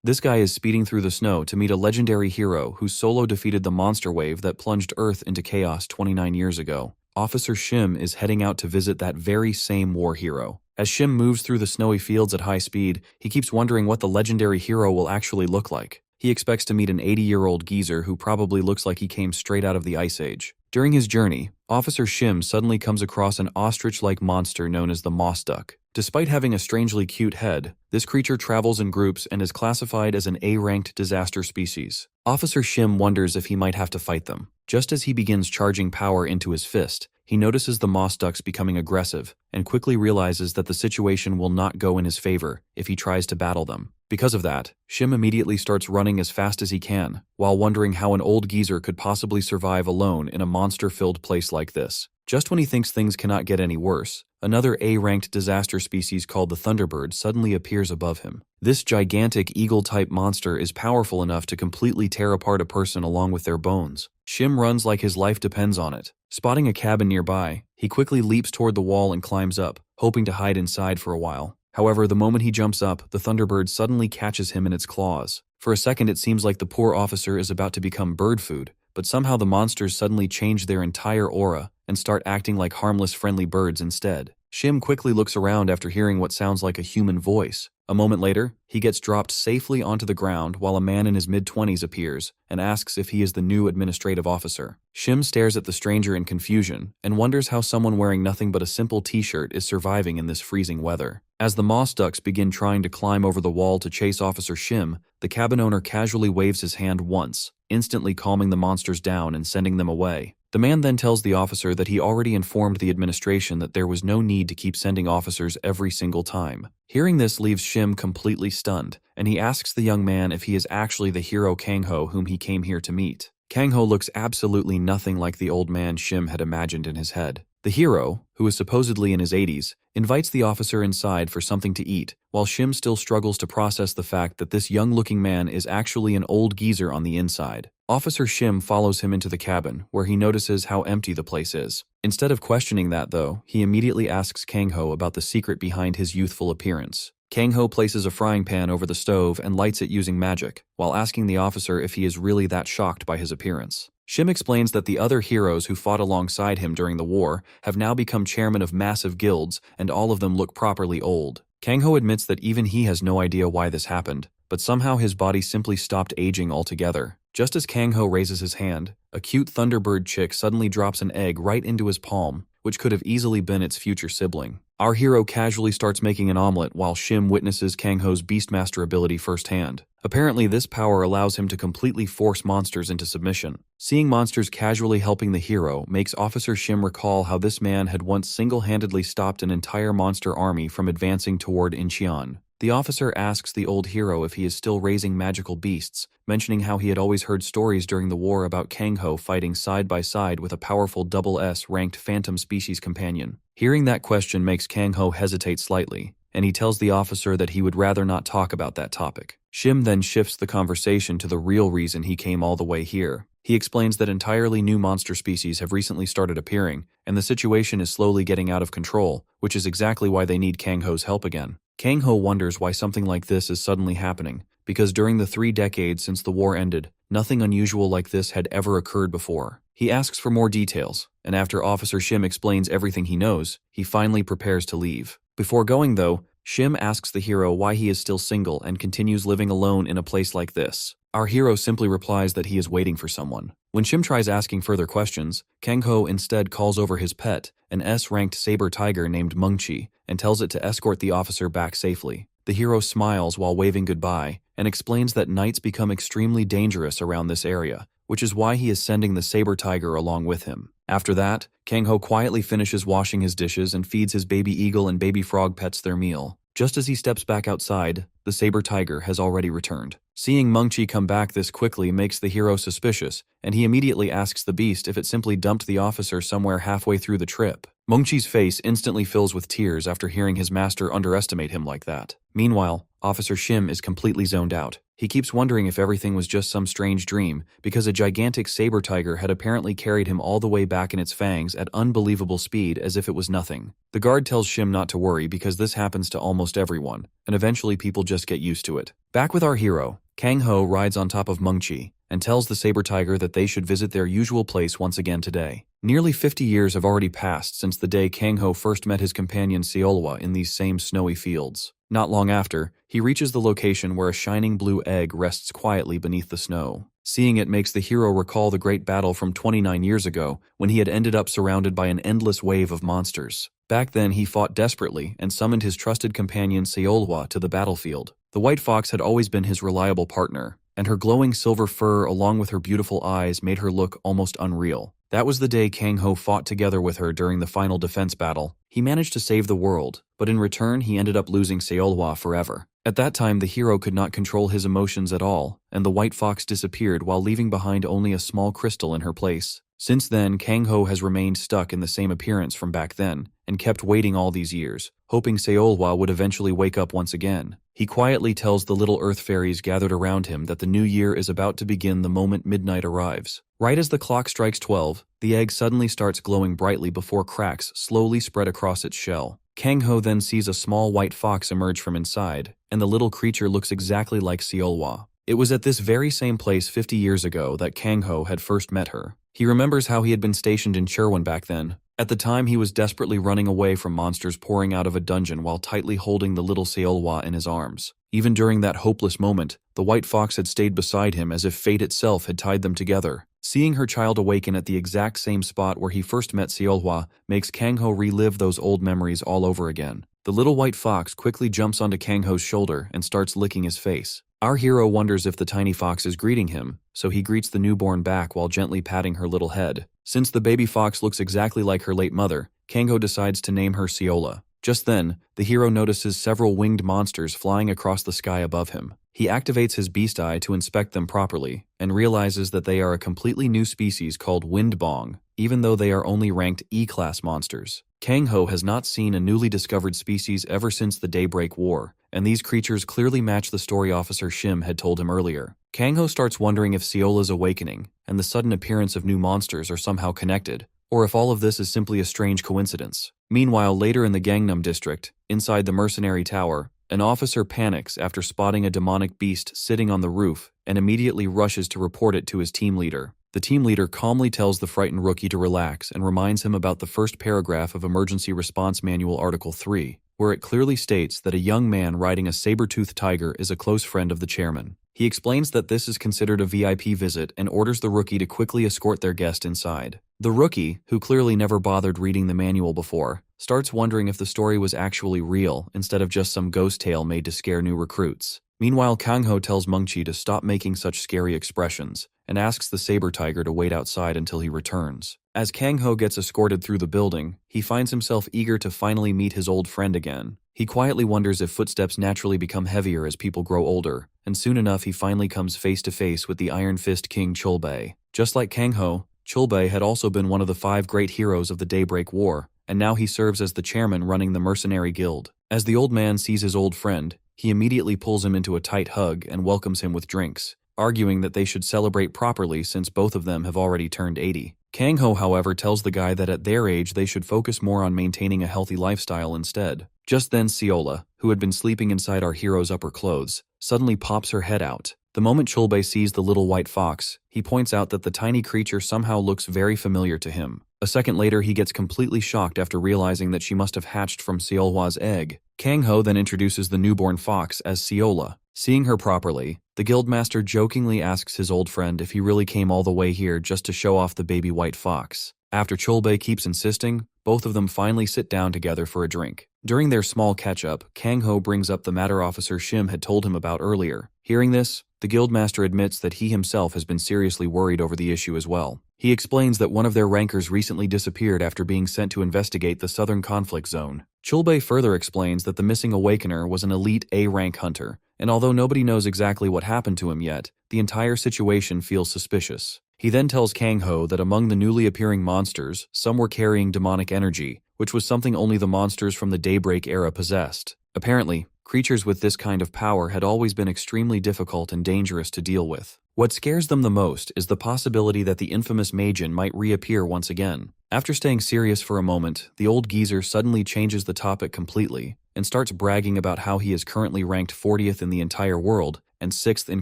This guy is speeding through the snow to meet a legendary hero who solo defeated the monster wave that plunged Earth into chaos 29 years ago. Officer Shim is heading out to visit that very same war hero. As Shim moves through the snowy fields at high speed, he keeps wondering what the legendary hero will actually look like. He expects to meet an 80-year-old geezer who probably looks like he came straight out of the Ice Age. During his journey, Officer Shim suddenly comes across an ostrich-like monster known as the moss duck. Despite having a strangely cute head, this creature travels in groups and is classified as an A-ranked disaster species. Officer Shim wonders if he might have to fight them. Just as he begins charging power into his fist, he notices the moss ducks becoming aggressive and quickly realizes that the situation will not go in his favor if he tries to battle them. Because of that, Shim immediately starts running as fast as he can, while wondering how an old geezer could possibly survive alone in a monster-filled place like this. Just when he thinks things cannot get any worse, another A-ranked disaster species called the Thunderbird suddenly appears above him. This gigantic eagle-type monster is powerful enough to completely tear apart a person along with their bones. Shim runs like his life depends on it. Spotting a cabin nearby, he quickly leaps toward the wall and climbs up, hoping to hide inside for a while. However, the moment he jumps up, the Thunderbird suddenly catches him in its claws. For a second, it seems like the poor officer is about to become bird food, but somehow the monsters suddenly change their entire aura and start acting like harmless friendly birds instead. Shim quickly looks around after hearing what sounds like a human voice. A moment later, he gets dropped safely onto the ground while a man in his mid-20s appears and asks if he is the new administrative officer. Shim stares at the stranger in confusion and wonders how someone wearing nothing but a simple t-shirt is surviving in this freezing weather. As the moss ducks begin trying to climb over the wall to chase Officer Shim, the cabin owner casually waves his hand once, instantly calming the monsters down and sending them away. The man then tells the officer that he already informed the administration that there was no need to keep sending officers every single time. Hearing this leaves Shim completely stunned, and he asks the young man if he is actually the hero Kang-ho whom he came here to meet. Kang-ho looks absolutely nothing like the old man Shim had imagined in his head. The hero, who is supposedly in his 80s, invites the officer inside for something to eat, while Shim still struggles to process the fact that this young-looking man is actually an old geezer on the inside. Officer Shim follows him into the cabin, where he notices how empty the place is. Instead of questioning that, though, he immediately asks Kang-ho about the secret behind his youthful appearance. Kang-ho places a frying pan over the stove and lights it using magic, while asking the officer if he is really that shocked by his appearance. Shim explains that the other heroes who fought alongside him during the war have now become chairmen of massive guilds, and all of them look properly old. Kang-ho admits that even he has no idea why this happened, but somehow his body simply stopped aging altogether. Just as Kang-ho raises his hand, a cute Thunderbird chick suddenly drops an egg right into his palm, which could have easily been its future sibling. Our hero casually starts making an omelet while Shim witnesses Kang-ho's Beastmaster ability firsthand. Apparently, this power allows him to completely force monsters into submission. Seeing monsters casually helping the hero makes Officer Shim recall how this man had once single-handedly stopped an entire monster army from advancing toward Incheon. The officer asks the old hero if he is still raising magical beasts, mentioning how he had always heard stories during the war about Kang-ho fighting side by side with a powerful SS-ranked phantom species companion. Hearing that question makes Kang-ho hesitate slightly, and he tells the officer that he would rather not talk about that topic. Shim then shifts the conversation to the real reason he came all the way here. He explains that entirely new monster species have recently started appearing, and the situation is slowly getting out of control, which is exactly why they need Kang-ho's help again. Kang-ho wonders why something like this is suddenly happening, because during the 3 decades since the war ended, nothing unusual like this had ever occurred before. He asks for more details, and after Officer Shim explains everything he knows, he finally prepares to leave. Before going, though, Shim asks the hero why he is still single and continues living alone in a place like this. Our hero simply replies that he is waiting for someone. When Shim tries asking further questions, Kang-ho instead calls over his pet, an S-ranked saber tiger named Mungchi, and tells it to escort the officer back safely. The hero smiles while waving goodbye and explains that nights become extremely dangerous around this area, which is why he is sending the saber tiger along with him. After that, Kang-ho quietly finishes washing his dishes and feeds his baby eagle and baby frog pets their meal. Just as he steps back outside, the saber tiger has already returned. Seeing Mungchi come back this quickly makes the hero suspicious, and he immediately asks the beast if it simply dumped the officer somewhere halfway through the trip. Mungchi's face instantly fills with tears after hearing his master underestimate him like that. Meanwhile, Officer Shim is completely zoned out. He keeps wondering if everything was just some strange dream, because a gigantic saber tiger had apparently carried him all the way back in its fangs at unbelievable speed as if it was nothing. The guard tells Shim not to worry because this happens to almost everyone, and eventually people just get used to it. Back with our hero, Kang Ho rides on top of Mengqi and tells the saber tiger that they should visit their usual place once again today. Nearly 50 years have already passed since the day Kang Ho first met his companion Seolwa in these same snowy fields. Not long after, he reaches the location where a shining blue egg rests quietly beneath the snow. Seeing it makes the hero recall the great battle from 29 years ago when he had ended up surrounded by an endless wave of monsters. Back then he fought desperately and summoned his trusted companion Seolwa to the battlefield. The white fox had always been his reliable partner, and her glowing silver fur along with her beautiful eyes made her look almost unreal. That was the day Kang Ho fought together with her during the final defense battle. He managed to save the world, but in return he ended up losing Seolwa forever. At that time the hero could not control his emotions at all, and the white fox disappeared while leaving behind only a small crystal in her place. Since then, Kang Ho has remained stuck in the same appearance from back then, and kept waiting all these years, hoping Seolwa would eventually wake up once again. He quietly tells the little earth fairies gathered around him that the new year is about to begin the moment midnight arrives. Right as the clock strikes 12, the egg suddenly starts glowing brightly before cracks slowly spread across its shell. Kang Ho then sees a small white fox emerge from inside, and the little creature looks exactly like Seolwa. It was at this very same place 50 years ago that Kang Ho had first met her. He remembers how he had been stationed in Cherwon back then. At the time, he was desperately running away from monsters pouring out of a dungeon while tightly holding the little Seolwa in his arms. Even during that hopeless moment, the white fox had stayed beside him as if fate itself had tied them together. Seeing her child awaken at the exact same spot where he first met Seolwa makes Kang Ho relive those old memories all over again. The little white fox quickly jumps onto Kang Ho's shoulder and starts licking his face. Our hero wonders if the tiny fox is greeting him, so he greets the newborn back while gently patting her little head. Since the baby fox looks exactly like her late mother, Kang Ho decides to name her Seola. Just then, the hero notices several winged monsters flying across the sky above him. He activates his beast eye to inspect them properly, and realizes that they are a completely new species called Windbong, even though they are only ranked E-class monsters. Kang Ho has not seen a newly discovered species ever since the Daybreak War, and these creatures clearly match the story officer Shim had told him earlier. Kang Ho starts wondering if Seola's awakening and the sudden appearance of new monsters are somehow connected, or if all of this is simply a strange coincidence. Meanwhile, later in the Gangnam district, inside the mercenary tower, an officer panics after spotting a demonic beast sitting on the roof and immediately rushes to report it to his team leader. The team leader calmly tells the frightened rookie to relax and reminds him about the first paragraph of Emergency Response Manual Article 3, where it clearly states that a young man riding a saber-toothed tiger is a close friend of the chairman. He explains that this is considered a VIP visit and orders the rookie to quickly escort their guest inside. The rookie, who clearly never bothered reading the manual before, starts wondering if the story was actually real instead of just some ghost tale made to scare new recruits. Meanwhile, Kang Ho tells Mengqi to stop making such scary expressions and asks the saber tiger to wait outside until he returns. As Kang Ho gets escorted through the building, he finds himself eager to finally meet his old friend again. He quietly wonders if footsteps naturally become heavier as people grow older, and soon enough he finally comes face to face with the Iron Fist King Chulbei. Just like Kang Ho, Chulbei had also been one of the 5 great heroes of the Daybreak War, and now he serves as the chairman running the mercenary guild. As the old man sees his old friend, he immediately pulls him into a tight hug and welcomes him with drinks, arguing that they should celebrate properly since both of them have already turned 80. Kang Ho, however, tells the guy that at their age they should focus more on maintaining a healthy lifestyle instead. Just then Seola, who had been sleeping inside our hero's upper clothes, suddenly pops her head out. The moment Chulbei sees the little white fox, he points out that the tiny creature somehow looks very familiar to him. A second later, he gets completely shocked after realizing that she must have hatched from Seolwa's egg. Kang Ho then introduces the newborn fox as Seola. Seeing her properly, the guildmaster jokingly asks his old friend if he really came all the way here just to show off the baby white fox. After Chulbei keeps insisting, both of them finally sit down together for a drink. During their small catch-up, Kang Ho brings up the matter officer Shim had told him about earlier. Hearing this, the guildmaster admits that he himself has been seriously worried over the issue as well. He explains that one of their rankers recently disappeared after being sent to investigate the southern conflict zone. Chulbei further explains that the missing awakener was an elite A-rank hunter, and although nobody knows exactly what happened to him yet, the entire situation feels suspicious. He then tells Kang Ho that among the newly appearing monsters, some were carrying demonic energy, which was something only the monsters from the Daybreak era possessed. Apparently, Creatures with this kind of power had always been extremely difficult and dangerous to deal with. What scares them the most is the possibility that the infamous Majin might reappear once again. After staying serious for a moment, the old geezer suddenly changes the topic completely and starts bragging about how he is currently ranked 40th in the entire world and 6th in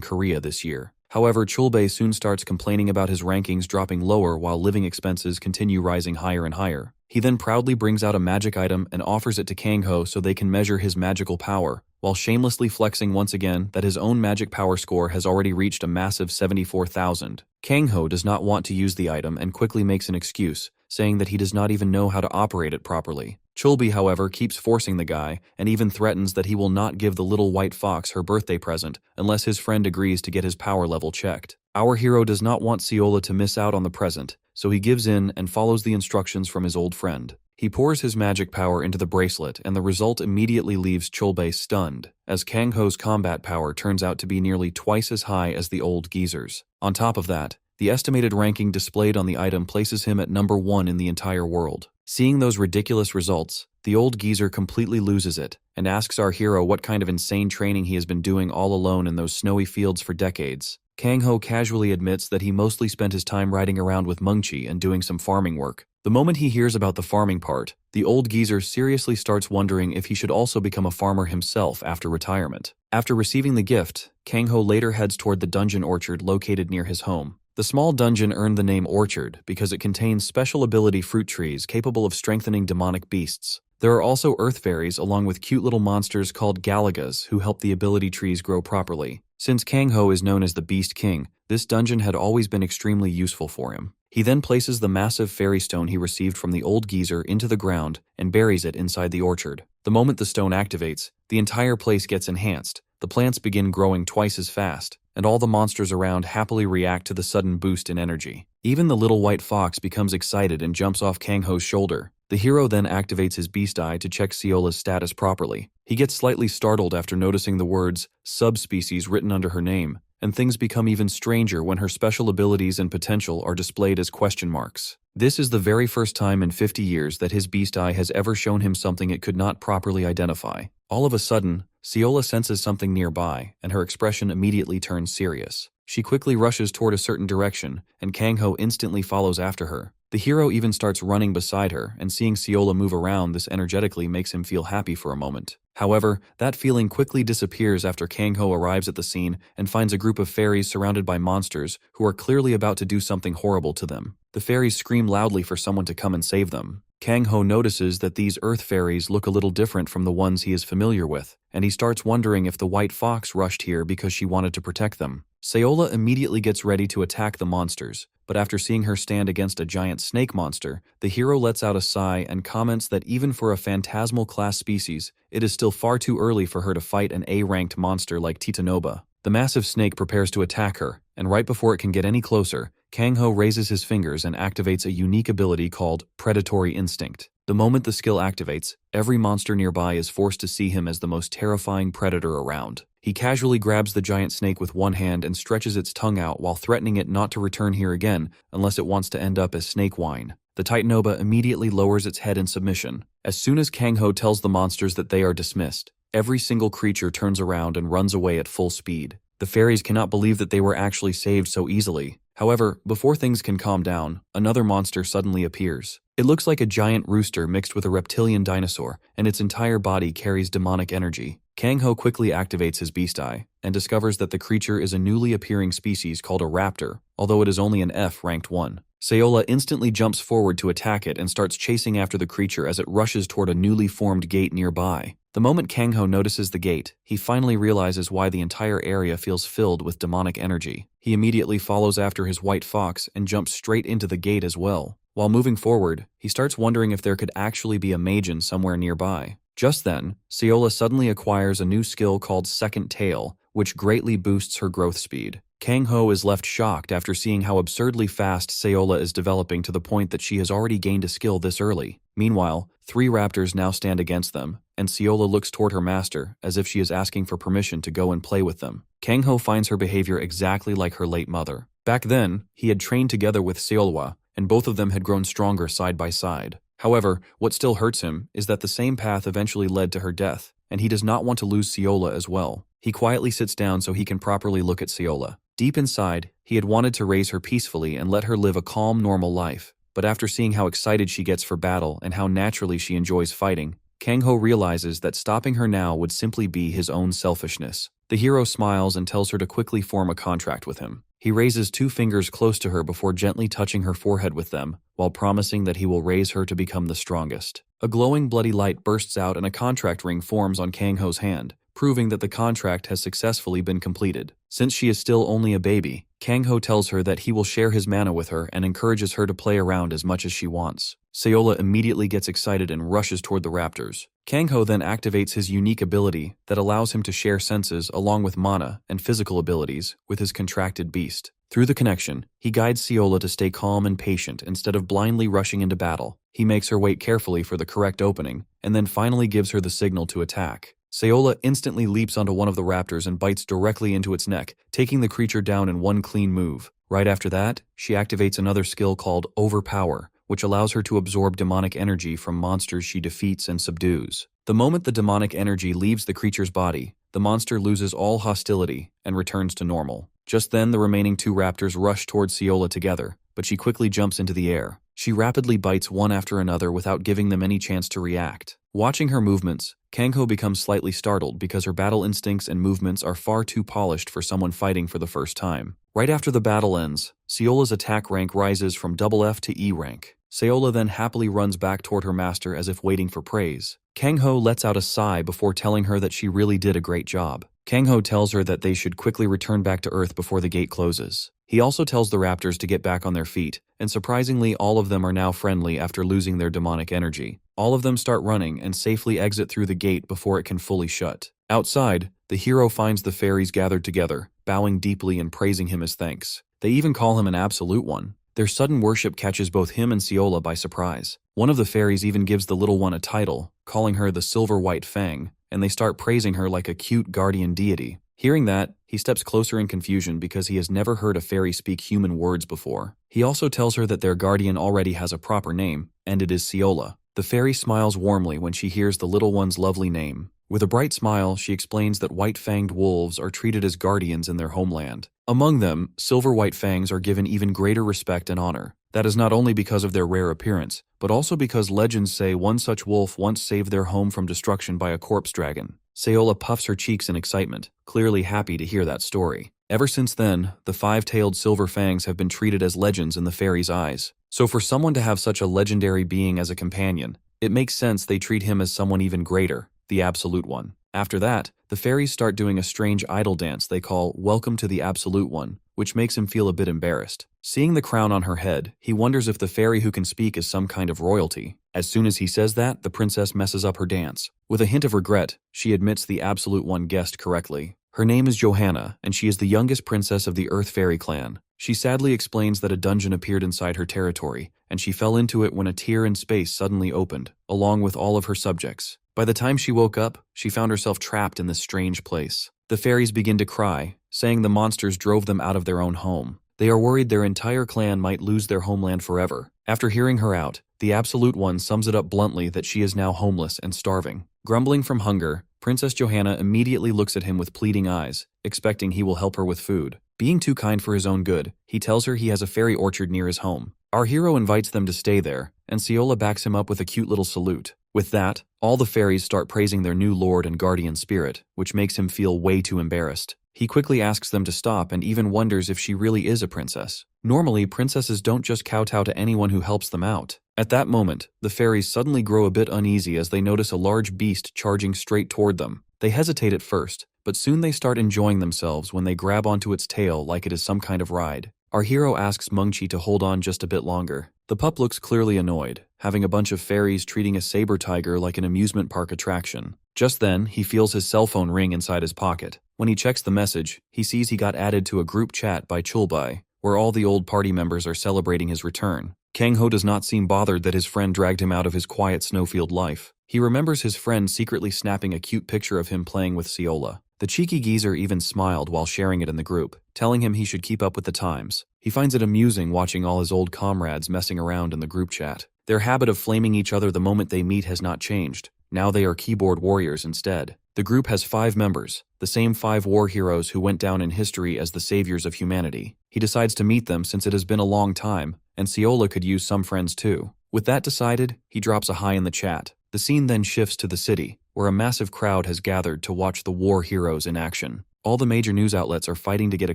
Korea this year. However, Chulbei soon starts complaining about his rankings dropping lower while living expenses continue rising higher and higher. He then proudly brings out a magic item and offers it to Kangho so they can measure his magical power, while shamelessly flexing once again that his own magic power score has already reached a massive 74,000. Kangho does not want to use the item and quickly makes an excuse, saying that he does not even know how to operate it properly. Chulbei, however, keeps forcing the guy and even threatens that he will not give the little white fox her birthday present unless his friend agrees to get his power level checked. Our hero does not want Seola to miss out on the present, so he gives in and follows the instructions from his old friend. He pours his magic power into the bracelet, and the result immediately leaves Chulbei stunned, as Kangho's combat power turns out to be nearly twice as high as the old geezer's. On top of that, the estimated ranking displayed on the item places him at number 1 in the entire world. Seeing those ridiculous results, the old geezer completely loses it and asks our hero what kind of insane training he has been doing all alone in those snowy fields for decades. Kangho casually admits that he mostly spent his time riding around with Mungchi and doing some farming work. The moment he hears about the farming part, the old geezer seriously starts wondering if he should also become a farmer himself after retirement. After receiving the gift, Kangho later heads toward the dungeon orchard located near his home. The small dungeon earned the name Orchard because it contains special ability fruit trees capable of strengthening demonic beasts. There are also earth fairies along with cute little monsters called Galagas who help the ability trees grow properly. Since Kangho is known as the Beast King, this dungeon had always been extremely useful for him. He then places the massive fairy stone he received from the old geezer into the ground and buries it inside the orchard. The moment the stone activates, the entire place gets enhanced. The plants begin growing twice as fast, and all the monsters around happily react to the sudden boost in energy. Even the little white fox becomes excited and jumps off Kangho's shoulder. The hero then activates his beast eye to check Seola's status properly. He gets slightly startled after noticing the words subspecies written under her name, and things become even stranger when her special abilities and potential are displayed as question marks. This is the very first time in 50 years that his beast eye has ever shown him something it could not properly identify. All of a sudden, Seola senses something nearby, and her expression immediately turns serious. She quickly rushes toward a certain direction, and Kangho instantly follows after her. The hero even starts running beside her, and seeing Seola move around this energetically makes him feel happy for a moment. However, that feeling quickly disappears after Kangho arrives at the scene and finds a group of fairies surrounded by monsters who are clearly about to do something horrible to them. The fairies scream loudly for someone to come and save them. Kangho notices that these earth fairies look a little different from the ones he is familiar with, and he starts wondering if the white fox rushed here because she wanted to protect them. Seola immediately gets ready to attack the monsters, but after seeing her stand against a giant snake monster, the hero lets out a sigh and comments that even for a phantasmal class species, it is still far too early for her to fight an A-ranked monster like Titanoba. The massive snake prepares to attack her, and right before it can get any closer, Kangho raises his fingers and activates a unique ability called Predatory Instinct. The moment the skill activates, every monster nearby is forced to see him as the most terrifying predator around. He casually grabs the giant snake with one hand and stretches its tongue out while threatening it not to return here again unless it wants to end up as snake wine. The Titanoba immediately lowers its head in submission. As soon as Kangho tells the monsters that they are dismissed, every single creature turns around and runs away at full speed. The fairies cannot believe that they were actually saved so easily. However, before things can calm down, another monster suddenly appears. It looks like a giant rooster mixed with a reptilian dinosaur, and its entire body carries demonic energy. Kangho quickly activates his beast eye, and discovers that the creature is a newly appearing species called a raptor, although it is only an F-ranked one. Seola instantly jumps forward to attack it and starts chasing after the creature as it rushes toward a newly formed gate nearby. The moment Kangho notices the gate, he finally realizes why the entire area feels filled with demonic energy. He immediately follows after his white fox and jumps straight into the gate as well. While moving forward, he starts wondering if there could actually be a Majin somewhere nearby. Just then, Seola suddenly acquires a new skill called Second Tail, which greatly boosts her growth speed. Kangho is left shocked after seeing how absurdly fast Seola is developing to the point that she has already gained a skill this early. Meanwhile, 3 raptors now stand against them, and Seola looks toward her master as if she is asking for permission to go and play with them. Kangho finds her behavior exactly like her late mother. Back then, he had trained together with Seolwa, and both of them had grown stronger side by side. However, what still hurts him is that the same path eventually led to her death, and he does not want to lose Seola as well. He quietly sits down so he can properly look at Seola. Deep inside, he had wanted to raise her peacefully and let her live a calm, normal life. But after seeing how excited she gets for battle and how naturally she enjoys fighting, Kang-ho realizes that stopping her now would simply be his own selfishness. The hero smiles and tells her to quickly form a contract with him. He raises 2 fingers close to her before gently touching her forehead with them, while promising that he will raise her to become the strongest. A glowing bloody light bursts out and a contract ring forms on Kang-ho's hand, proving that the contract has successfully been completed. Since she is still only a baby, Kang-ho tells her that he will share his mana with her and encourages her to play around as much as she wants. Seola immediately gets excited and rushes toward the raptors. Kang-ho then activates his unique ability that allows him to share senses along with mana and physical abilities with his contracted beast. Through the connection, he guides Seola to stay calm and patient instead of blindly rushing into battle. He makes her wait carefully for the correct opening, and then finally gives her the signal to attack. Seola instantly leaps onto one of the raptors and bites directly into its neck, taking the creature down in one clean move. Right after that, she activates another skill called Overpower, which allows her to absorb demonic energy from monsters she defeats and subdues. The moment the demonic energy leaves the creature's body, the monster loses all hostility and returns to normal. Just then, the remaining 2 raptors rush towards Seola together, but she quickly jumps into the air. She rapidly bites one after another without giving them any chance to react. Watching her movements, Kang-ho becomes slightly startled because her battle instincts and movements are far too polished for someone fighting for the first time. Right after the battle ends, Seola's attack rank rises from F to E rank. Seola then happily runs back toward her master as if waiting for praise. Kang-ho lets out a sigh before telling her that she really did a great job. Kang-ho tells her that they should quickly return back to Earth before the gate closes. He also tells the raptors to get back on their feet, and surprisingly all of them are now friendly after losing their demonic energy. All of them start running and safely exit through the gate before it can fully shut. Outside, the hero finds the fairies gathered together, bowing deeply and praising him as thanks. They even call him an absolute one. Their sudden worship catches both him and Seola by surprise. One of the fairies even gives the little one a title, calling her the Silver White Fang, and they start praising her like a cute guardian deity. Hearing that, he steps closer in confusion because he has never heard a fairy speak human words before. He also tells her that their guardian already has a proper name, and it is Seola. The fairy smiles warmly when she hears the little one's lovely name. With a bright smile, she explains that white-fanged wolves are treated as guardians in their homeland. Among them, silver white fangs are given even greater respect and honor. That is not only because of their rare appearance, but also because legends say one such wolf once saved their home from destruction by a corpse dragon. Seola puffs her cheeks in excitement, clearly happy to hear that story. Ever since then, the 5-tailed silver fangs have been treated as legends in the fairies' eyes. So for someone to have such a legendary being as a companion, it makes sense they treat him as someone even greater, the Absolute One. After that, the fairies start doing a strange idol dance they call Welcome to the Absolute One, which makes him feel a bit embarrassed. Seeing the crown on her head, he wonders if the fairy who can speak is some kind of royalty. As soon as he says that, the princess messes up her dance. With a hint of regret, she admits the Absolute One guessed correctly. Her name is Johanna, and she is the youngest princess of the Earth Fairy clan. She sadly explains that a dungeon appeared inside her territory, and she fell into it when a tier in space suddenly opened, along with all of her subjects. By the time she woke up, she found herself trapped in this strange place. The fairies begin to cry, saying the monsters drove them out of their own home. They are worried their entire clan might lose their homeland forever. After hearing her out, the Absolute One sums it up bluntly that she is now homeless and starving. Grumbling from hunger, Princess Johanna immediately looks at him with pleading eyes, expecting he will help her with food. Being too kind for his own good, he tells her he has a fairy orchard near his home. Our hero invites them to stay there, and Seola backs him up with a cute little salute. With that, all the fairies start praising their new lord and guardian spirit, which makes him feel way too embarrassed. He quickly asks them to stop and even wonders if she really is a princess. Normally, princesses don't just kowtow to anyone who helps them out. At that moment, the fairies suddenly grow a bit uneasy as they notice a large beast charging straight toward them. They hesitate at first, but soon they start enjoying themselves when they grab onto its tail like it is some kind of ride. Our hero asks Mungchi to hold on just a bit longer. The pup looks clearly annoyed, having a bunch of fairies treating a saber tiger like an amusement park attraction. Just then, he feels his cell phone ring inside his pocket. When he checks the message, he sees he got added to a group chat by Chulbai, where all the old party members are celebrating his return. Kang-ho does not seem bothered that his friend dragged him out of his quiet snowfield life. He remembers his friend secretly snapping a cute picture of him playing with Seola. The cheeky geezer even smiled while sharing it in the group, telling him he should keep up with the times. He finds it amusing watching all his old comrades messing around in the group chat. Their habit of flaming each other the moment they meet has not changed. Now they are keyboard warriors instead. The group has 5 members, the same 5 war heroes who went down in history as the saviors of humanity. He decides to meet them since it has been a long time, and Siola could use some friends too. With that decided, he drops a hi in the chat. The scene then shifts to the city, where a massive crowd has gathered to watch the war heroes in action. All the major news outlets are fighting to get a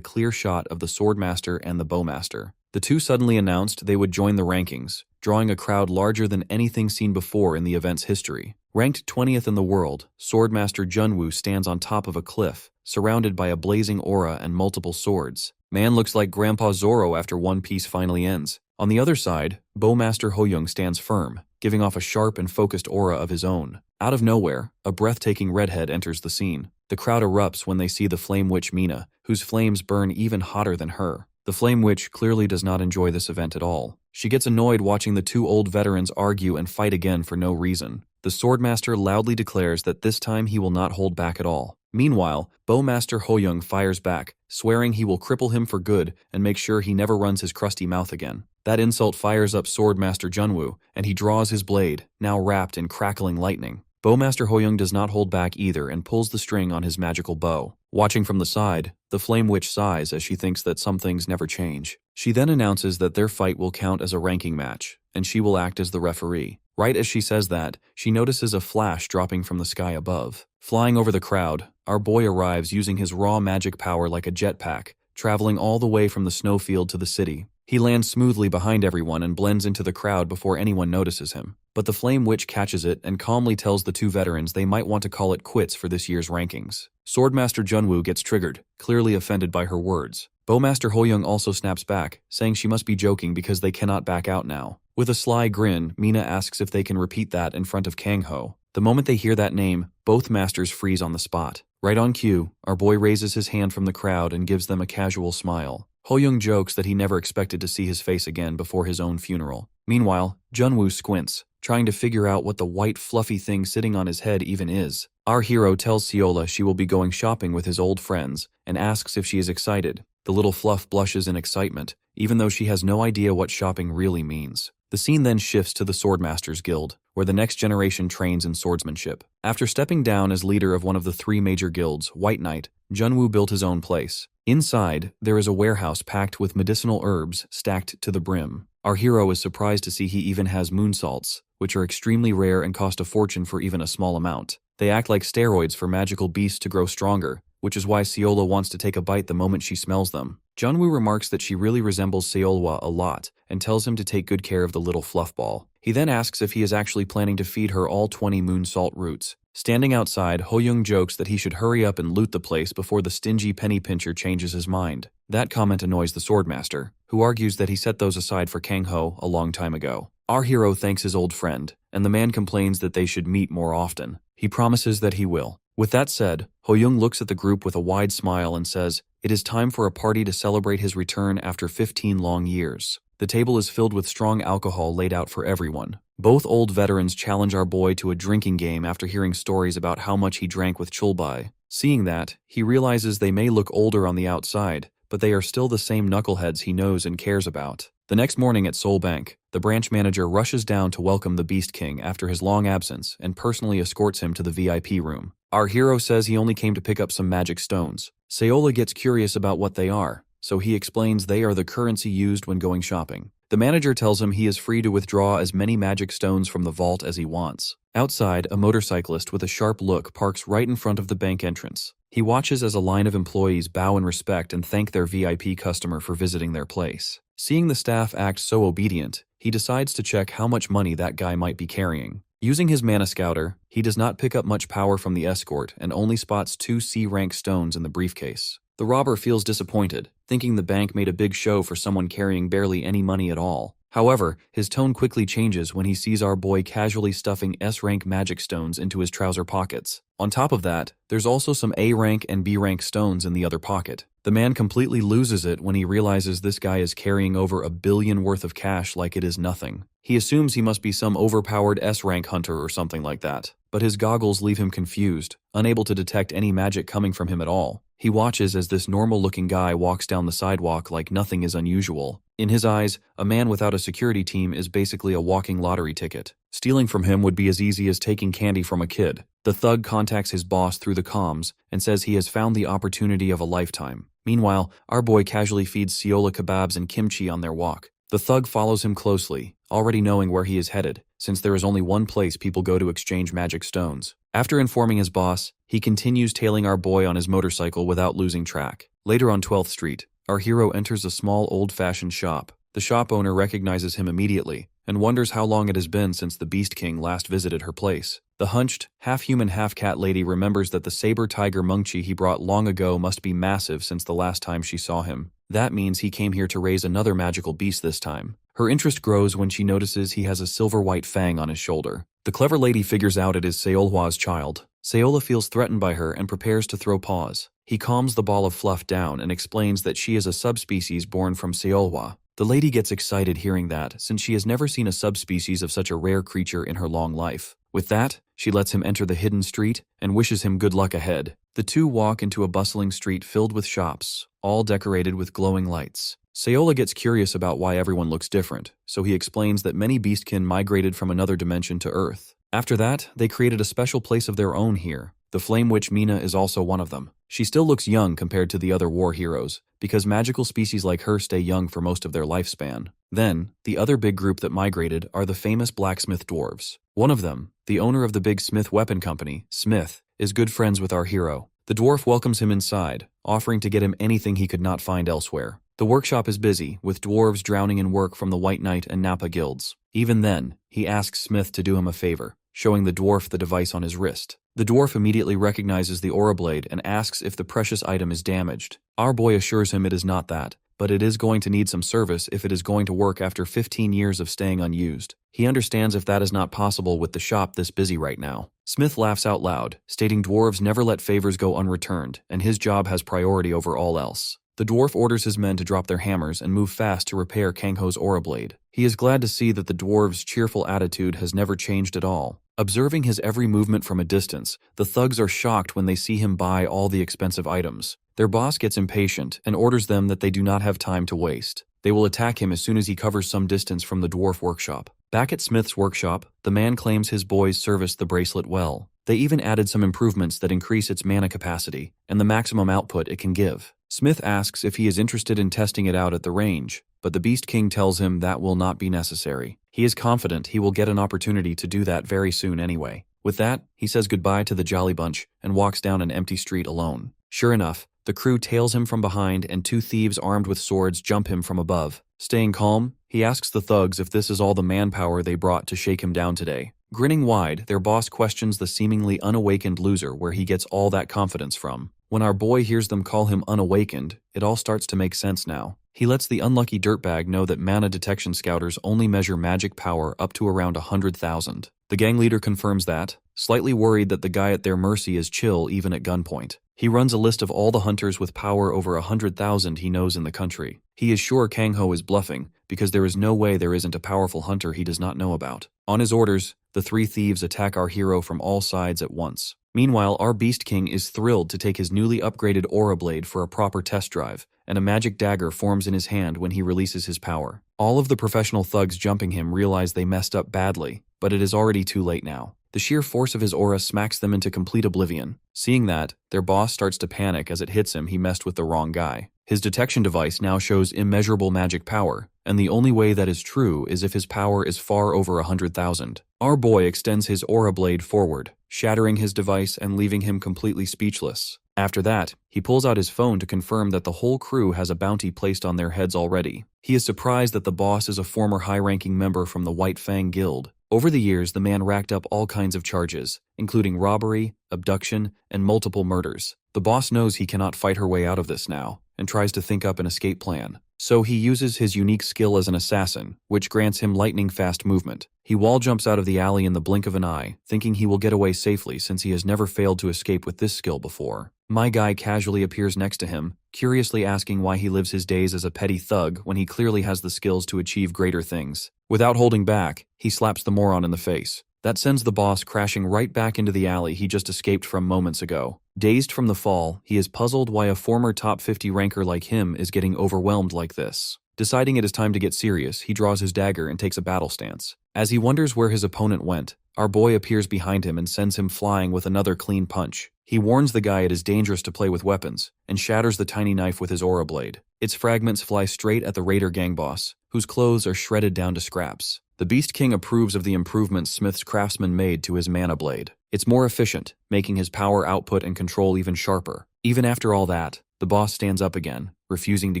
clear shot of the Swordmaster and the Bowmaster. The two suddenly announced they would join the rankings, drawing a crowd larger than anything seen before in the event's history. Ranked 20th in the world, Swordmaster Junwoo stands on top of a cliff, surrounded by a blazing aura and multiple swords. Man looks like Grandpa Zoro after One Piece finally ends. On the other side, Bowmaster Hoyoung stands firm, giving off a sharp and focused aura of his own. Out of nowhere, a breathtaking redhead enters the scene. The crowd erupts when they see the Flame Witch Mina, whose flames burn even hotter than her. The Flame Witch clearly does not enjoy this event at all. She gets annoyed watching the two old veterans argue and fight again for no reason. The Swordmaster loudly declares that this time he will not hold back at all. Meanwhile, Bowmaster Hoyoung fires back, swearing he will cripple him for good and make sure he never runs his crusty mouth again. That insult fires up Swordmaster Junwoo, and he draws his blade, now wrapped in crackling lightning. Bowmaster Hoyoung does not hold back either and pulls the string on his magical bow. Watching from the side, the Flame Witch sighs as she thinks that some things never change. She then announces that their fight will count as a ranking match, and she will act as the referee. Right as she says that, she notices a flash dropping from the sky above. Flying over the crowd, our boy arrives using his raw magic power like a jetpack, traveling all the way from the snowfield to the city. He lands smoothly behind everyone and blends into the crowd before anyone notices him. But the Flame Witch catches it and calmly tells the two veterans they might want to call it quits for this year's rankings. Swordmaster Junwoo gets triggered, clearly offended by her words. Bowmaster Hoyoung also snaps back, saying she must be joking because they cannot back out now. With a sly grin, Mina asks if they can repeat that in front of Kang-ho. The moment they hear that name, both masters freeze on the spot. Right on cue, our boy raises his hand from the crowd and gives them a casual smile. Hoyoung jokes that he never expected to see his face again before his own funeral. Meanwhile, Junwoo squints, trying to figure out what the white fluffy thing sitting on his head even is. Our hero tells Siola she will be going shopping with his old friends and asks if she is excited. The little fluff blushes in excitement, even though she has no idea what shopping really means. The scene then shifts to the Swordmasters Guild, where the next generation trains in swordsmanship. After stepping down as leader of one of the 3 major guilds, White Knight, Junwoo built his own place. Inside, there is a warehouse packed with medicinal herbs stacked to the brim. Our hero is surprised to see he even has moon salts, which are extremely rare and cost a fortune for even a small amount. They act like steroids for magical beasts to grow stronger, which is why Siola wants to take a bite the moment she smells them. Junwoo remarks that she really resembles Seolwa a lot and tells him to take good care of the little fluffball. He then asks if he is actually planning to feed her all 20 moon salt roots. Standing outside, Hoyoung jokes that he should hurry up and loot the place before the stingy penny pincher changes his mind. That comment annoys the Swordmaster, who argues that he set those aside for Kang-ho a long time ago. Our hero thanks his old friend, and the man complains that they should meet more often. He promises that he will. With that said, Hoyoung looks at the group with a wide smile and says, "It is time for a party to celebrate his return after 15 long years." The table is filled with strong alcohol laid out for everyone. Both old veterans challenge our boy to a drinking game after hearing stories about how much he drank with Chulbai. Seeing that, he realizes they may look older on the outside, but they are still the same knuckleheads he knows and cares about. The next morning at Seoul Bank, the branch manager rushes down to welcome the Beast King after his long absence and personally escorts him to the VIP room. Our hero says he only came to pick up some magic stones. Seola gets curious about what they are, so he explains they are the currency used when going shopping. The manager tells him he is free to withdraw as many magic stones from the vault as he wants. Outside, a motorcyclist with a sharp look parks right in front of the bank entrance. He watches as a line of employees bow in respect and thank their VIP customer for visiting their place. Seeing the staff act so obedient, he decides to check how much money that guy might be carrying. Using his mana scouter, he does not pick up much power from the escort and only spots 2 C-rank stones in the briefcase. The robber feels disappointed, thinking the bank made a big show for someone carrying barely any money at all. However, his tone quickly changes when he sees our boy casually stuffing S-rank magic stones into his trouser pockets. On top of that, there's also some A-rank and B-rank stones in the other pocket. The man completely loses it when he realizes this guy is carrying over $1 billion worth of cash like it is nothing. He assumes he must be some overpowered S-rank hunter or something like that, but his goggles leave him confused, unable to detect any magic coming from him at all. He watches as this normal-looking guy walks down the sidewalk like nothing is unusual. In his eyes, a man without a security team is basically a walking lottery ticket. Stealing from him would be as easy as taking candy from a kid. The thug contacts his boss through the comms and says he has found the opportunity of a lifetime. Meanwhile, our boy casually feeds Siola kebabs and kimchi on their walk. The thug follows him closely, already knowing where he is headed, since there is only one place people go to exchange magic stones. After informing his boss, he continues tailing our boy on his motorcycle without losing track. Later on 12th Street, our hero enters a small old-fashioned shop. The shop owner recognizes him immediately and wonders how long it has been since the Beast King last visited her place. The hunched, half-human half-cat lady remembers that the saber tiger Mungchi he brought long ago must be massive since the last time she saw him. That means he came here to raise another magical beast this time. Her interest grows when she notices he has a silver-white fang on his shoulder. The clever lady figures out it is Seolhwa's child. Seola feels threatened by her and prepares to throw paws. He calms the ball of fluff down and explains that she is a subspecies born from Seolhwa. The lady gets excited hearing that, since she has never seen a subspecies of such a rare creature in her long life. With that, she lets him enter the hidden street and wishes him good luck ahead. The two walk into a bustling street filled with shops, all decorated with glowing lights. Seola gets curious about why everyone looks different, so he explains that many beastkin migrated from another dimension to Earth. After that, they created a special place of their own here. The Flame Witch Mina is also one of them. She still looks young compared to the other war heroes, because magical species like her stay young for most of their lifespan. Then, the other big group that migrated are the famous blacksmith dwarves. One of them, the owner of the big Smith Weapon Company, Smith, is good friends with our hero. The dwarf welcomes him inside, offering to get him anything he could not find elsewhere. The workshop is busy, with dwarves drowning in work from the White Knight and Nappa guilds. Even then, he asks Smith to do him a favor, showing the dwarf the device on his wrist. The dwarf immediately recognizes the aura blade and asks if the precious item is damaged. Our boy assures him it is not that, but it is going to need some service if it is going to work after 15 years of staying unused. He understands if that is not possible with the shop this busy right now. Smith laughs out loud, stating dwarves never let favors go unreturned, and his job has priority over all else. The dwarf orders his men to drop their hammers and move fast to repair Kangho's aura blade. He is glad to see that the dwarf's cheerful attitude has never changed at all. Observing his every movement from a distance, the thugs are shocked when they see him buy all the expensive items. Their boss gets impatient and orders them that they do not have time to waste. They will attack him as soon as he covers some distance from the dwarf workshop. Back at Smith's workshop, the man claims his boys serviced the bracelet well. They even added some improvements that increase its mana capacity and the maximum output it can give. Smith asks if he is interested in testing it out at the range, but the Beast King tells him that will not be necessary. He is confident he will get an opportunity to do that very soon anyway. With that, he says goodbye to the Jolly Bunch and walks down an empty street alone. Sure enough, the crew tails him from behind and two thieves armed with swords jump him from above. Staying calm, he asks the thugs if this is all the manpower they brought to shake him down today. Grinning wide, their boss questions the seemingly unawakened loser where he gets all that confidence from. When our boy hears them call him unawakened, it all starts to make sense now. He lets the unlucky dirtbag know that mana detection scouters only measure magic power up to around 100,000. The gang leader confirms that, slightly worried that the guy at their mercy is chill even at gunpoint. He runs a list of all the hunters with power over 100,000 he knows in the country. He is sure Kangho is bluffing, because there is no way there isn't a powerful hunter he does not know about. On his orders, the three thieves attack our hero from all sides at once. Meanwhile, our Beast King is thrilled to take his newly upgraded aura blade for a proper test drive, and a magic dagger forms in his hand when he releases his power. All of the professional thugs jumping him realize they messed up badly, but it is already too late now. The sheer force of his aura smacks them into complete oblivion. Seeing that, their boss starts to panic as it hits him he messed with the wrong guy. His detection device now shows immeasurable magic power, and the only way that is true is if his power is far over 100,000. Our boy extends his aura blade forward, shattering his device and leaving him completely speechless. After that, he pulls out his phone to confirm that the whole crew has a bounty placed on their heads already. He is surprised that the boss is a former high-ranking member from the White Fang Guild. Over the years, the man racked up all kinds of charges, including robbery, abduction, and multiple murders. The boss knows he cannot fight her way out of this now, and tries to think up an escape plan. So he uses his unique skill as an assassin, which grants him lightning-fast movement. He wall jumps out of the alley in the blink of an eye, thinking he will get away safely since he has never failed to escape with this skill before. My guy casually appears next to him, curiously asking why he lives his days as a petty thug when he clearly has the skills to achieve greater things. Without holding back, he slaps the moron in the face. That sends the boss crashing right back into the alley he just escaped from moments ago. Dazed from the fall, he is puzzled why a former top 50 ranker like him is getting overwhelmed like this. Deciding it is time to get serious, he draws his dagger and takes a battle stance. As he wonders where his opponent went, our boy appears behind him and sends him flying with another clean punch. He warns the guy it is dangerous to play with weapons, and shatters the tiny knife with his aura blade. Its fragments fly straight at the raider gang boss, whose clothes are shredded down to scraps. The Beast King approves of the improvements Smith's craftsman made to his mana blade. It's more efficient, making his power output and control even sharper. Even after all that, the boss stands up again, refusing to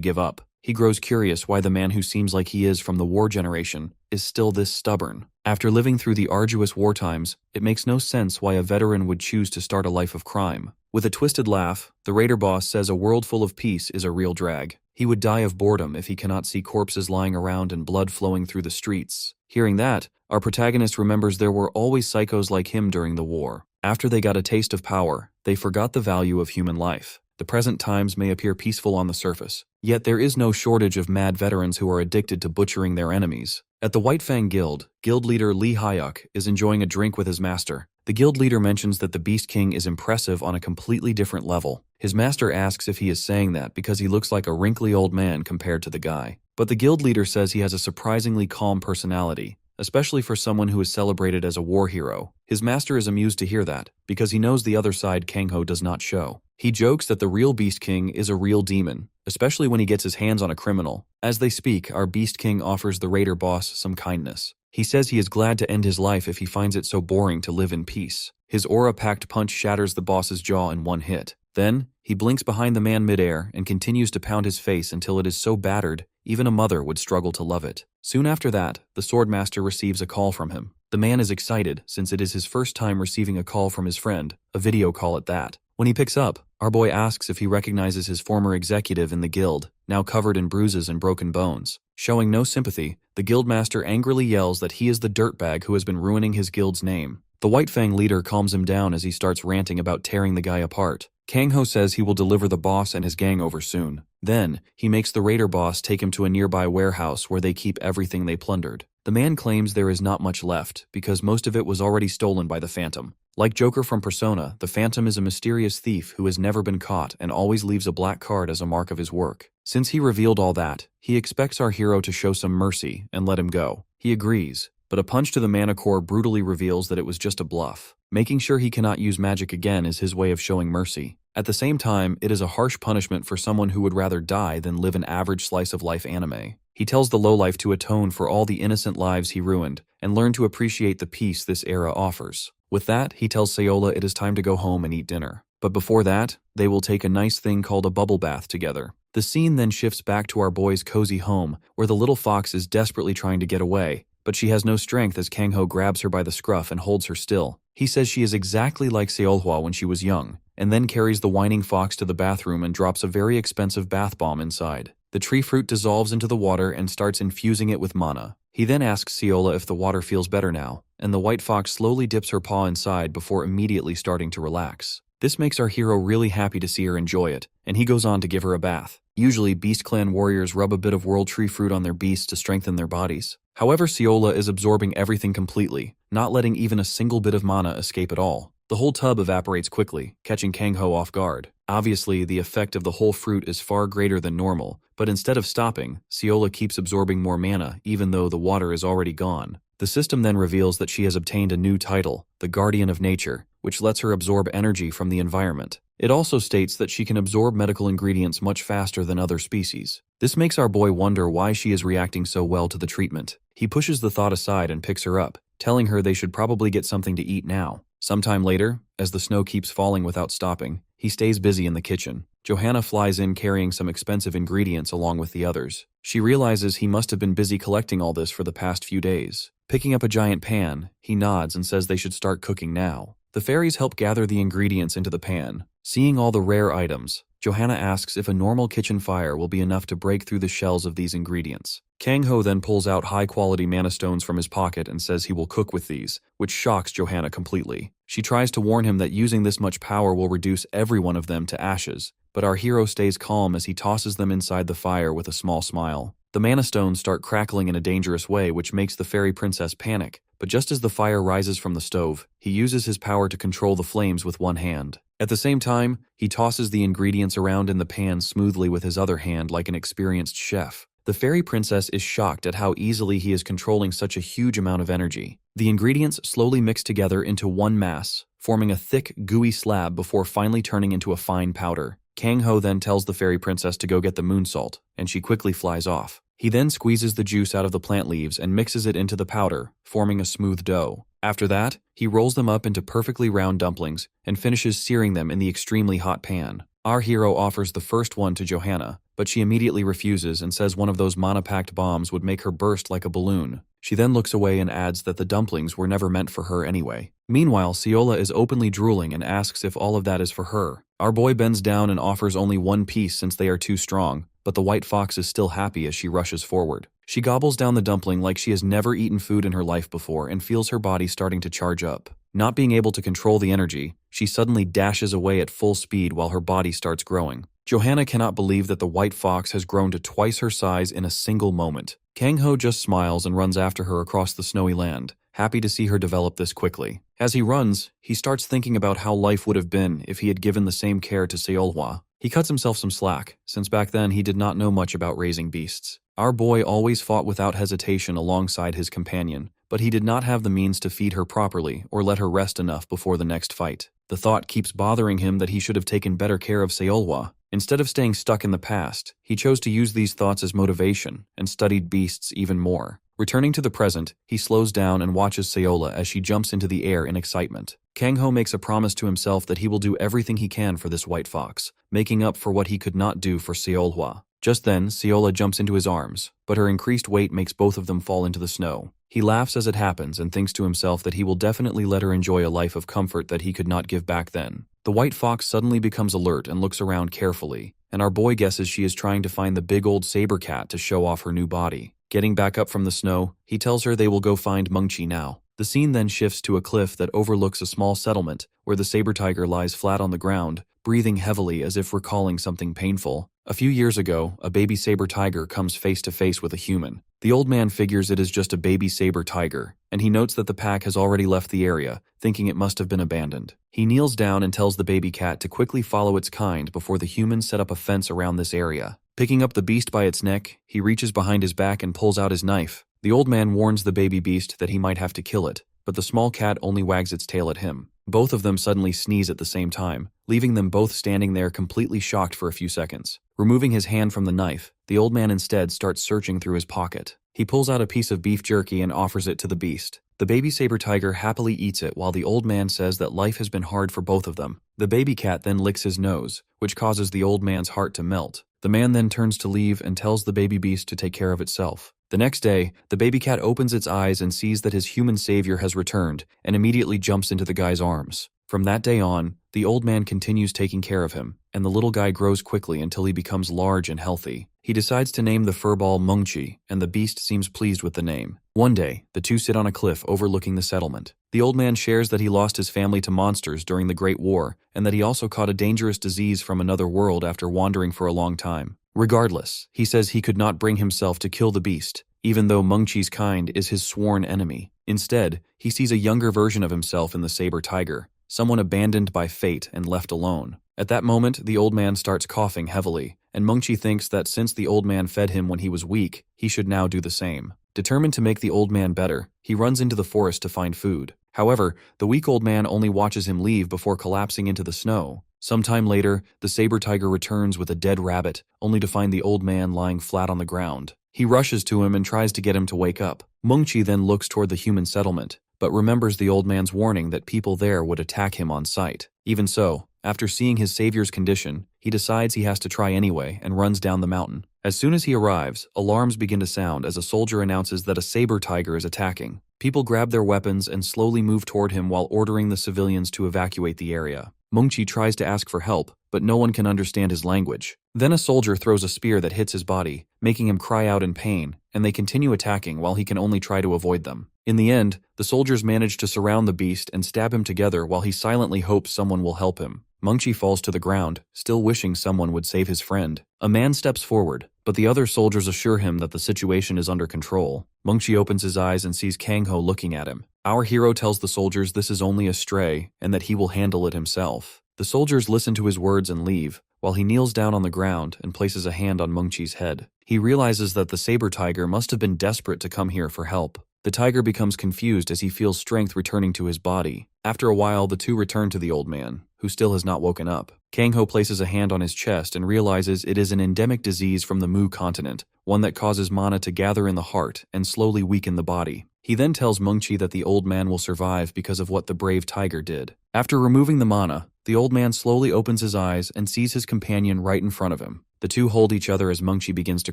give up. He grows curious why the man who seems like he is from the war generation is still this stubborn. After living through the arduous war times, it makes no sense why a veteran would choose to start a life of crime. With a twisted laugh, the raider boss says a world full of peace is a real drag. He would die of boredom if he cannot see corpses lying around and blood flowing through the streets. Hearing that, our protagonist remembers there were always psychos like him during the war. After they got a taste of power, they forgot the value of human life. The present times may appear peaceful on the surface, yet there is no shortage of mad veterans who are addicted to butchering their enemies. At the White Fang Guild, guild leader Lee Hyuk is enjoying a drink with his master. The guild leader mentions that the Beast King is impressive on a completely different level. His master asks if he is saying that because he looks like a wrinkly old man compared to the guy. But the guild leader says he has a surprisingly calm personality, especially for someone who is celebrated as a war hero. His master is amused to hear that, because he knows the other side Kangho does not show. He jokes that the real Beast King is a real demon, especially when he gets his hands on a criminal. As they speak, our Beast King offers the raider boss some kindness. He says he is glad to end his life if he finds it so boring to live in peace. His aura-packed punch shatters the boss's jaw in one hit. Then, he blinks behind the man midair and continues to pound his face until it is so battered, even a mother would struggle to love it. Soon after that, the swordmaster receives a call from him. The man is excited since it is his first time receiving a call from his friend, a video call at that. When he picks up, our boy asks if he recognizes his former executive in the guild, now covered in bruises and broken bones. Showing no sympathy, the guildmaster angrily yells that he is the dirtbag who has been ruining his guild's name. The White Fang leader calms him down as he starts ranting about tearing the guy apart. Kangho says he will deliver the boss and his gang over soon. Then, he makes the raider boss take him to a nearby warehouse where they keep everything they plundered. The man claims there is not much left, because most of it was already stolen by the Phantom. Like Joker from Persona, the Phantom is a mysterious thief who has never been caught and always leaves a black card as a mark of his work. Since he revealed all that, he expects our hero to show some mercy and let him go. He agrees, but a punch to the mana core brutally reveals that it was just a bluff. Making sure he cannot use magic again is his way of showing mercy. At the same time, it is a harsh punishment for someone who would rather die than live an average slice-of-life anime. He tells the lowlife to atone for all the innocent lives he ruined and learn to appreciate the peace this era offers. With that, he tells Sayola it is time to go home and eat dinner. But before that, they will take a nice thing called a bubble bath together. The scene then shifts back to our boy's cozy home, where the little fox is desperately trying to get away, but she has no strength as Kangho grabs her by the scruff and holds her still. He says she is exactly like Seolhwa when she was young, and then carries the whining fox to the bathroom and drops a very expensive bath bomb inside. The tree fruit dissolves into the water and starts infusing it with mana. He then asks Seola if the water feels better now, and the white fox slowly dips her paw inside before immediately starting to relax. This makes our hero really happy to see her enjoy it, and he goes on to give her a bath. Usually, Beast Clan warriors rub a bit of world tree fruit on their beasts to strengthen their bodies. However, Seola is absorbing everything completely, not letting even a single bit of mana escape at all. The whole tub evaporates quickly, catching Kangho off guard. Obviously, the effect of the whole fruit is far greater than normal, but instead of stopping, Seola keeps absorbing more mana even though the water is already gone. The system then reveals that she has obtained a new title, the Guardian of Nature, which lets her absorb energy from the environment. It also states that she can absorb medical ingredients much faster than other species. This makes our boy wonder why she is reacting so well to the treatment. He pushes the thought aside and picks her up, telling her they should probably get something to eat now. Sometime later, as the snow keeps falling without stopping, he stays busy in the kitchen. Johanna flies in carrying some expensive ingredients along with the others. She realizes he must have been busy collecting all this for the past few days. Picking up a giant pan, he nods and says they should start cooking now. The fairies help gather the ingredients into the pan. Seeing all the rare items, Johanna asks if a normal kitchen fire will be enough to break through the shells of these ingredients. Kangho then pulls out high-quality mana stones from his pocket and says he will cook with these, which shocks Johanna completely. She tries to warn him that using this much power will reduce every one of them to ashes, but our hero stays calm as he tosses them inside the fire with a small smile. The mana stones start crackling in a dangerous way, which makes the fairy princess panic, but just as the fire rises from the stove, he uses his power to control the flames with one hand. At the same time, he tosses the ingredients around in the pan smoothly with his other hand like an experienced chef. The The fairy princess is shocked at how easily he is controlling such a huge amount of energy. The ingredients slowly mix together into one mass, forming a thick, gooey slab before finally turning into a fine powder. Kang Ho then tells the fairy princess to go get the moon salt, and she quickly flies off. He then squeezes the juice out of the plant leaves and mixes it into the powder, forming a smooth dough. After that, he rolls them up into perfectly round dumplings and finishes searing them in the extremely hot pan. Our hero offers the first one to Johanna, but she immediately refuses and says one of those mana-packed bombs would make her burst like a balloon. She then looks away and adds that the dumplings were never meant for her anyway. Meanwhile, Seola is openly drooling and asks if all of that is for her. Our boy bends down and offers only one piece since they are too strong, but the white fox is still happy as she rushes forward. She gobbles down the dumpling like she has never eaten food in her life before and feels her body starting to charge up. Not being able to control the energy, she suddenly dashes away at full speed while her body starts growing. Johanna cannot believe that the white fox has grown to twice her size in a single moment. Kang Ho just smiles and runs after her across the snowy land, happy to see her develop this quickly. As he runs, he starts thinking about how life would have been if he had given the same care to Seolhwa. He cuts himself some slack, since back then he did not know much about raising beasts. Our boy always fought without hesitation alongside his companion, but he did not have the means to feed her properly or let her rest enough before the next fight. The thought keeps bothering him that he should have taken better care of Seolhwa. Instead of staying stuck in the past, he chose to use these thoughts as motivation and studied beasts even more. Returning to the present, he slows down and watches Seola as she jumps into the air in excitement. Kang Ho makes a promise to himself that he will do everything he can for this white fox, making up for what he could not do for Seolhwa. Just then, Seola jumps into his arms, but her increased weight makes both of them fall into the snow. He laughs as it happens and thinks to himself that he will definitely let her enjoy a life of comfort that he could not give back then. The white fox suddenly becomes alert and looks around carefully, and our boy guesses she is trying to find the big old saber cat to show off her new body. Getting back up from the snow, he tells her they will go find Mungchi now. The scene then shifts to a cliff that overlooks a small settlement where the saber tiger lies flat on the ground, breathing heavily as if recalling something painful. A few years ago, a baby saber tiger comes face to face with a human. The old man figures it is just a baby saber tiger, and he notes that the pack has already left the area, thinking it must have been abandoned. He kneels down and tells the baby cat to quickly follow its kind before the humans set up a fence around this area. Picking up the beast by its neck, he reaches behind his back and pulls out his knife. The old man warns the baby beast that he might have to kill it, but the small cat only wags its tail at him. Both of them suddenly sneeze at the same time, leaving them both standing there completely shocked for a few seconds. Removing his hand from the knife, the old man instead starts searching through his pocket. He pulls out a piece of beef jerky and offers it to the beast. The baby saber tiger happily eats it while the old man says that life has been hard for both of them. The baby cat then licks his nose, which causes the old man's heart to melt. The man then turns to leave and tells the baby beast to take care of itself. The next day, the baby cat opens its eyes and sees that his human savior has returned and immediately jumps into the guy's arms. From that day on, the old man continues taking care of him, and the little guy grows quickly until he becomes large and healthy. He decides to name the furball Mungchi, and the beast seems pleased with the name. One day, the two sit on a cliff overlooking the settlement. The old man shares that he lost his family to monsters during the Great War, and that he also caught a dangerous disease from another world after wandering for a long time. Regardless, he says he could not bring himself to kill the beast, even though Mungchi's kind is his sworn enemy. Instead, he sees a younger version of himself in the saber tiger, someone abandoned by fate and left alone. At that moment, the old man starts coughing heavily, and Mungchi thinks that since the old man fed him when he was weak, he should now do the same. Determined to make the old man better, he runs into the forest to find food. However, the weak old man only watches him leave before collapsing into the snow. Sometime later, the saber tiger returns with a dead rabbit, only to find the old man lying flat on the ground. He rushes to him and tries to get him to wake up. Mungchi then looks toward the human settlement, but remembers the old man's warning that people there would attack him on sight. Even so, after seeing his savior's condition, he decides he has to try anyway and runs down the mountain. As soon as he arrives, alarms begin to sound as a soldier announces that a saber tiger is attacking. People grab their weapons and slowly move toward him while ordering the civilians to evacuate the area. Mungchi tries to ask for help, but no one can understand his language. Then a soldier throws a spear that hits his body, making him cry out in pain, and they continue attacking while he can only try to avoid them. In the end, the soldiers manage to surround the beast and stab him together while he silently hopes someone will help him. Mungchi falls to the ground, still wishing someone would save his friend. A man steps forward, but the other soldiers assure him that the situation is under control. Mungchi opens his eyes and sees Kang Ho looking at him. Our hero tells the soldiers this is only a stray and that he will handle it himself. The soldiers listen to his words and leave, while he kneels down on the ground and places a hand on Mungchi's head. He realizes that the saber tiger must have been desperate to come here for help. The tiger becomes confused as he feels strength returning to his body. After a while, the two return to the old man, who still has not woken up. Kang-ho places a hand on his chest and realizes it is an endemic disease from the Mu continent, one that causes mana to gather in the heart and slowly weaken the body. He then tells Mungchi that the old man will survive because of what the brave tiger did. After removing the mana, the old man slowly opens his eyes and sees his companion right in front of him. The two hold each other as Mungchi begins to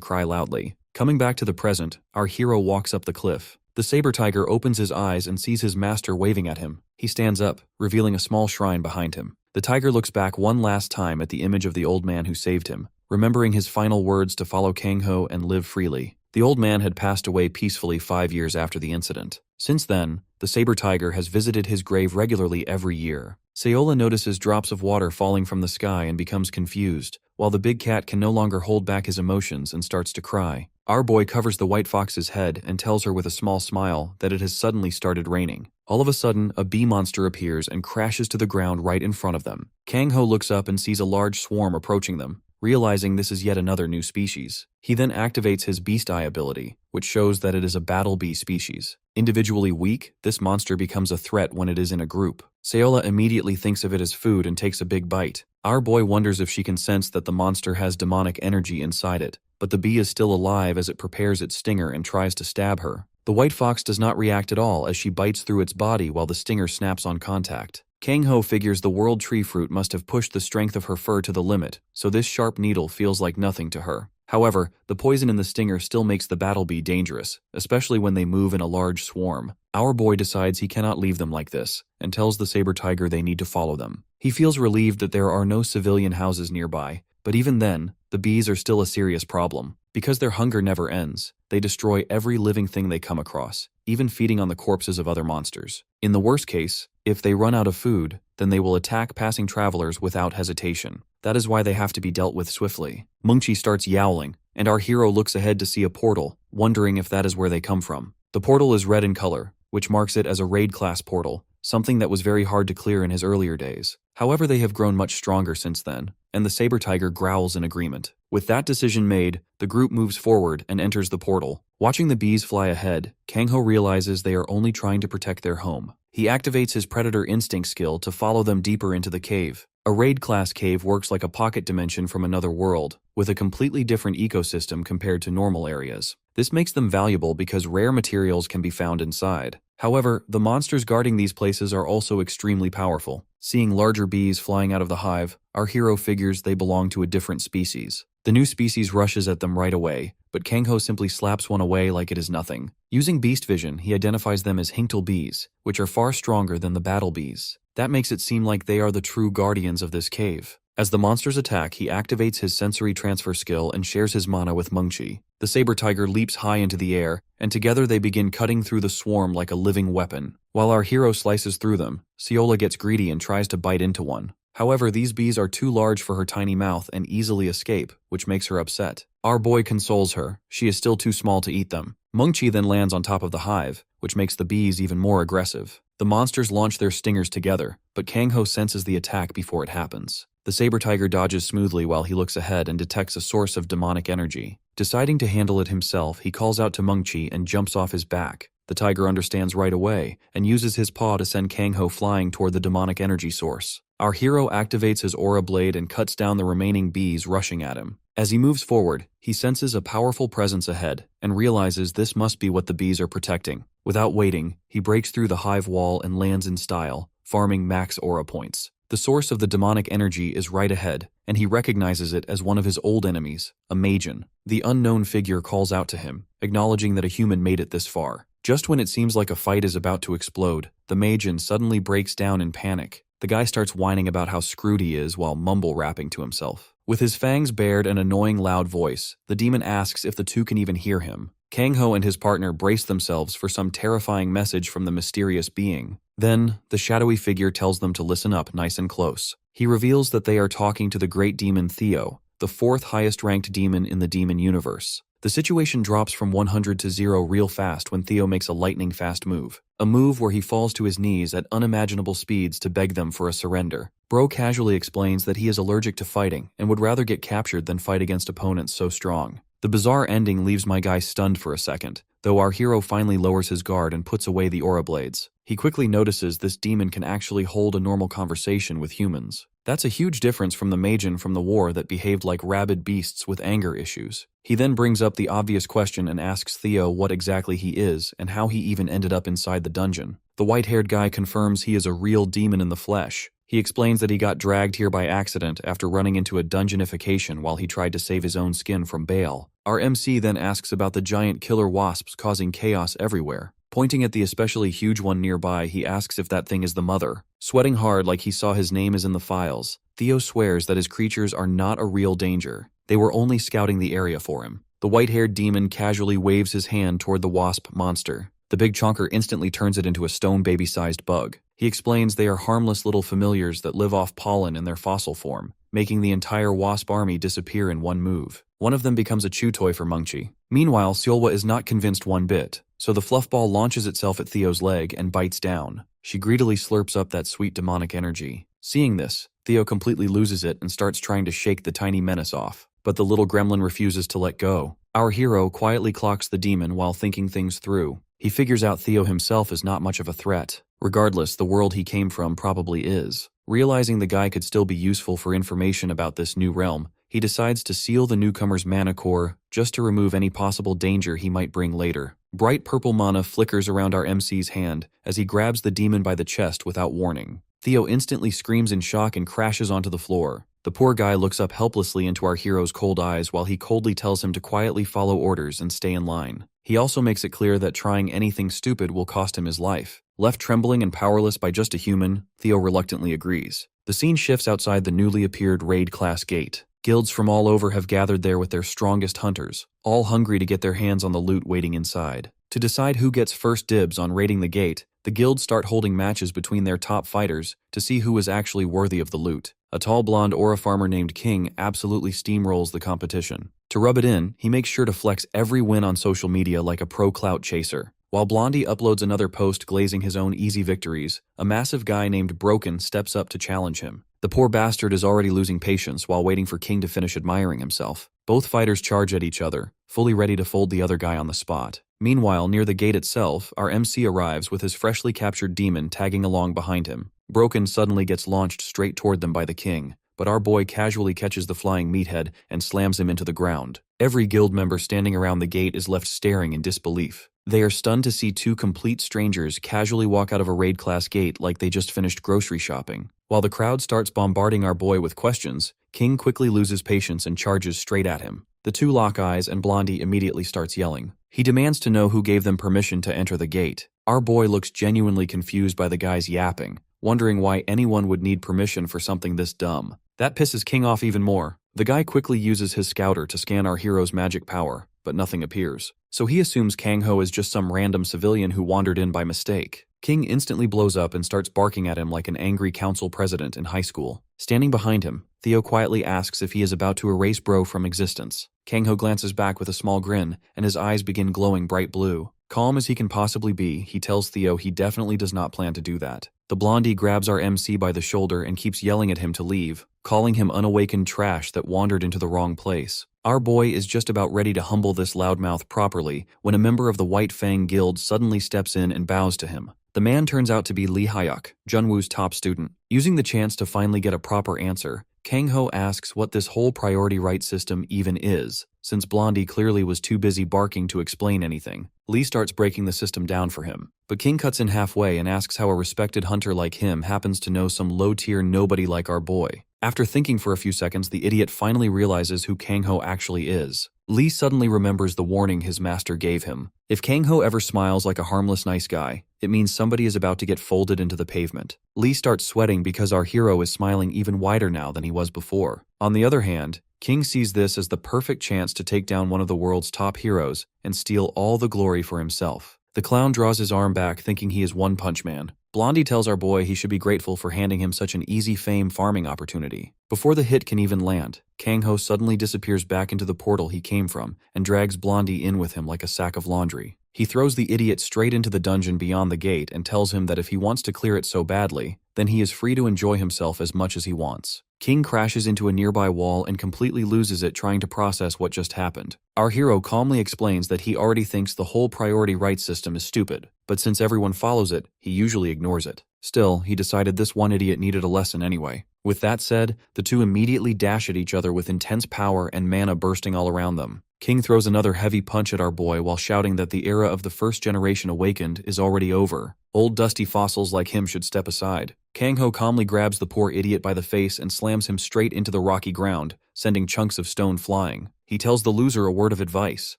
cry loudly. Coming back to the present, our hero walks up the cliff. The saber tiger opens his eyes and sees his master waving at him. He stands up, revealing a small shrine behind him. The tiger looks back one last time at the image of the old man who saved him, remembering his final words to follow Kang-ho and live freely. The old man had passed away peacefully 5 years after the incident. Since then, the saber tiger has visited his grave regularly every year. Seola notices drops of water falling from the sky and becomes confused, while the big cat can no longer hold back his emotions and starts to cry. Our boy covers the white fox's head and tells her with a small smile that it has suddenly started raining. All of a sudden, a bee monster appears and crashes to the ground right in front of them. Kang-ho looks up and sees a large swarm approaching them, realizing this is yet another new species. He then activates his Beast Eye ability, which shows that it is a battle bee species. Individually weak, this monster becomes a threat when it is in a group. Seola immediately thinks of it as food and takes a big bite. Our boy wonders if she can sense that the monster has demonic energy inside it, but the bee is still alive as it prepares its stinger and tries to stab her. The white fox does not react at all as she bites through its body while the stinger snaps on contact. Kang-ho figures the world tree fruit must have pushed the strength of her fur to the limit, so this sharp needle feels like nothing to her. However, the poison in the stinger still makes the battle bee dangerous, especially when they move in a large swarm. Our boy decides he cannot leave them like this, and tells the saber tiger they need to follow them. He feels relieved that there are no civilian houses nearby, but even then, the bees are still a serious problem. Because their hunger never ends, they destroy every living thing they come across, even feeding on the corpses of other monsters. In the worst case, if they run out of food, then they will attack passing travelers without hesitation. That is why they have to be dealt with swiftly. Mungchi starts yowling, and our hero looks ahead to see a portal, wondering if that is where they come from. The portal is red in color, which marks it as a raid-class portal, something that was very hard to clear in his earlier days. However, they have grown much stronger since then, and the saber tiger growls in agreement. With that decision made, the group moves forward and enters the portal. Watching the bees fly ahead, Kang-ho realizes they are only trying to protect their home. He activates his predator instinct skill to follow them deeper into the cave. A raid-class cave works like a pocket dimension from another world, with a completely different ecosystem compared to normal areas. This makes them valuable because rare materials can be found inside. However, the monsters guarding these places are also extremely powerful. Seeing larger bees flying out of the hive, our hero figures they belong to a different species. The new species rushes at them right away, but Kang-ho simply slaps one away like it is nothing. Using beast vision, he identifies them as Hinkle bees, which are far stronger than the battle bees. That makes it seem like they are the true guardians of this cave. As the monsters attack, he activates his sensory transfer skill and shares his mana with Mungchi. The saber tiger leaps high into the air, and together they begin cutting through the swarm like a living weapon. While our hero slices through them, Seola gets greedy and tries to bite into one. However, these bees are too large for her tiny mouth and easily escape, which makes her upset. Our boy consoles her. She is still too small to eat them. Mungchi then lands on top of the hive, which makes the bees even more aggressive. The monsters launch their stingers together, but Kang-ho senses the attack before it happens. The saber tiger dodges smoothly while he looks ahead and detects a source of demonic energy. Deciding to handle it himself, he calls out to Mungchi and jumps off his back. The tiger understands right away and uses his paw to send Kang-ho flying toward the demonic energy source. Our hero activates his aura blade and cuts down the remaining bees rushing at him. As he moves forward, he senses a powerful presence ahead and realizes this must be what the bees are protecting. Without waiting, he breaks through the hive wall and lands in style, farming max aura points. The source of the demonic energy is right ahead, and he recognizes it as one of his old enemies, a Majin. The unknown figure calls out to him, acknowledging that a human made it this far. Just when it seems like a fight is about to explode, the Majin suddenly breaks down in panic. The guy starts whining about how screwed he is while mumble-rapping to himself. With his fangs bared and annoying loud voice, the demon asks if the two can even hear him. Kang-ho and his partner brace themselves for some terrifying message from the mysterious being. Then, the shadowy figure tells them to listen up nice and close. He reveals that they are talking to the great demon Theo, the fourth highest ranked demon in the demon universe. The situation drops from 100 to 0 real fast when Theo makes a lightning-fast move. A move where he falls to his knees at unimaginable speeds to beg them for a surrender. Bro casually explains that he is allergic to fighting and would rather get captured than fight against opponents so strong. The bizarre ending leaves my guy stunned for a second, though our hero finally lowers his guard and puts away the aura blades. He quickly notices this demon can actually hold a normal conversation with humans. That's a huge difference from the Magen from the war that behaved like rabid beasts with anger issues. He then brings up the obvious question and asks Theo what exactly he is and how he even ended up inside the dungeon. The white-haired guy confirms he is a real demon in the flesh. He explains that he got dragged here by accident after running into a dungeonification while he tried to save his own skin from Baal. Our MC then asks about the giant killer wasps causing chaos everywhere. Pointing at the especially huge one nearby, he asks if that thing is the mother. Sweating hard like he saw his name is in the files, Theo swears that his creatures are not a real danger. They were only scouting the area for him. The white-haired demon casually waves his hand toward the wasp monster. The big chonker instantly turns it into a stone baby-sized bug. He explains they are harmless little familiars that live off pollen in their fossil form, making the entire wasp army disappear in one move. One of them becomes a chew toy for Mungchi. Meanwhile, Seolwa is not convinced one bit, so the fluff ball launches itself at Theo's leg and bites down. She greedily slurps up that sweet demonic energy. Seeing this, Theo completely loses it and starts trying to shake the tiny menace off, but the little gremlin refuses to let go. Our hero quietly clocks the demon while thinking things through. He figures out Theo himself is not much of a threat. Regardless, the world he came from probably is. Realizing the guy could still be useful for information about this new realm, he decides to seal the newcomer's mana core just to remove any possible danger he might bring later. Bright purple mana flickers around our MC's hand as he grabs the demon by the chest without warning. Theo instantly screams in shock and crashes onto the floor. The poor guy looks up helplessly into our hero's cold eyes while he coldly tells him to quietly follow orders and stay in line. He also makes it clear that trying anything stupid will cost him his life. Left trembling and powerless by just a human, Theo reluctantly agrees. The scene shifts outside the newly appeared raid class gate. Guilds from all over have gathered there with their strongest hunters, all hungry to get their hands on the loot waiting inside. To decide who gets first dibs on raiding the gate, the guilds start holding matches between their top fighters to see who is actually worthy of the loot. A tall blonde aura farmer named King absolutely steamrolls the competition. To rub it in, he makes sure to flex every win on social media like a pro clout chaser. While Blondie uploads another post glazing his own easy victories, a massive guy named Broken steps up to challenge him. The poor bastard is already losing patience while waiting for King to finish admiring himself. Both fighters charge at each other, fully ready to fold the other guy on the spot. Meanwhile, near the gate itself, our MC arrives with his freshly captured demon tagging along behind him. Broken suddenly gets launched straight toward them by the king, but our boy casually catches the flying meathead and slams him into the ground. Every guild member standing around the gate is left staring in disbelief. They are stunned to see two complete strangers casually walk out of a raid class gate like they just finished grocery shopping. While the crowd starts bombarding our boy with questions, King quickly loses patience and charges straight at him. The two lock eyes and Blondie immediately starts yelling. He demands to know who gave them permission to enter the gate. Our boy looks genuinely confused by the guy's yapping, wondering why anyone would need permission for something this dumb. That pisses King off even more. The guy quickly uses his scouter to scan our hero's magic power, but nothing appears. So he assumes Kang-ho is just some random civilian who wandered in by mistake. King instantly blows up and starts barking at him like an angry council president in high school. Standing behind him, Theo quietly asks if he is about to erase Bro from existence. Kang-ho glances back with a small grin, and his eyes begin glowing bright blue. Calm as he can possibly be, he tells Theo he definitely does not plan to do that. The Blondie grabs our MC by the shoulder and keeps yelling at him to leave, calling him unawakened trash that wandered into the wrong place. Our boy is just about ready to humble this loudmouth properly when a member of the White Fang Guild suddenly steps in and bows to him. The man turns out to be Lee Hyuk, Junwoo's top student. Using the chance to finally get a proper answer, Kang-ho asks what this whole priority right system even is, since Blondie clearly was too busy barking to explain anything. Lee starts breaking the system down for him, but King cuts in halfway and asks how a respected hunter like him happens to know some low-tier nobody like our boy. After thinking for a few seconds, the idiot finally realizes who Kang-ho actually is. Lee suddenly remembers the warning his master gave him. If Kang-ho ever smiles like a harmless nice guy, it means somebody is about to get folded into the pavement. Lee starts sweating because our hero is smiling even wider now than he was before. On the other hand, King sees this as the perfect chance to take down one of the world's top heroes and steal all the glory for himself. The clown draws his arm back thinking he is One Punch Man. Blondie tells our boy he should be grateful for handing him such an easy fame farming opportunity. Before the hit can even land, Kang-ho suddenly disappears back into the portal he came from and drags Blondie in with him like a sack of laundry. He throws the idiot straight into the dungeon beyond the gate and tells him that if he wants to clear it so badly, then he is free to enjoy himself as much as he wants. King crashes into a nearby wall and completely loses it trying to process what just happened. Our hero calmly explains that he already thinks the whole priority rights system is stupid, but since everyone follows it, he usually ignores it. Still, he decided this one idiot needed a lesson anyway. With that said, the two immediately dash at each other with intense power and mana bursting all around them. King throws another heavy punch at our boy while shouting that the era of the first generation awakened is already over. Old dusty fossils like him should step aside. Kang-ho calmly grabs the poor idiot by the face and slams him straight into the rocky ground, sending chunks of stone flying. He tells the loser a word of advice.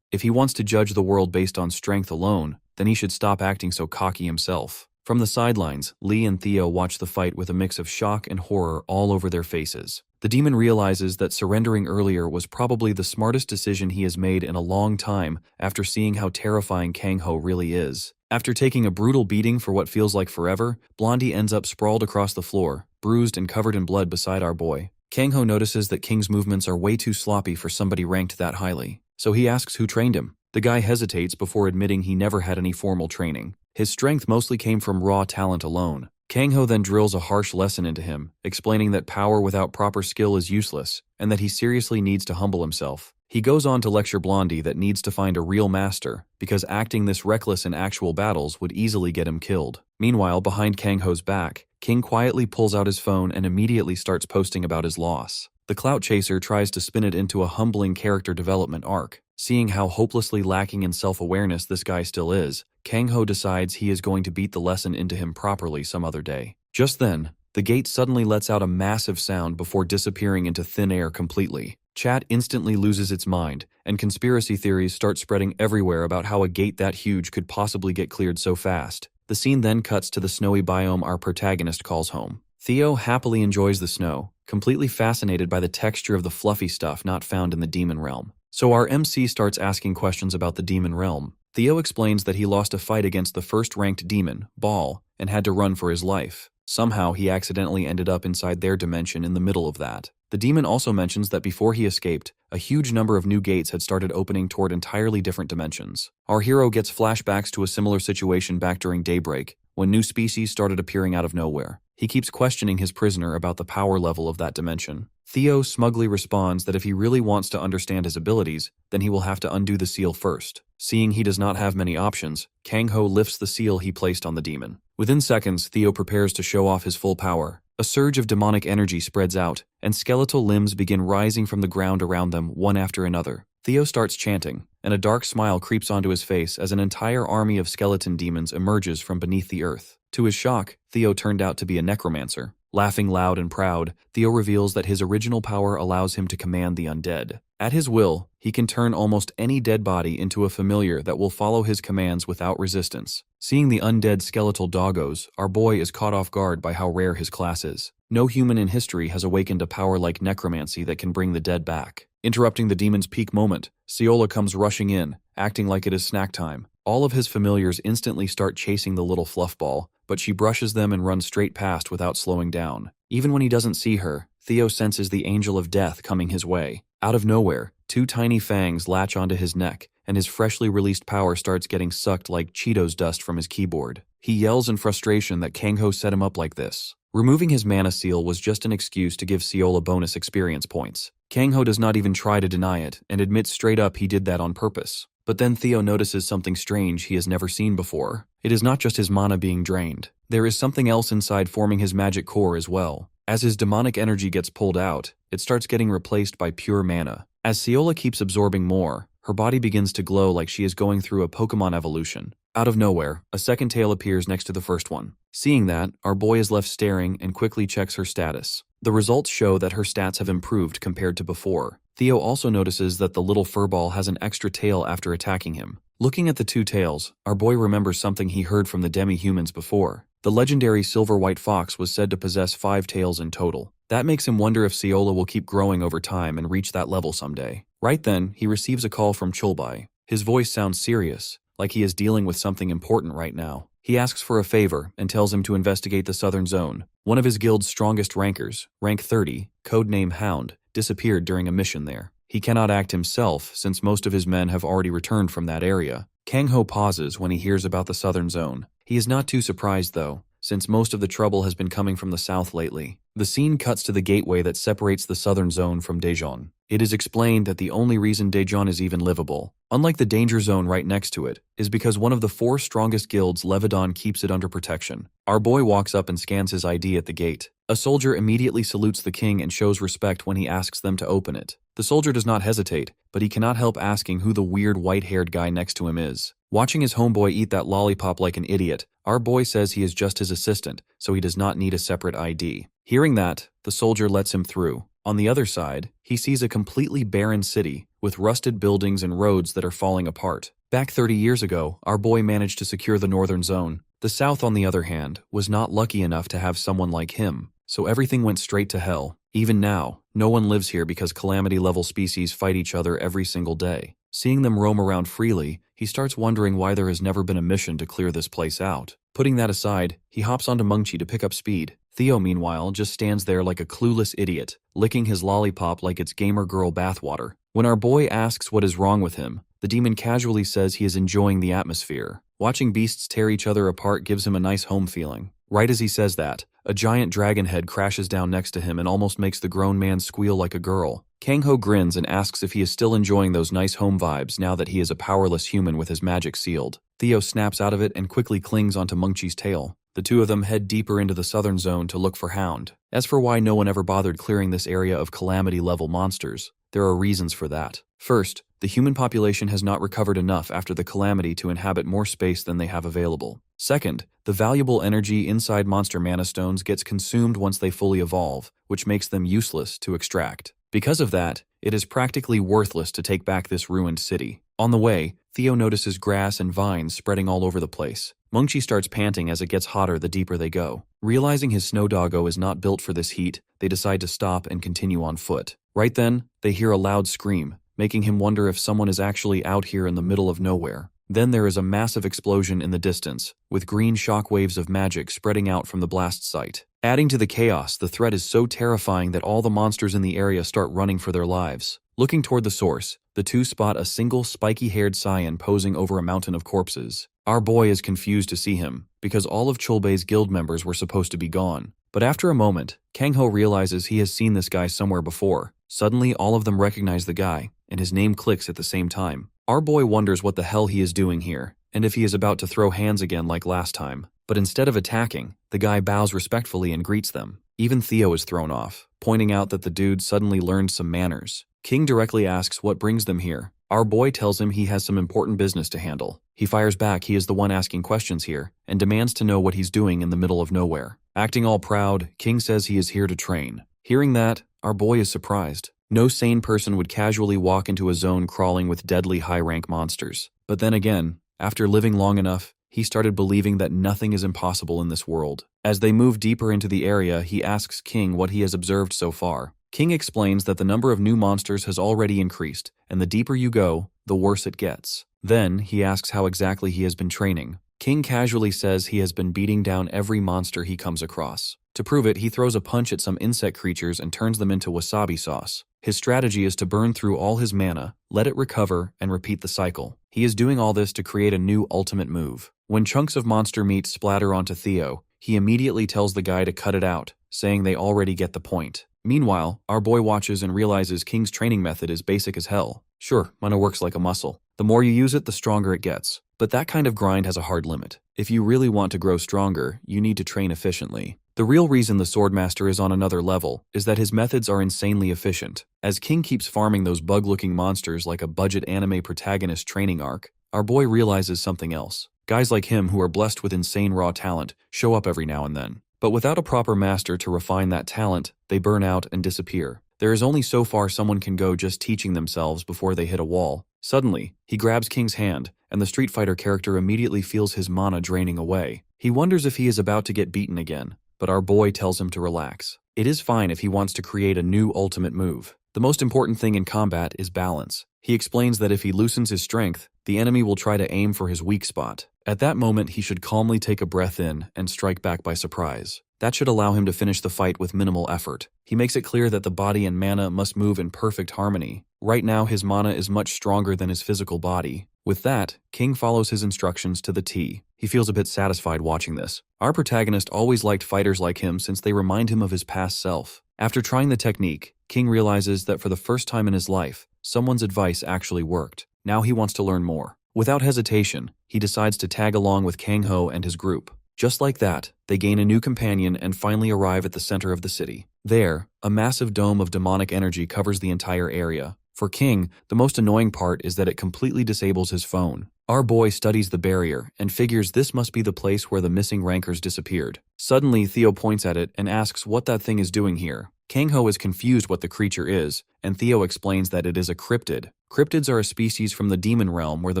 If he wants to judge the world based on strength alone, then he should stop acting so cocky himself. From the sidelines, Lee and Theo watch the fight with a mix of shock and horror all over their faces. The demon realizes that surrendering earlier was probably the smartest decision he has made in a long time after seeing how terrifying Kang-ho really is. After taking a brutal beating for what feels like forever, Blondie ends up sprawled across the floor, bruised and covered in blood beside our boy. Kang-ho notices that King's movements are way too sloppy for somebody ranked that highly, so he asks who trained him. The guy hesitates before admitting he never had any formal training. His strength mostly came from raw talent alone. Kang-ho then drills a harsh lesson into him, explaining that power without proper skill is useless, and that he seriously needs to humble himself. He goes on to lecture Blondie that needs to find a real master, because acting this reckless in actual battles would easily get him killed. Meanwhile, behind Kang-ho's back, King quietly pulls out his phone and immediately starts posting about his loss. The clout chaser tries to spin it into a humbling character development arc. Seeing how hopelessly lacking in self-awareness this guy still is, Kang-ho decides he is going to beat the lesson into him properly some other day. Just then, the gate suddenly lets out a massive sound before disappearing into thin air completely. Chat instantly loses its mind, and conspiracy theories start spreading everywhere about how a gate that huge could possibly get cleared so fast. The scene then cuts to the snowy biome our protagonist calls home. Theo happily enjoys the snow, completely fascinated by the texture of the fluffy stuff not found in the demon realm. So our MC starts asking questions about the demon realm. Theo explains that he lost a fight against the first-ranked demon, Ball, and had to run for his life. Somehow he accidentally ended up inside their dimension in the middle of that. The demon also mentions that before he escaped, a huge number of new gates had started opening toward entirely different dimensions. Our hero gets flashbacks to a similar situation back during Daybreak, when new species started appearing out of nowhere. He keeps questioning his prisoner about the power level of that dimension. Theo smugly responds that if he really wants to understand his abilities, then he will have to undo the seal first. Seeing he does not have many options, Kang-ho lifts the seal he placed on the demon. Within seconds, Theo prepares to show off his full power. A surge of demonic energy spreads out, and skeletal limbs begin rising from the ground around them one after another. Theo starts chanting, and a dark smile creeps onto his face as an entire army of skeleton demons emerges from beneath the earth. To his shock, Theo turned out to be a necromancer. Laughing loud and proud, Theo reveals that his original power allows him to command the undead. At his will, he can turn almost any dead body into a familiar that will follow his commands without resistance. Seeing the undead skeletal doggos, our boy is caught off guard by how rare his class is. No human in history has awakened a power like necromancy that can bring the dead back. Interrupting the demon's peak moment, Seola comes rushing in, acting like it is snack time. All of his familiars instantly start chasing the little fluffball, but she brushes them and runs straight past without slowing down. Even when he doesn't see her, Theo senses the angel of death coming his way. Out of nowhere, two tiny fangs latch onto his neck, and his freshly released power starts getting sucked like Cheetos dust from his keyboard. He yells in frustration that Kang-ho set him up like this. Removing his mana seal was just an excuse to give Seola bonus experience points. Kang-ho does not even try to deny it, and admits straight up he did that on purpose. But then Theo notices something strange he has never seen before. It is not just his mana being drained. There is something else inside forming his magic core as well. As his demonic energy gets pulled out, it starts getting replaced by pure mana. As Seola keeps absorbing more, her body begins to glow like she is going through a Pokemon evolution. Out of nowhere, a second tail appears next to the first one. Seeing that, our boy is left staring and quickly checks her status. The results show that her stats have improved compared to before. Theo also notices that the little furball has an extra tail after attacking him. Looking at the two tails, our boy remembers something he heard from the demi-humans before. The legendary silver-white fox was said to possess 5 tails in total. That makes him wonder if Seola will keep growing over time and reach that level someday. Right then, he receives a call from Chulbai. His voice sounds serious, like he is dealing with something important right now. He asks for a favor and tells him to investigate the Southern Zone. One of his guild's strongest rankers, rank 30, codename Hound, disappeared during a mission there. He cannot act himself since most of his men have already returned from that area. Kang-ho pauses when he hears about the Southern Zone. He is not too surprised though, since most of the trouble has been coming from the south lately. The scene cuts to the gateway that separates the southern zone from Daejeon. It is explained that the only reason Daejeon is even livable, unlike the danger zone right next to it, is because one of the 4 strongest guilds, Levedon, keeps it under protection. Our boy walks up and scans his ID at the gate. A soldier immediately salutes the king and shows respect when he asks them to open it. The soldier does not hesitate, but he cannot help asking who the weird white-haired guy next to him is. Watching his homeboy eat that lollipop like an idiot, our boy says he is just his assistant, so he does not need a separate ID. Hearing that, the soldier lets him through. On the other side, he sees a completely barren city, with rusted buildings and roads that are falling apart. Back 30 years ago, our boy managed to secure the northern zone. The south, on the other hand, was not lucky enough to have someone like him, so everything went straight to hell. Even now, no one lives here because calamity-level species fight each other every single day. Seeing them roam around freely, he starts wondering why there has never been a mission to clear this place out. Putting that aside, he hops onto Mungchi to pick up speed. Theo, meanwhile, just stands there like a clueless idiot, licking his lollipop like it's gamer girl bathwater. When our boy asks what is wrong with him, the demon casually says he is enjoying the atmosphere. Watching beasts tear each other apart gives him a nice home feeling. Right as he says that, a giant dragon head crashes down next to him and almost makes the grown man squeal like a girl. Kangho grins and asks if he is still enjoying those nice home vibes now that he is a powerless human with his magic sealed. Theo snaps out of it and quickly clings onto Mungchi's tail. The two of them head deeper into the southern zone to look for Hound. As for why no one ever bothered clearing this area of calamity-level monsters, there are reasons for that. First, the human population has not recovered enough after the calamity to inhabit more space than they have available. Second, the valuable energy inside monster mana stones gets consumed once they fully evolve, which makes them useless to extract. Because of that, it is practically worthless to take back this ruined city. On the way, Theo notices grass and vines spreading all over the place. Mungchi starts panting as it gets hotter the deeper they go. Realizing his snow doggo is not built for this heat, they decide to stop and continue on foot. Right then, they hear a loud scream, making him wonder if someone is actually out here in the middle of nowhere. Then there is a massive explosion in the distance, with green shockwaves of magic spreading out from the blast site. Adding to the chaos, the threat is so terrifying that all the monsters in the area start running for their lives. Looking toward the source, the two spot a single spiky-haired scion posing over a mountain of corpses. Our boy is confused to see him, because all of Chulbei's guild members were supposed to be gone. But after a moment, Kangho realizes he has seen this guy somewhere before. Suddenly, all of them recognize the guy, and his name clicks at the same time. Our boy wonders what the hell he is doing here, and if he is about to throw hands again like last time. But instead of attacking, the guy bows respectfully and greets them. Even Theo is thrown off, pointing out that the dude suddenly learned some manners. King directly asks what brings them here. Our boy tells him he has some important business to handle. He fires back he is the one asking questions here, and demands to know what he's doing in the middle of nowhere. Acting all proud, King says he is here to train. Hearing that, our boy is surprised. No sane person would casually walk into a zone crawling with deadly high-rank monsters. But then again, after living long enough, he started believing that nothing is impossible in this world. As they move deeper into the area, he asks King what he has observed so far. King explains that the number of new monsters has already increased, and the deeper you go, the worse it gets. Then, he asks how exactly he has been training. King casually says he has been beating down every monster he comes across. To prove it, he throws a punch at some insect creatures and turns them into wasabi sauce. His strategy is to burn through all his mana, let it recover, and repeat the cycle. He is doing all this to create a new ultimate move. When chunks of monster meat splatter onto Theo, he immediately tells the guy to cut it out, saying they already get the point. Meanwhile, our boy watches and realizes King's training method is basic as hell. Sure, mana works like a muscle. The more you use it, the stronger it gets. But that kind of grind has a hard limit. If you really want to grow stronger, you need to train efficiently. The real reason the Swordmaster is on another level is that his methods are insanely efficient. As King keeps farming those bug-looking monsters like a budget anime protagonist training arc, our boy realizes something else. Guys like him who are blessed with insane raw talent show up every now and then. But without a proper master to refine that talent, they burn out and disappear. There is only so far someone can go just teaching themselves before they hit a wall. Suddenly, he grabs King's hand, and the Street Fighter character immediately feels his mana draining away. He wonders if he is about to get beaten again, but our boy tells him to relax. It is fine if he wants to create a new ultimate move. The most important thing in combat is balance. He explains that if he loosens his strength, the enemy will try to aim for his weak spot. At that moment, he should calmly take a breath in and strike back by surprise. That should allow him to finish the fight with minimal effort. He makes it clear that the body and mana must move in perfect harmony. Right now, his mana is much stronger than his physical body. With that, King follows his instructions to the T. He feels a bit satisfied watching this. Our protagonist always liked fighters like him since they remind him of his past self. After trying the technique, King realizes that for the first time in his life, someone's advice actually worked. Now he wants to learn more. Without hesitation, he decides to tag along with Kang Ho and his group. Just like that, they gain a new companion and finally arrive at the center of the city. There, a massive dome of demonic energy covers the entire area. For King, the most annoying part is that it completely disables his phone. Our boy studies the barrier and figures this must be the place where the missing rankers disappeared. Suddenly, Theo points at it and asks what that thing is doing here. Kang Ho is confused what the creature is, and Theo explains that it is a cryptid. Cryptids are a species from the demon realm where the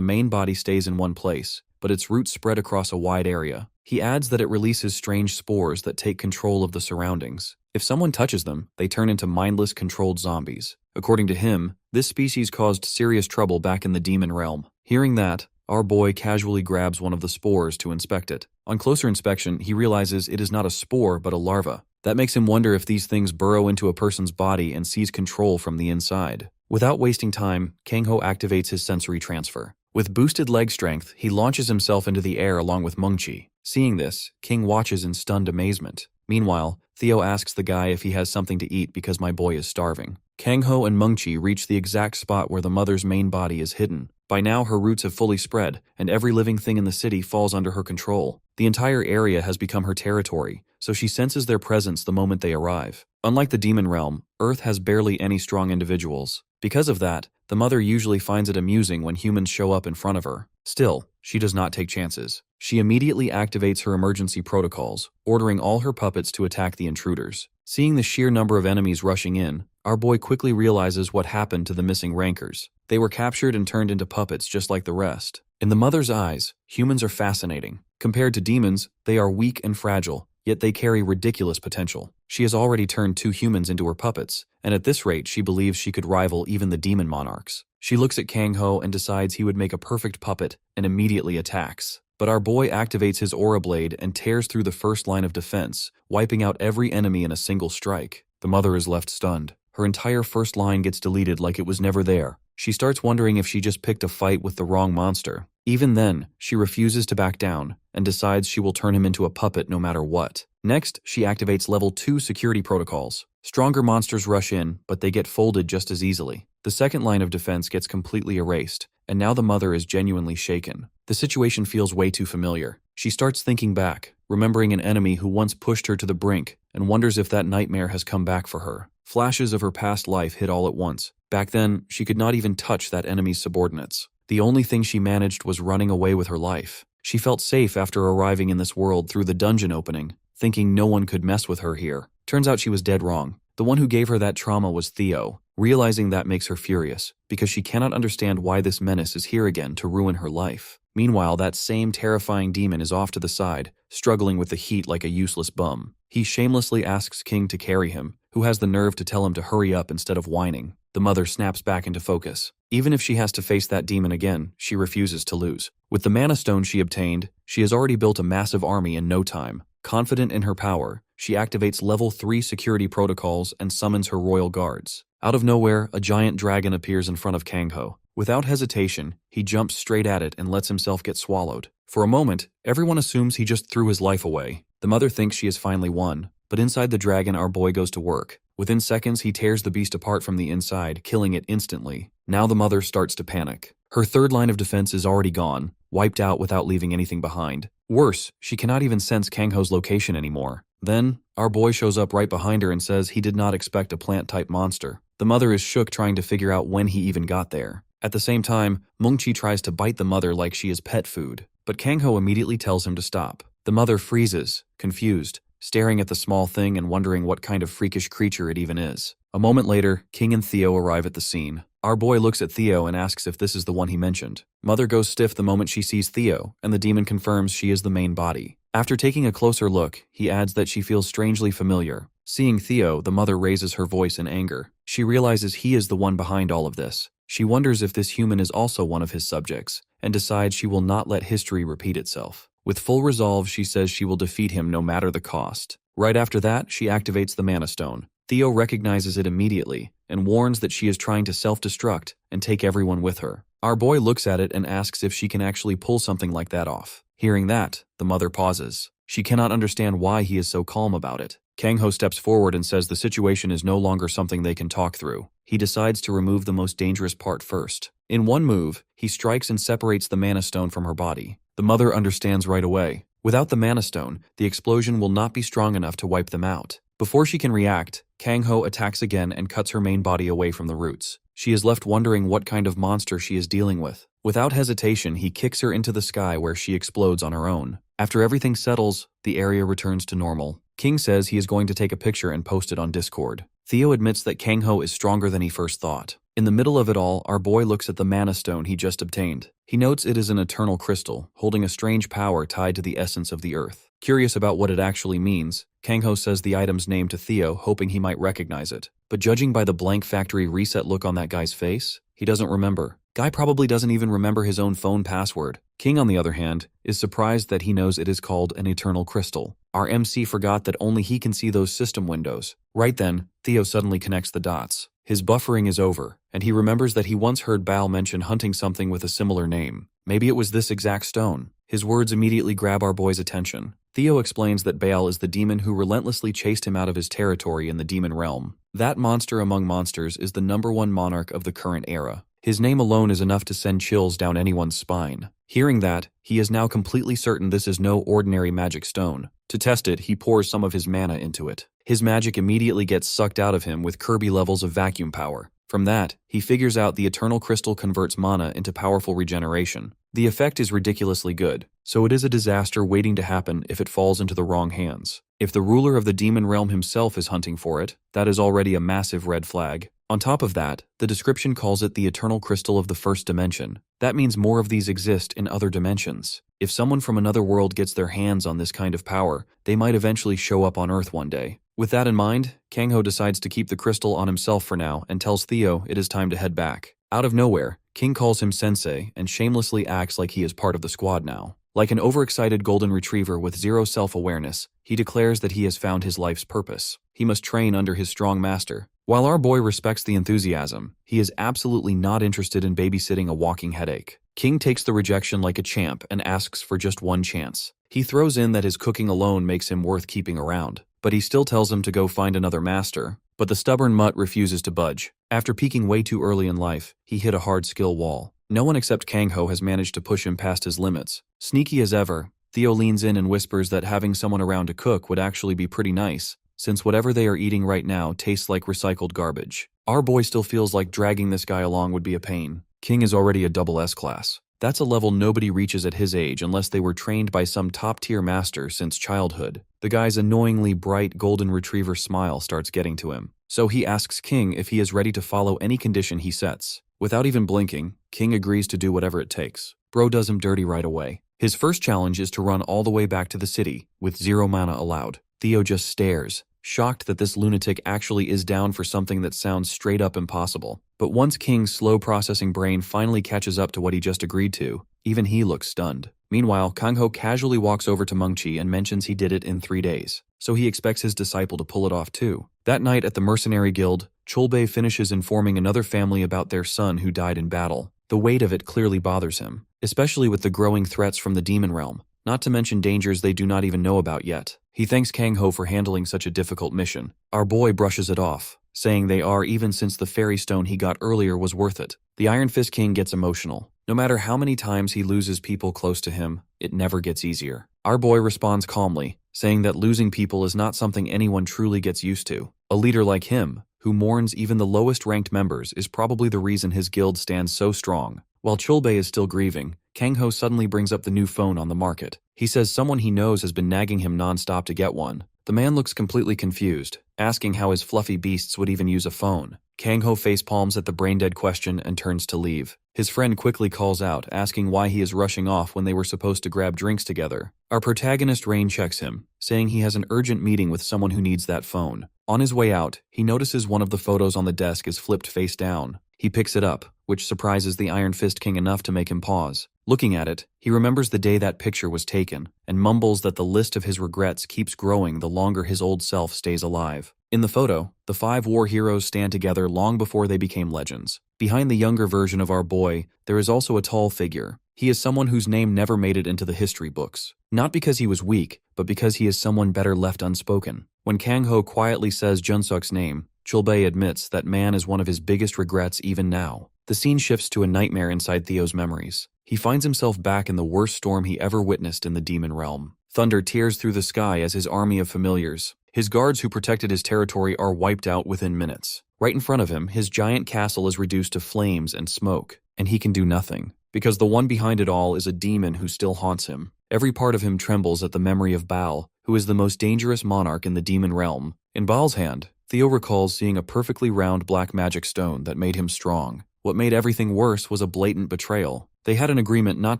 main body stays in one place, but its roots spread across a wide area. He adds that it releases strange spores that take control of the surroundings. If someone touches them, they turn into mindless, controlled zombies. According to him, this species caused serious trouble back in the demon realm. Hearing that, our boy casually grabs one of the spores to inspect it. On closer inspection, he realizes it is not a spore but a larva. That makes him wonder if these things burrow into a person's body and seize control from the inside. Without wasting time, Kang Ho activates his sensory transfer. With boosted leg strength, he launches himself into the air along with Mungchi. Seeing this, King watches in stunned amazement. Meanwhile, Theo asks the guy if he has something to eat because my boy is starving. Kang Ho and Mungchi reach the exact spot where the mother's main body is hidden. By now, her roots have fully spread, and every living thing in the city falls under her control. The entire area has become her territory, so she senses their presence the moment they arrive. Unlike the demon realm, Earth has barely any strong individuals. Because of that, the mother usually finds it amusing when humans show up in front of her. Still, she does not take chances. She immediately activates her emergency protocols, ordering all her puppets to attack the intruders. Seeing the sheer number of enemies rushing in, our boy quickly realizes what happened to the missing rankers. They were captured and turned into puppets just like the rest. In the mother's eyes, humans are fascinating. Compared to demons, they are weak and fragile, yet they carry ridiculous potential. She has already turned 2 humans into her puppets, and at this rate she believes she could rival even the demon monarchs. She looks at Kang Ho and decides he would make a perfect puppet and immediately attacks. But our boy activates his aura blade and tears through the first line of defense, wiping out every enemy in a single strike. The mother is left stunned. Her entire first line gets deleted like it was never there. She starts wondering if she just picked a fight with the wrong monster. Even then, she refuses to back down and decides she will turn him into a puppet no matter what. Next, she activates level 2 security protocols. Stronger monsters rush in, but they get folded just as easily. The second line of defense gets completely erased, and now the mother is genuinely shaken. The situation feels way too familiar. She starts thinking back, remembering an enemy who once pushed her to the brink, and wonders if that nightmare has come back for her. Flashes of her past life hit all at once. Back then, she could not even touch that enemy's subordinates. The only thing she managed was running away with her life. She felt safe after arriving in this world through the dungeon opening, thinking no one could mess with her here. Turns out she was dead wrong. The one who gave her that trauma was Theo. Realizing that makes her furious, because she cannot understand why this menace is here again to ruin her life. Meanwhile, that same terrifying demon is off to the side, struggling with the heat like a useless bum. He shamelessly asks King to carry him, who has the nerve to tell him to hurry up instead of whining. The mother snaps back into focus. Even if she has to face that demon again, she refuses to lose. With the mana stone she obtained, she has already built a massive army in no time. Confident in her power, she activates level 3 security protocols and summons her royal guards. Out of nowhere, a giant dragon appears in front of Kang Ho. Without hesitation, he jumps straight at it and lets himself get swallowed. For a moment, everyone assumes he just threw his life away. The mother thinks she has finally won, but inside the dragon our boy goes to work. Within seconds, he tears the beast apart from the inside, killing it instantly. Now the mother starts to panic. Her third line of defense is already gone, wiped out without leaving anything behind. Worse, she cannot even sense Kang Ho's location anymore. Then, our boy shows up right behind her and says he did not expect a plant-type monster. The mother is shook trying to figure out when he even got there. At the same time, Mungchi tries to bite the mother like she is pet food, but Kang Ho immediately tells him to stop. The mother freezes, confused, staring at the small thing and wondering what kind of freakish creature it even is. A moment later, King and Theo arrive at the scene. Our boy looks at Theo and asks if this is the one he mentioned. Mother goes stiff the moment she sees Theo, and the demon confirms she is the main body. After taking a closer look, he adds that she feels strangely familiar. Seeing Theo, the mother raises her voice in anger. She realizes he is the one behind all of this. She wonders if this human is also one of his subjects, and decides she will not let history repeat itself. With full resolve, she says she will defeat him no matter the cost. Right after that, she activates the Mana Stone. Theo recognizes it immediately and warns that she is trying to self-destruct and take everyone with her. Our boy looks at it and asks if she can actually pull something like that off. Hearing that, the mother pauses. She cannot understand why he is so calm about it. Kang-ho steps forward and says the situation is no longer something they can talk through. He decides to remove the most dangerous part first. In one move, he strikes and separates the Mana Stone from her body. The mother understands right away. Without the Mana Stone, the explosion will not be strong enough to wipe them out. Before she can react, Kang-ho attacks again and cuts her main body away from the roots. She is left wondering what kind of monster she is dealing with. Without hesitation, he kicks her into the sky where she explodes on her own. After everything settles, the area returns to normal. King says he is going to take a picture and post it on Discord. Theo admits that Kang-ho is stronger than he first thought. In the middle of it all, our boy looks at the Mana Stone he just obtained. He notes it is an eternal crystal, holding a strange power tied to the essence of the earth. Curious about what it actually means, Kang-ho says the item's name to Theo, hoping he might recognize it. But judging by the blank factory reset look on that guy's face, he doesn't remember. Guy probably doesn't even remember his own phone password. King, on the other hand, is surprised that he knows it is called an eternal crystal. Our MC forgot that only he can see those system windows. Right then, Theo suddenly connects the dots. His buffering is over, and he remembers that he once heard Baal mention hunting something with a similar name. Maybe it was this exact stone. His words immediately grab our boy's attention. Theo explains that Baal is the demon who relentlessly chased him out of his territory in the demon realm. That monster among monsters is the #1 monarch of the current era. His name alone is enough to send chills down anyone's spine. Hearing that, he is now completely certain this is no ordinary magic stone. To test it, he pours some of his mana into it. His magic immediately gets sucked out of him with Kirby levels of vacuum power. From that, he figures out the eternal crystal converts mana into powerful regeneration. The effect is ridiculously good, so it is a disaster waiting to happen if it falls into the wrong hands. If the ruler of the demon realm himself is hunting for it, that is already a massive red flag. On top of that, the description calls it the eternal crystal of the first dimension. That means more of these exist in other dimensions. If someone from another world gets their hands on this kind of power, they might eventually show up on Earth one day. With that in mind, Kang-ho decides to keep the crystal on himself for now and tells Theo it is time to head back. Out of nowhere, King calls him sensei and shamelessly acts like he is part of the squad now. Like an overexcited golden retriever with zero self-awareness, he declares that he has found his life's purpose. He must train under his strong master. While our boy respects the enthusiasm, he is absolutely not interested in babysitting a walking headache. King takes the rejection like a champ and asks for just one chance. He throws in that his cooking alone makes him worth keeping around, but he still tells him to go find another master. But the stubborn mutt refuses to budge. After peaking way too early in life, he hit a hard skill wall. No one except Kang-ho has managed to push him past his limits. Sneaky as ever, Theo leans in and whispers that having someone around to cook would actually be pretty nice, since whatever they are eating right now tastes like recycled garbage. Our boy still feels like dragging this guy along would be a pain. King is already a double S class. That's a level nobody reaches at his age unless they were trained by some top-tier master since childhood. The guy's annoyingly bright golden retriever smile starts getting to him, so he asks King if he is ready to follow any condition he sets. Without even blinking, King agrees to do whatever it takes. Bro does him dirty right away. His first challenge is to run all the way back to the city, with 0 mana allowed. Theo just stares, shocked that this lunatic actually is down for something that sounds straight up impossible. But once King's slow processing brain finally catches up to what he just agreed to, even he looks stunned. Meanwhile, Kang-ho casually walks over to Mungchi and mentions he did it in 3 days, so he expects his disciple to pull it off too. That night at the mercenary guild, Cholbei finishes informing another family about their son who died in battle. The weight of it clearly bothers him, especially with the growing threats from the demon realm, not to mention dangers they do not even know about yet. He thanks Kang-ho for handling such a difficult mission. Our boy brushes it off, saying they are even since the fairy stone he got earlier was worth it. The Iron Fist King gets emotional. No matter how many times he loses people close to him, it never gets easier. Our boy responds calmly, saying that losing people is not something anyone truly gets used to. A leader like him, who mourns even the lowest ranked members, is probably the reason his guild stands so strong. While Cholbei is still grieving, Kang-ho suddenly brings up the new phone on the market. He says someone he knows has been nagging him non-stop to get one. The man looks completely confused, asking how his fluffy beasts would even use a phone. Kang-ho facepalms at the brain-dead question and turns to leave. His friend quickly calls out, asking why he is rushing off when they were supposed to grab drinks together. Our protagonist Rain checks him, saying he has an urgent meeting with someone who needs that phone. On his way out, he notices one of the photos on the desk is flipped face down. He picks it up, which surprises the Iron Fist King enough to make him pause. Looking at it, he remembers the day that picture was taken, and mumbles that the list of his regrets keeps growing the longer his old self stays alive. In the photo, the 5 war heroes stand together long before they became legends. Behind the younger version of our boy, there is also a tall figure. He is someone whose name never made it into the history books. Not because he was weak, but because he is someone better left unspoken. When Kang-ho quietly says Junsuk's name, Chulbei admits that man is one of his biggest regrets even now. The scene shifts to a nightmare inside Theo's memories. He finds himself back in the worst storm he ever witnessed in the demon realm. Thunder tears through the sky as his army of familiars, his guards who protected his territory, are wiped out within minutes. Right in front of him, his giant castle is reduced to flames and smoke, and he can do nothing, because the one behind it all is a demon who still haunts him. Every part of him trembles at the memory of Baal, who is the most dangerous monarch in the demon realm. In Baal's hand, Theo recalls seeing a perfectly round black magic stone that made him strong. What made everything worse was a blatant betrayal. They had an agreement not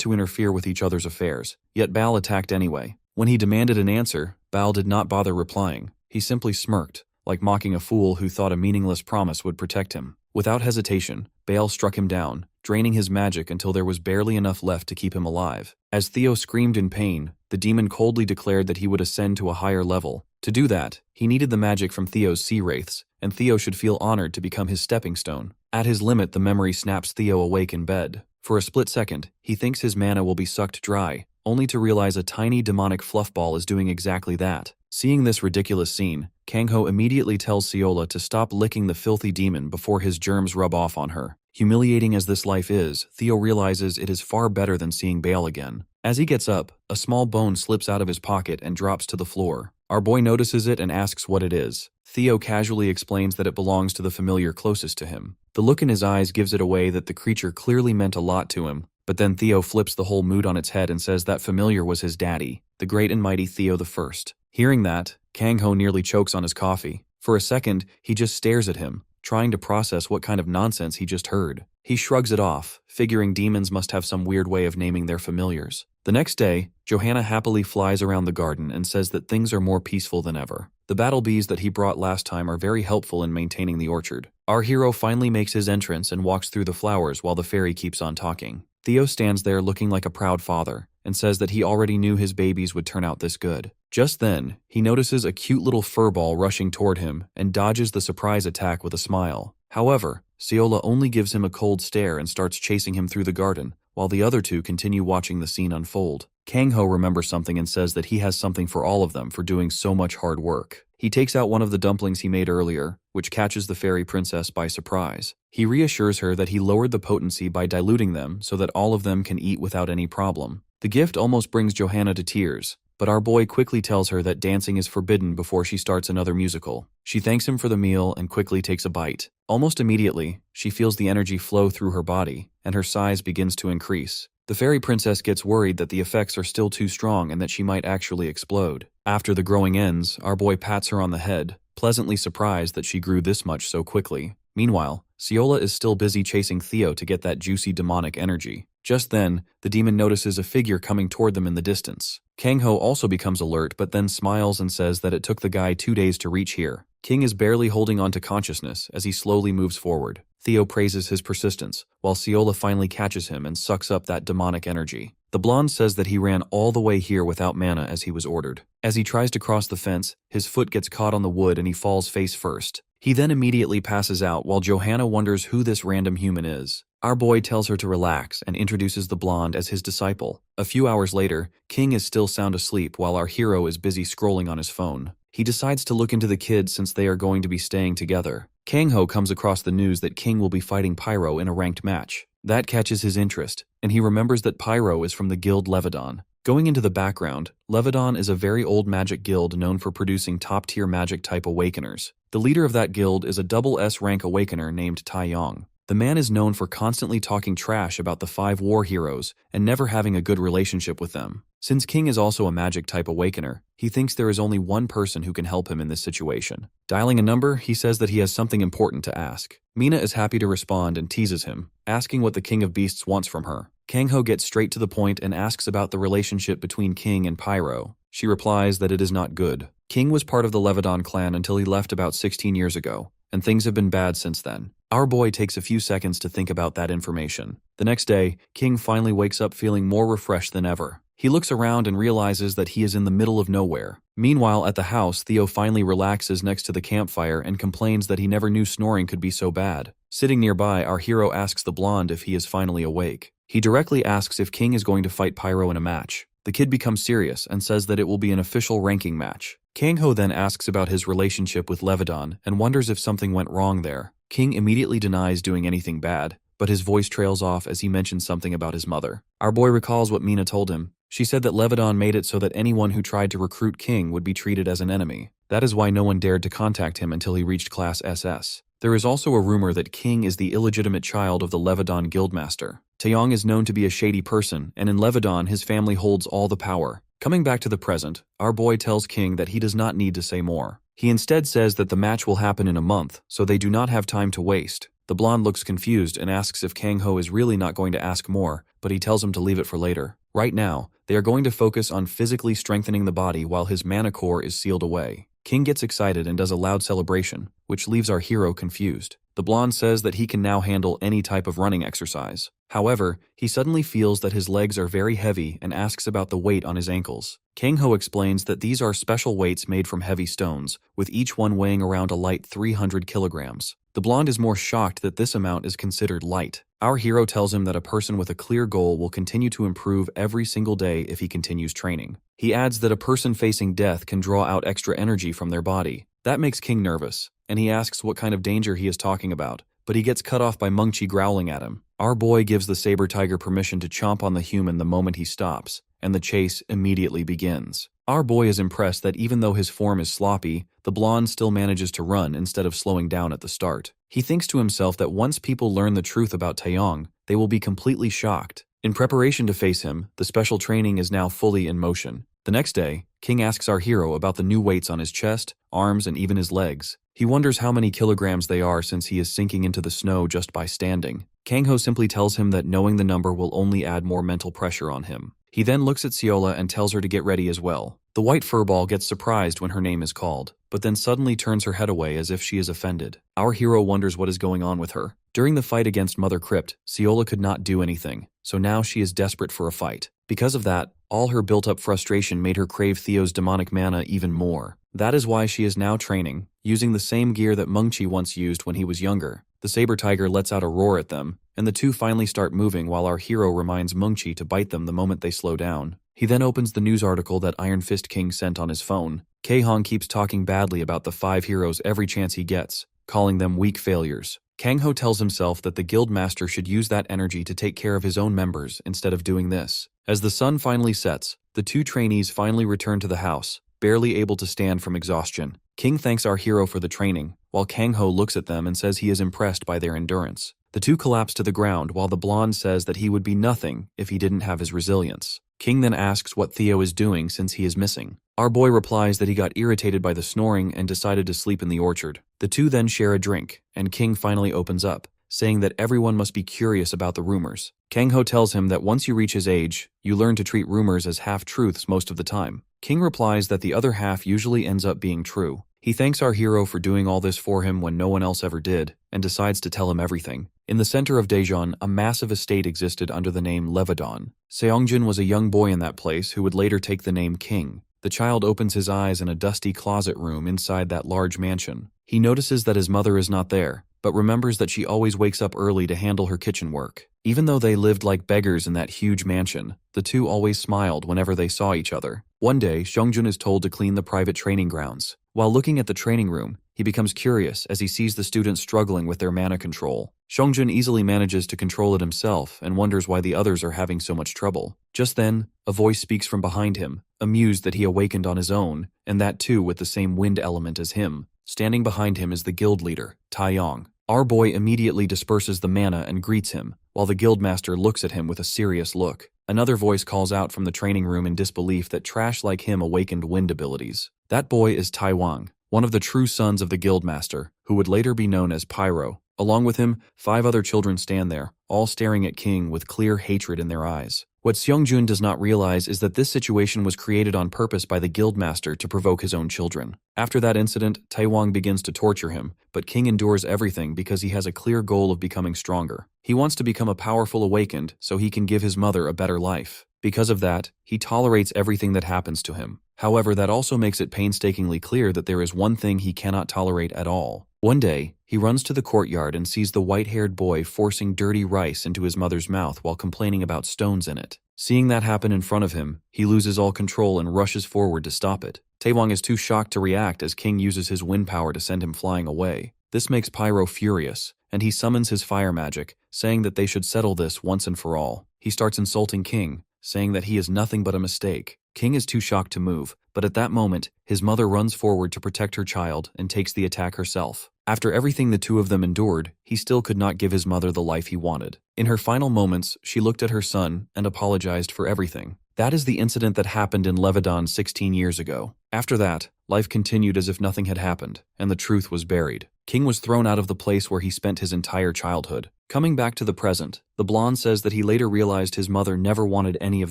to interfere with each other's affairs, yet Baal attacked anyway. When he demanded an answer, Baal did not bother replying. He simply smirked, like mocking a fool who thought a meaningless promise would protect him. Without hesitation, Baal struck him down, draining his magic until there was barely enough left to keep him alive. As Theo screamed in pain, the demon coldly declared that he would ascend to a higher level. To do that, he needed the magic from Theo's sea wraiths, and Theo should feel honored to become his stepping stone. At his limit, the memory snaps Theo awake in bed. For a split second, he thinks his mana will be sucked dry, only to realize a tiny demonic fluffball is doing exactly that. Seeing this ridiculous scene, Kang-ho immediately tells Seola to stop licking the filthy demon before his germs rub off on her. Humiliating as this life is, Theo realizes it is far better than seeing Baal again. As he gets up, a small bone slips out of his pocket and drops to the floor. Our boy notices it and asks what it is. Theo casually explains that it belongs to the familiar closest to him. The look in his eyes gives it away that the creature clearly meant a lot to him, but then Theo flips the whole mood on its head and says that familiar was his daddy, the great and mighty Theo the First. Hearing that, Kang-ho nearly chokes on his coffee. For a second, he just stares at him, trying to process what kind of nonsense he just heard. He shrugs it off, figuring demons must have some weird way of naming their familiars. The next day, Johanna happily flies around the garden and says that things are more peaceful than ever. The battle bees that he brought last time are very helpful in maintaining the orchard. Our hero finally makes his entrance and walks through the flowers while the fairy keeps on talking. Theo stands there looking like a proud father and says that he already knew his babies would turn out this good. Just then, he notices a cute little furball rushing toward him and dodges the surprise attack with a smile. However, Seola only gives him a cold stare and starts chasing him through the garden, while the other two continue watching the scene unfold. Kang-ho remembers something and says that he has something for all of them for doing so much hard work. He takes out one of the dumplings he made earlier, which catches the fairy princess by surprise. He reassures her that he lowered the potency by diluting them so that all of them can eat without any problem. The gift almost brings Johanna to tears, but our boy quickly tells her that dancing is forbidden before she starts another musical. She thanks him for the meal and quickly takes a bite. Almost immediately, she feels the energy flow through her body, and her size begins to increase. The fairy princess gets worried that the effects are still too strong and that she might actually explode. After the growing ends, our boy pats her on the head, pleasantly surprised that she grew this much so quickly. Meanwhile, Seola is still busy chasing Theo to get that juicy demonic energy. Just then, the demon notices a figure coming toward them in the distance. Kang-ho also becomes alert but then smiles and says that it took the guy 2 days to reach here. King is barely holding on to consciousness as he slowly moves forward. Theo praises his persistence, while Seola finally catches him and sucks up that demonic energy. The blonde says that he ran all the way here without mana as he was ordered. As he tries to cross the fence, his foot gets caught on the wood and he falls face first. He then immediately passes out while Johanna wonders who this random human is. Our boy tells her to relax and introduces the blonde as his disciple. A few hours later, King is still sound asleep while our hero is busy scrolling on his phone. He decides to look into the kids since they are going to be staying together. Kang-ho comes across the news that King will be fighting Pyro in a ranked match. That catches his interest, and he remembers that Pyro is from the guild Levidan. Going into the background, Levidan is a very old magic guild known for producing top-tier magic-type awakeners. The leader of that guild is a double S rank awakener named Tai Yong. The man is known for constantly talking trash about the 5 war heroes and never having a good relationship with them. Since King is also a magic-type awakener, he thinks there is only one person who can help him in this situation. Dialing a number, he says that he has something important to ask. Mina is happy to respond and teases him, asking what the King of Beasts wants from her. Kang-ho gets straight to the point and asks about the relationship between King and Pyro. She replies that it is not good. King was part of the Levidan clan until he left about 16 years ago, and things have been bad since then. Our boy takes a few seconds to think about that information. The next day, King finally wakes up feeling more refreshed than ever. He looks around and realizes that he is in the middle of nowhere. Meanwhile, at the house, Theo finally relaxes next to the campfire and complains that he never knew snoring could be so bad. Sitting nearby, our hero asks the blonde if he is finally awake. He directly asks if King is going to fight Pyro in a match. The kid becomes serious and says that it will be an official ranking match. Kang-ho then asks about his relationship with Levidan and wonders if something went wrong there. King immediately denies doing anything bad, but his voice trails off as he mentions something about his mother. Our boy recalls what Mina told him. She said that Levidan made it so that anyone who tried to recruit King would be treated as an enemy. That is why no one dared to contact him until he reached Class SS. There is also a rumor that King is the illegitimate child of the Levidan guildmaster. Taeyong is known to be a shady person, and in Levidan his family holds all the power. Coming back to the present, our boy tells King that he does not need to say more. He instead says that the match will happen in a month, so they do not have time to waste. The blonde looks confused and asks if Kang-ho is really not going to ask more, but he tells him to leave it for later. Right now, they are going to focus on physically strengthening the body while his mana core is sealed away. King gets excited and does a loud celebration, which leaves our hero confused. The blonde says that he can now handle any type of running exercise. However, he suddenly feels that his legs are very heavy and asks about the weight on his ankles. Kang-ho explains that these are special weights made from heavy stones, with each one weighing around a light 300 kilograms. The blonde is more shocked that this amount is considered light. Our hero tells him that a person with a clear goal will continue to improve every single day if he continues training. He adds that a person facing death can draw out extra energy from their body. That makes King nervous, and he asks what kind of danger he is talking about, but he gets cut off by Mungchi growling at him. Our boy gives the saber tiger permission to chomp on the human the moment he stops, and the chase immediately begins. Our boy is impressed that even though his form is sloppy, the blonde still manages to run instead of slowing down at the start. He thinks to himself that once people learn the truth about Taeyong, they will be completely shocked. In preparation to face him, the special training is now fully in motion. The next day, King asks our hero about the new weights on his chest, arms, and even his legs. He wonders how many kilograms they are since he is sinking into the snow just by standing. Kang-ho simply tells him that knowing the number will only add more mental pressure on him. He then looks at Seola and tells her to get ready as well. The white furball gets surprised when her name is called, but then suddenly turns her head away as if she is offended. Our hero wonders what is going on with her. During the fight against Mother Crypt, Seola could not do anything, so now she is desperate for a fight. Because of that, all her built-up frustration made her crave Theo's demonic mana even more. That is why she is now training, using the same gear that Mungchi once used when he was younger. The saber tiger lets out a roar at them, and the two finally start moving while our hero reminds Mungchi to bite them the moment they slow down. He then opens the news article that Iron Fist King sent on his phone. Kang-ho keeps talking badly about the 5 heroes every chance he gets, calling them weak failures. Kang-ho tells himself that the guild master should use that energy to take care of his own members instead of doing this. As the sun finally sets, the 2 trainees finally return to the house, barely able to stand from exhaustion. King thanks our hero for the training, while Kang-ho looks at them and says he is impressed by their endurance. The 2 collapse to the ground while the blonde says that he would be nothing if he didn't have his resilience. King then asks what Theo is doing since he is missing. Our boy replies that he got irritated by the snoring and decided to sleep in the orchard. The 2 then share a drink, and King finally opens up, saying that everyone must be curious about the rumors. Kang-ho tells him that once you reach his age, you learn to treat rumors as half-truths most of the time. King replies that the other half usually ends up being true. He thanks our hero for doing all this for him when no one else ever did, and decides to tell him everything. In the center of Daejeon, a massive estate existed under the name Levidan. Seongjin was a young boy in that place who would later take the name King. The child opens his eyes in a dusty closet room inside that large mansion. He notices that his mother is not there, but remembers that she always wakes up early to handle her kitchen work. Even though they lived like beggars in that huge mansion, the 2 always smiled whenever they saw each other. One day, Seongjun is told to clean the private training grounds. While looking at the training room, he becomes curious as he sees the students struggling with their mana control. Seongjun easily manages to control it himself and wonders why the others are having so much trouble. Just then, a voice speaks from behind him, amused that he awakened on his own, and that too with the same wind element as him. Standing behind him is the guild leader, Taeyong. Our boy immediately disperses the mana and greets him, while the guildmaster looks at him with a serious look. Another voice calls out from the training room in disbelief that trash like him awakened wind abilities. That boy is Taewang, one of the true sons of the guildmaster, who would later be known as Pyro. Along with him, 5 other children stand there, all staring at King with clear hatred in their eyes. What Seongjun does not realize is that this situation was created on purpose by the guildmaster to provoke his own children. After that incident, Taewang begins to torture him, but King endures everything because he has a clear goal of becoming stronger. He wants to become a powerful awakened so he can give his mother a better life. Because of that, he tolerates everything that happens to him. However, that also makes it painstakingly clear that there is one thing he cannot tolerate at all. One day, he runs to the courtyard and sees the white-haired boy forcing dirty rice into his mother's mouth while complaining about stones in it. Seeing that happen in front of him, he loses all control and rushes forward to stop it. Taewang is too shocked to react as King uses his wind power to send him flying away. This makes Pyro furious, and he summons his fire magic, saying that they should settle this once and for all. He starts insulting King, saying that he is nothing but a mistake. King is too shocked to move, but at that moment, his mother runs forward to protect her child and takes the attack herself. After everything the two of them endured, he still could not give his mother the life he wanted. In her final moments, she looked at her son and apologized for everything. That is the incident that happened in Lebanon 16 years ago. After that, life continued as if nothing had happened, and the truth was buried. King was thrown out of the place where he spent his entire childhood. Coming back to the present, the blonde says that he later realized his mother never wanted any of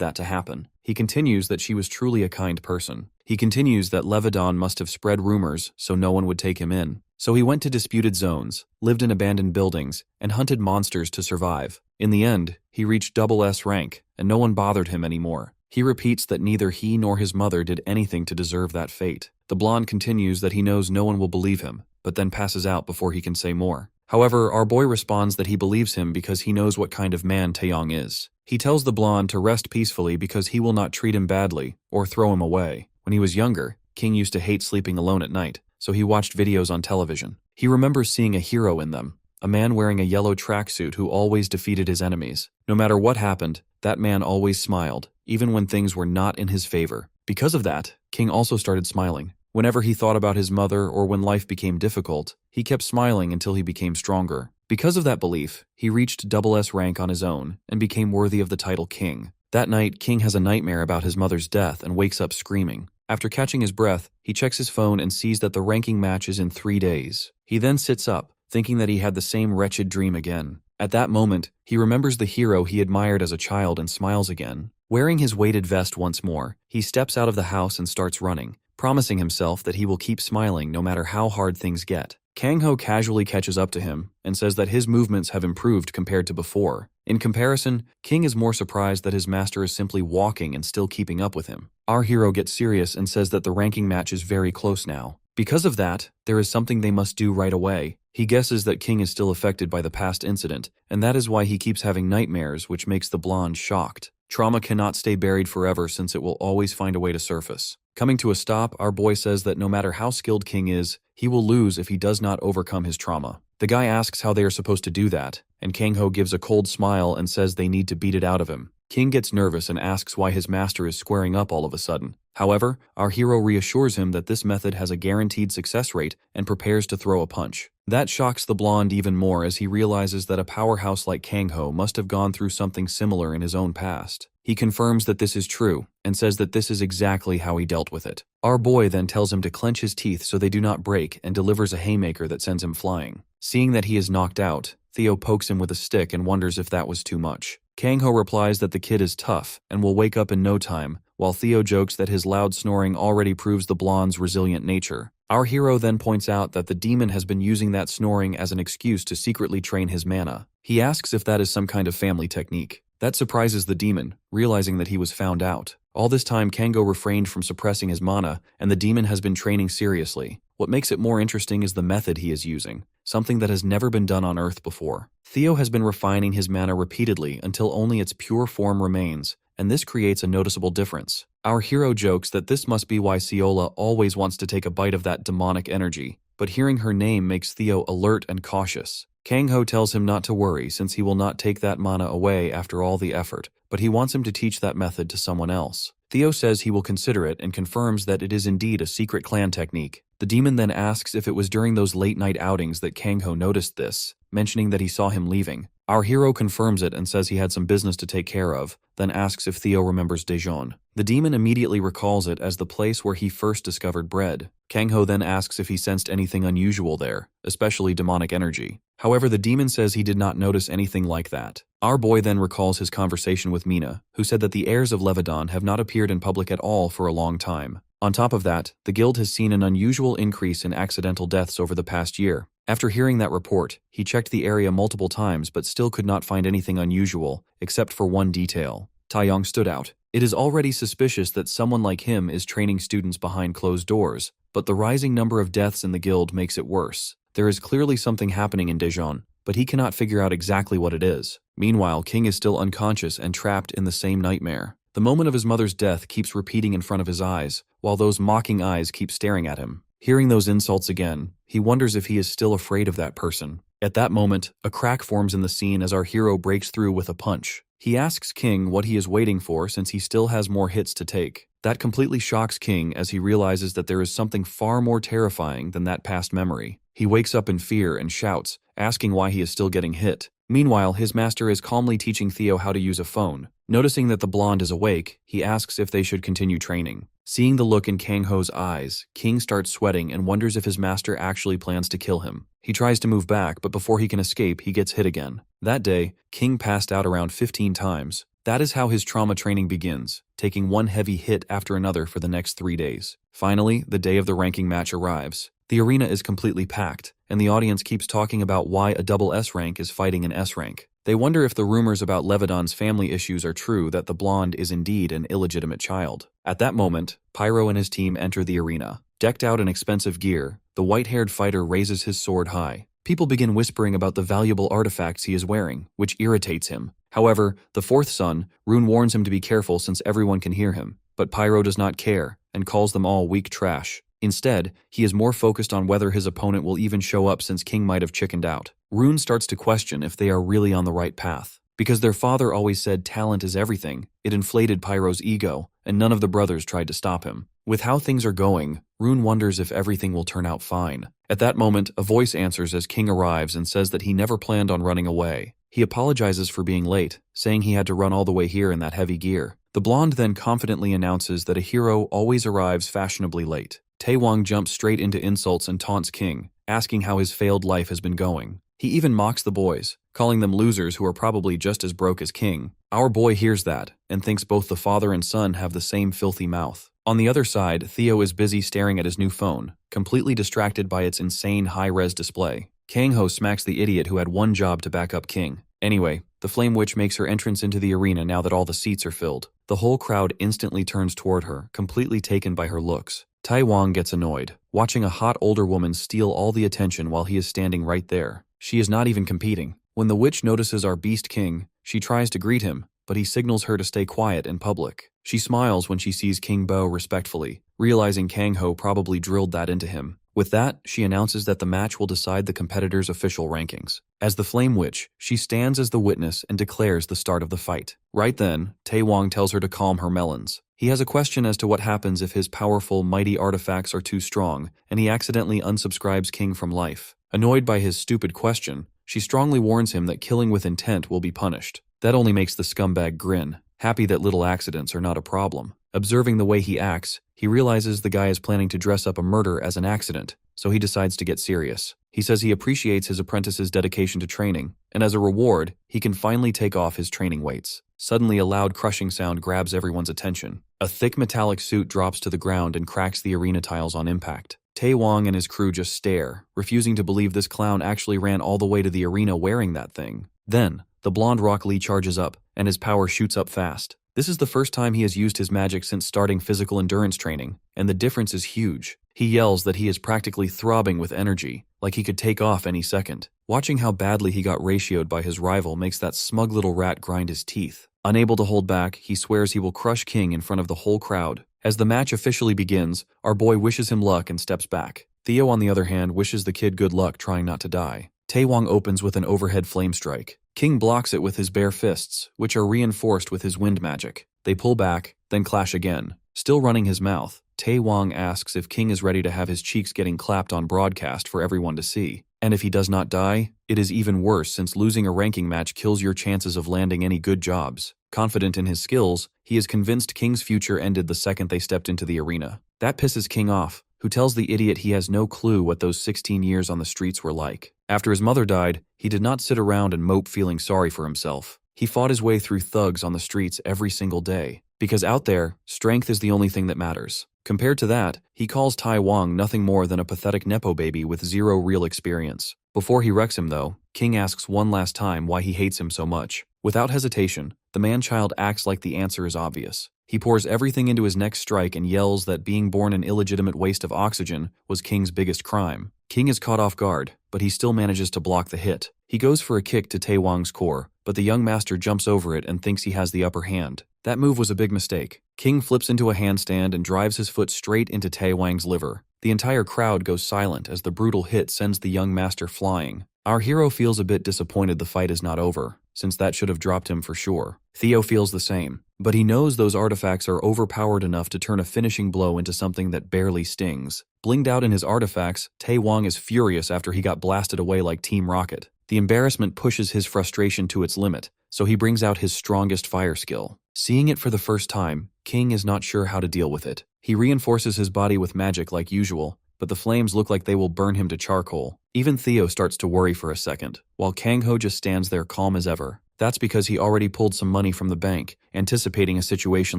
that to happen. He continues that she was truly a kind person. He continues that Lebanon must have spread rumors so no one would take him in. So he went to disputed zones, lived in abandoned buildings, and hunted monsters to survive. In the end, he reached SS rank, and no one bothered him anymore. He repeats that neither he nor his mother did anything to deserve that fate. The blonde continues that he knows no one will believe him, but then passes out before he can say more. However, our boy responds that he believes him because he knows what kind of man Taeyong is. He tells the blonde to rest peacefully because he will not treat him badly or throw him away. When he was younger, King used to hate sleeping alone at night, so he watched videos on television. He remembers seeing a hero in them, a man wearing a yellow tracksuit who always defeated his enemies. No matter what happened, that man always smiled, even when things were not in his favor. Because of that, King also started smiling. Whenever he thought about his mother or when life became difficult, he kept smiling until he became stronger. Because of that belief, he reached SS rank on his own and became worthy of the title King. That night, King has a nightmare about his mother's death and wakes up screaming. After catching his breath, he checks his phone and sees that the ranking match is in 3 days. He then sits up, thinking that he had the same wretched dream again. At that moment, he remembers the hero he admired as a child and smiles again. Wearing his weighted vest once more, he steps out of the house and starts running, promising himself that he will keep smiling no matter how hard things get. Kang-ho casually catches up to him and says that his movements have improved compared to before. In comparison, King is more surprised that his master is simply walking and still keeping up with him. Our hero gets serious and says that the ranking match is very close now. Because of that, there is something they must do right away. He guesses that King is still affected by the past incident, and that is why he keeps having nightmares, which makes the blonde shocked. Trauma cannot stay buried forever since it will always find a way to surface. Coming to a stop, our boy says that no matter how skilled King is, he will lose if he does not overcome his trauma. The guy asks how they are supposed to do that, and Kang-ho gives a cold smile and says they need to beat it out of him. King gets nervous and asks why his master is squaring up all of a sudden. However, our hero reassures him that this method has a guaranteed success rate and prepares to throw a punch. That shocks the blonde even more as he realizes that a powerhouse like Kang-ho must have gone through something similar in his own past. He confirms that this is true and says that this is exactly how he dealt with it. Our boy then tells him to clench his teeth so they do not break and delivers a haymaker that sends him flying. Seeing that he is knocked out, Theo pokes him with a stick and wonders if that was too much. Kang-ho replies that the kid is tough and will wake up in no time, while Theo jokes that his loud snoring already proves the blonde's resilient nature. Our hero then points out that the demon has been using that snoring as an excuse to secretly train his mana. He asks if that is some kind of family technique. That surprises the demon, realizing that he was found out. All this time, Kango refrained from suppressing his mana, and the demon has been training seriously. What makes it more interesting is the method he is using, something that has never been done on Earth before. Theo has been refining his mana repeatedly until only its pure form remains, and this creates a noticeable difference. Our hero jokes that this must be why Ciola always wants to take a bite of that demonic energy, but hearing her name makes Theo alert and cautious. Kang-ho tells him not to worry since he will not take that mana away after all the effort, but he wants him to teach that method to someone else. Theo says he will consider it and confirms that it is indeed a secret clan technique. The demon then asks if it was during those late-night outings that Kang-ho noticed this, mentioning that he saw him leaving. Our hero confirms it and says he had some business to take care of, then asks if Theo remembers Daejeon. The demon immediately recalls it as the place where he first discovered bread. Kangho then asks if he sensed anything unusual there, especially demonic energy. However, the demon says he did not notice anything like that. Our boy then recalls his conversation with Mina, who said that the heirs of Levidan have not appeared in public at all for a long time. On top of that, the guild has seen an unusual increase in accidental deaths over the past year. After hearing that report, he checked the area multiple times but still could not find anything unusual, except for one detail. Taeyong stood out. It is already suspicious that someone like him is training students behind closed doors, but the rising number of deaths in the guild makes it worse. There is clearly something happening in Daejeon, but he cannot figure out exactly what it is. Meanwhile, King is still unconscious and trapped in the same nightmare. The moment of his mother's death keeps repeating in front of his eyes, while those mocking eyes keep staring at him. Hearing those insults again, he wonders if he is still afraid of that person. At that moment, a crack forms in the scene as our hero breaks through with a punch. He asks King what he is waiting for since he still has more hits to take. That completely shocks King as he realizes that there is something far more terrifying than that past memory. He wakes up in fear and shouts, asking why he is still getting hit. Meanwhile, his master is calmly teaching Theo how to use a phone. Noticing that the blonde is awake, he asks if they should continue training. Seeing the look in Kangho's eyes, King starts sweating and wonders if his master actually plans to kill him. He tries to move back, but before he can escape, he gets hit again. That day, King passed out around 15 times. That is how his trauma training begins, taking one heavy hit after another for the next 3 days. Finally, the day of the ranking match arrives. The arena is completely packed, and the audience keeps talking about why a double S rank is fighting an S rank. They wonder if the rumors about Levidan's family issues are true, that the blonde is indeed an illegitimate child. At that moment, Pyro and his team enter the arena. Decked out in expensive gear, the white-haired fighter raises his sword high. People begin whispering about the valuable artifacts he is wearing, which irritates him. However, the fourth son, Rune, warns him to be careful since everyone can hear him. But Pyro does not care, and calls them all weak trash. Instead, he is more focused on whether his opponent will even show up since King might have chickened out. Rune starts to question if they are really on the right path. Because their father always said talent is everything, it inflated Pyro's ego, and none of the brothers tried to stop him. With how things are going, Rune wonders if everything will turn out fine. At that moment, a voice answers as King arrives and says that he never planned on running away. He apologizes for being late, saying he had to run all the way here in that heavy gear. The blonde then confidently announces that a hero always arrives fashionably late. Taewong jumps straight into insults and taunts King, asking how his failed life has been going. He even mocks the boys, calling them losers who are probably just as broke as King. Our boy hears that, and thinks both the father and son have the same filthy mouth. On the other side, Theo is busy staring at his new phone, completely distracted by its insane high-res display. Kangho smacks the idiot who had one job to back up King. Anyway, the Flame Witch makes her entrance into the arena now that all the seats are filled. The whole crowd instantly turns toward her, completely taken by her looks. Taewong gets annoyed, watching a hot older woman steal all the attention while he is standing right there. She is not even competing. When the witch notices our Beast King, she tries to greet him, but he signals her to stay quiet in public. She smiles when she sees King Bo respectfully, realizing Kangho probably drilled that into him. With that, she announces that the match will decide the competitors' official rankings. As the Flame Witch, she stands as the witness and declares the start of the fight. Right then, Taewong tells her to calm her melons. He has a question as to what happens if his powerful, mighty artifacts are too strong, and he accidentally unsubscribes King from life. Annoyed by his stupid question, she strongly warns him that killing with intent will be punished. That only makes the scumbag grin, happy that little accidents are not a problem. Observing the way he acts, he realizes the guy is planning to dress up a murder as an accident, so he decides to get serious. He says he appreciates his apprentice's dedication to training, and as a reward, he can finally take off his training weights. Suddenly, a loud crushing sound grabs everyone's attention. A thick metallic suit drops to the ground and cracks the arena tiles on impact. Taewong and his crew just stare, refusing to believe this clown actually ran all the way to the arena wearing that thing. Then, the blonde Rock Lee charges up, and his power shoots up fast. This is the first time he has used his magic since starting physical endurance training, and the difference is huge. He yells that he is practically throbbing with energy, like he could take off any second. Watching how badly he got ratioed by his rival makes that smug little rat grind his teeth. Unable to hold back, he swears he will crush King in front of the whole crowd. As the match officially begins, our boy wishes him luck and steps back. Theo, on the other hand, wishes the kid good luck trying not to die. Taewong opens with an overhead flame strike. King blocks it with his bare fists, which are reinforced with his wind magic. They pull back, then clash again. Still running his mouth, Taewong asks if King is ready to have his cheeks getting clapped on broadcast for everyone to see. And if he does not die, it is even worse since losing a ranking match kills your chances of landing any good jobs. Confident in his skills, he is convinced King's future ended the second they stepped into the arena. That pisses King off, who tells the idiot he has no clue what those 16 years on the streets were like. After his mother died, he did not sit around and mope feeling sorry for himself. He fought his way through thugs on the streets every single day. Because out there, strength is the only thing that matters. Compared to that, he calls Tai Wang nothing more than a pathetic nepo baby with zero real experience. Before he wrecks him though, King asks one last time why he hates him so much. Without hesitation, the man-child acts like the answer is obvious. He pours everything into his next strike and yells that being born an illegitimate waste of oxygen was King's biggest crime. King is caught off guard, but he still manages to block the hit. He goes for a kick to Tai Wang's core, but the young master jumps over it and thinks he has the upper hand. That move was a big mistake. King flips into a handstand and drives his foot straight into Tai Wang's liver. The entire crowd goes silent as the brutal hit sends the young master flying. Our hero feels a bit disappointed the fight is not over, since that should have dropped him for sure. Theo feels the same, but he knows those artifacts are overpowered enough to turn a finishing blow into something that barely stings. Blinged out in his artifacts, Tai Wang is furious after he got blasted away like Team Rocket. The embarrassment pushes his frustration to its limit, so he brings out his strongest fire skill. Seeing it for the first time, King is not sure how to deal with it. He reinforces his body with magic like usual, but the flames look like they will burn him to charcoal. Even Theo starts to worry for a second, while Kang Ho just stands there calm as ever. That's because he already pulled some money from the bank, anticipating a situation